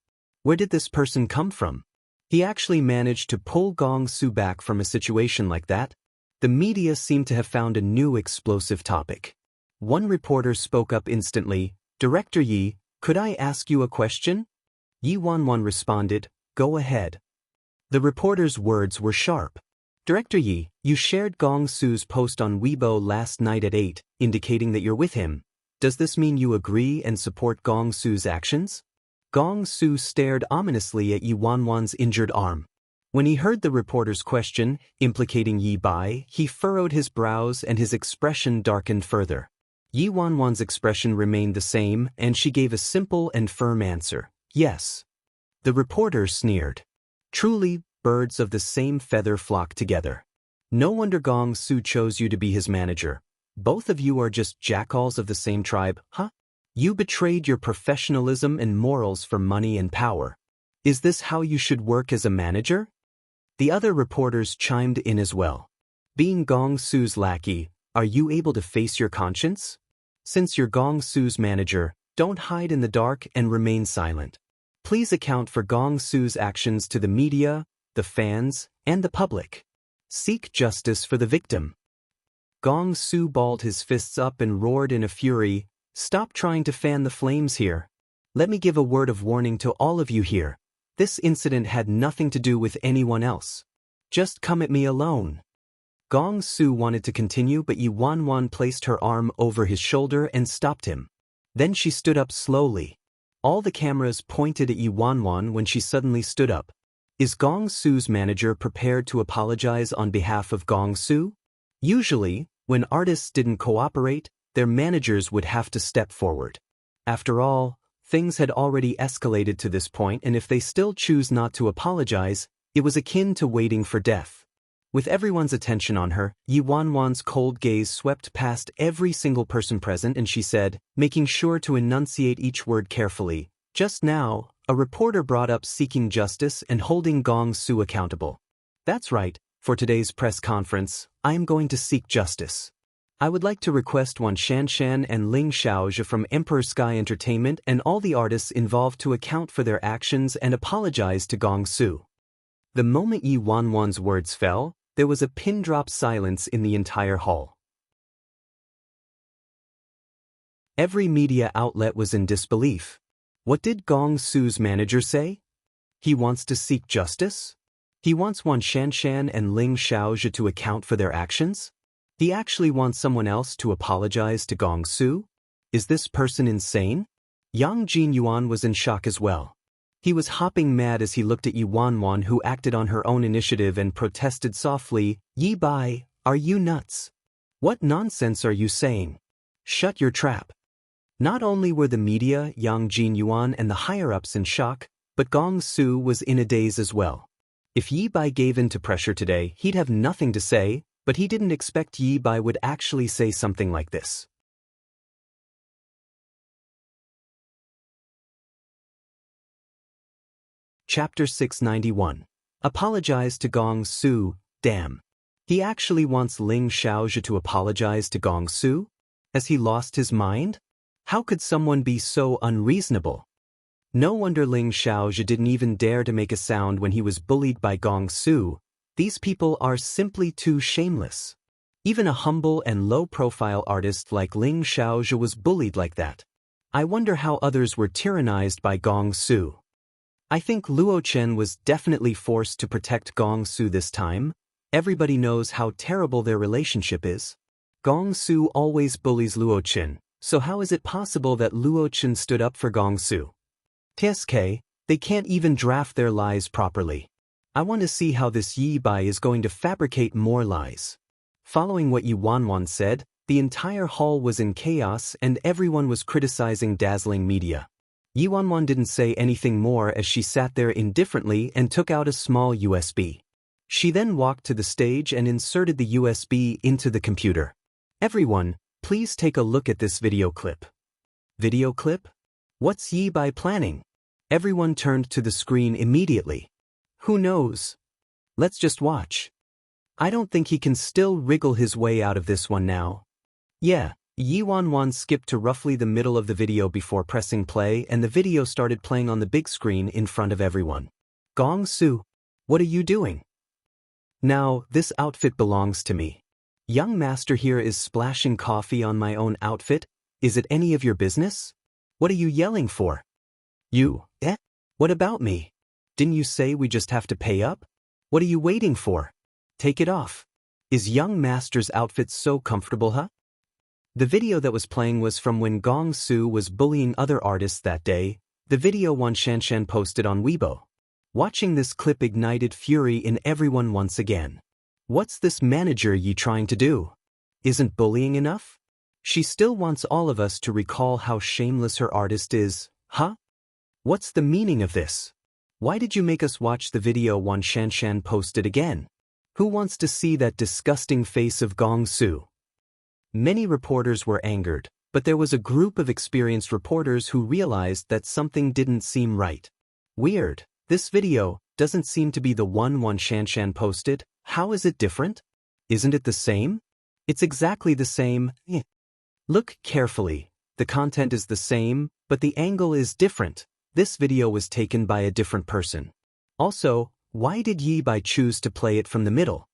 Where did this person come from? He actually managed to pull Gong Su back from a situation like that. The media seemed to have found a new explosive topic. One reporter spoke up instantly, "Director Yi, could I ask you a question?" Yi Wanwan responded, "Go ahead." The reporter's words were sharp. "Director Yi, you shared Gong Su's post on Weibo last night at 8, indicating that you're with him. Does this mean you agree and support Gong Su's actions?" Gong Su stared ominously at Yi Wanwan's injured arm. When he heard the reporter's question, implicating Yi Bai, he furrowed his brows and his expression darkened further. Yi Wanwan's expression remained the same, and she gave a simple and firm answer, "Yes." The reporter sneered. Truly, birds of the same feather flock together. No wonder Gong Su chose you to be his manager. Both of you are just jackals of the same tribe, huh? You betrayed your professionalism and morals for money and power. Is this how you should work as a manager? The other reporters chimed in as well. Being Gong Su's lackey, are you able to face your conscience? Since you're Gong Su's manager, don't hide in the dark and remain silent. Please account for Gong Su's actions to the media, the fans, and the public. Seek justice for the victim. Gong Su balled his fists up and roared in a fury, "Stop trying to fan the flames here. Let me give a word of warning to all of you here. This incident had nothing to do with anyone else. Just come at me alone." Gong Su wanted to continue, but Yi Wanwan placed her arm over his shoulder and stopped him. Then she stood up slowly. All the cameras pointed at Yi Wanwan when she suddenly stood up. Is Gong Su's manager prepared to apologize on behalf of Gong Su? Usually, when artists didn't cooperate, their managers would have to step forward. After all, things had already escalated to this point, and if they still choose not to apologize, it was akin to waiting for death. With everyone's attention on her, Yi Wanwan's cold gaze swept past every single person present and she said, making sure to enunciate each word carefully, "Just now, a reporter brought up seeking justice and holding Gong Su accountable. That's right, for today's press conference, I am going to seek justice. I would like to request Wan Shanshan and Ling Xiaozhi from Emperor Sky Entertainment and all the artists involved to account for their actions and apologize to Gong Su." The moment Yi Wanwan's words fell, there was a pin-drop silence in the entire hall. Every media outlet was in disbelief. What did Gong Su's manager say? He wants to seek justice? He wants Wan Shanshan and Ling Xiaozhi to account for their actions? He actually wants someone else to apologize to Gong Su? Is this person insane? Yang Jinyuan was in shock as well. He was hopping mad as he looked at Yi Wanwan, who acted on her own initiative and protested softly, "Yi Bai, are you nuts? What nonsense are you saying? Shut your trap." Not only were the media, Yang Jinyuan, and the higher-ups in shock, but Gong Su was in a daze as well. If Yi Bai gave in to pressure today, he'd have nothing to say, but he didn't expect Yi Bai would actually say something like this. Chapter 691. Apologize to Gong Su, damn. He actually wants Ling Xiaozhi to apologize to Gong Su? Has he lost his mind? How could someone be so unreasonable? No wonder Ling Xiaozhi didn't even dare to make a sound when he was bullied by Gong Su. These people are simply too shameless. Even a humble and low-profile artist like Ling Xiaozhi was bullied like that. I wonder how others were tyrannized by Gong Su. I think Luo Chen was definitely forced to protect Gong Su this time. Everybody knows how terrible their relationship is. Gong Su always bullies Luo Chen, so how is it possible that Luo Chen stood up for Gong Su? TSK, they can't even draft their lies properly. I want to see how this Yi Bai is going to fabricate more lies. Following what Yi Wanwan said, the entire hall was in chaos and everyone was criticizing dazzling media. Yi Wanwan didn't say anything more as she sat there indifferently and took out a small USB. She then walked to the stage and inserted the USB into the computer. Everyone, please take a look at this video clip. Video clip? What's Yi Bai planning? Everyone turned to the screen immediately. Who knows? Let's just watch. I don't think he can still wriggle his way out of this one now. Yeah. Yi Wanwan skipped to roughly the middle of the video before pressing play, and the video started playing on the big screen in front of everyone. Gong Su, what are you doing? Now, this outfit belongs to me. Young master here is splashing coffee on my own outfit. Is it any of your business? What are you yelling for? You, What about me? Didn't you say we just have to pay up? What are you waiting for? Take it off. Is young master's outfit so comfortable, huh? The video that was playing was from when Gong Su was bullying other artists that day, the video Wan Shanshan posted on Weibo. Watching this clip ignited fury in everyone once again. What's this manager Yi trying to do? Isn't bullying enough? She still wants all of us to recall how shameless her artist is, huh? What's the meaning of this? Why did you make us watch the video Wan Shanshan posted again? Who wants to see that disgusting face of Gong Su? Many reporters were angered, but there was a group of experienced reporters who realized that something didn't seem right. Weird, this video, doesn't seem to be the one Shanshan posted. How is it different? Isn't it the same? It's exactly the same. Look carefully. The content is the same, but the angle is different. This video was taken by a different person. Also, why did Yi Bai choose to play it from the middle?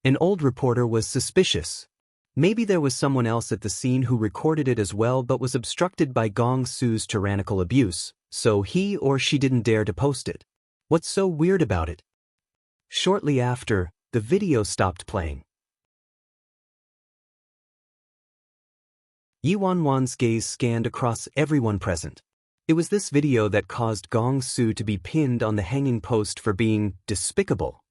An old reporter was suspicious. Maybe there was someone else at the scene who recorded it as well but was obstructed by Gong Su's tyrannical abuse, so he or she didn't dare to post it. What's so weird about it? Shortly after, the video stopped playing. Yi Wanwan's gaze scanned across everyone present. It was this video that caused Gong Su to be pinned on the hanging post for being despicable.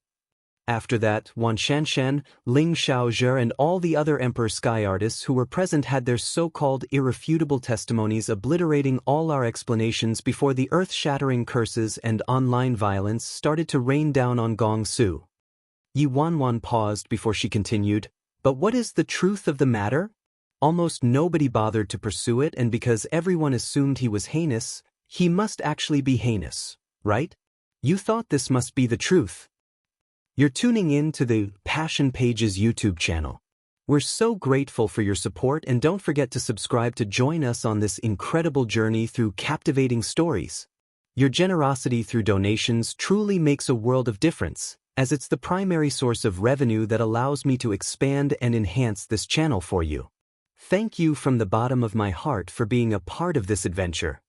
After that, Wan Shanshan, Ling Xiaozhe and all the other Emperor Sky artists who were present had their so-called irrefutable testimonies obliterating all our explanations before the earth-shattering curses and online violence started to rain down on Gong Su. Yi Wanwan paused before she continued, "But what is the truth of the matter? Almost nobody bothered to pursue it, and because everyone assumed he was heinous, he must actually be heinous, right? You thought this must be the truth. You're tuning in to the Passion Pages YouTube channel. We're so grateful for your support, and don't forget to subscribe to join us on this incredible journey through captivating stories. Your generosity through donations truly makes a world of difference, as it's the primary source of revenue that allows me to expand and enhance this channel for you. Thank you from the bottom of my heart for being a part of this adventure.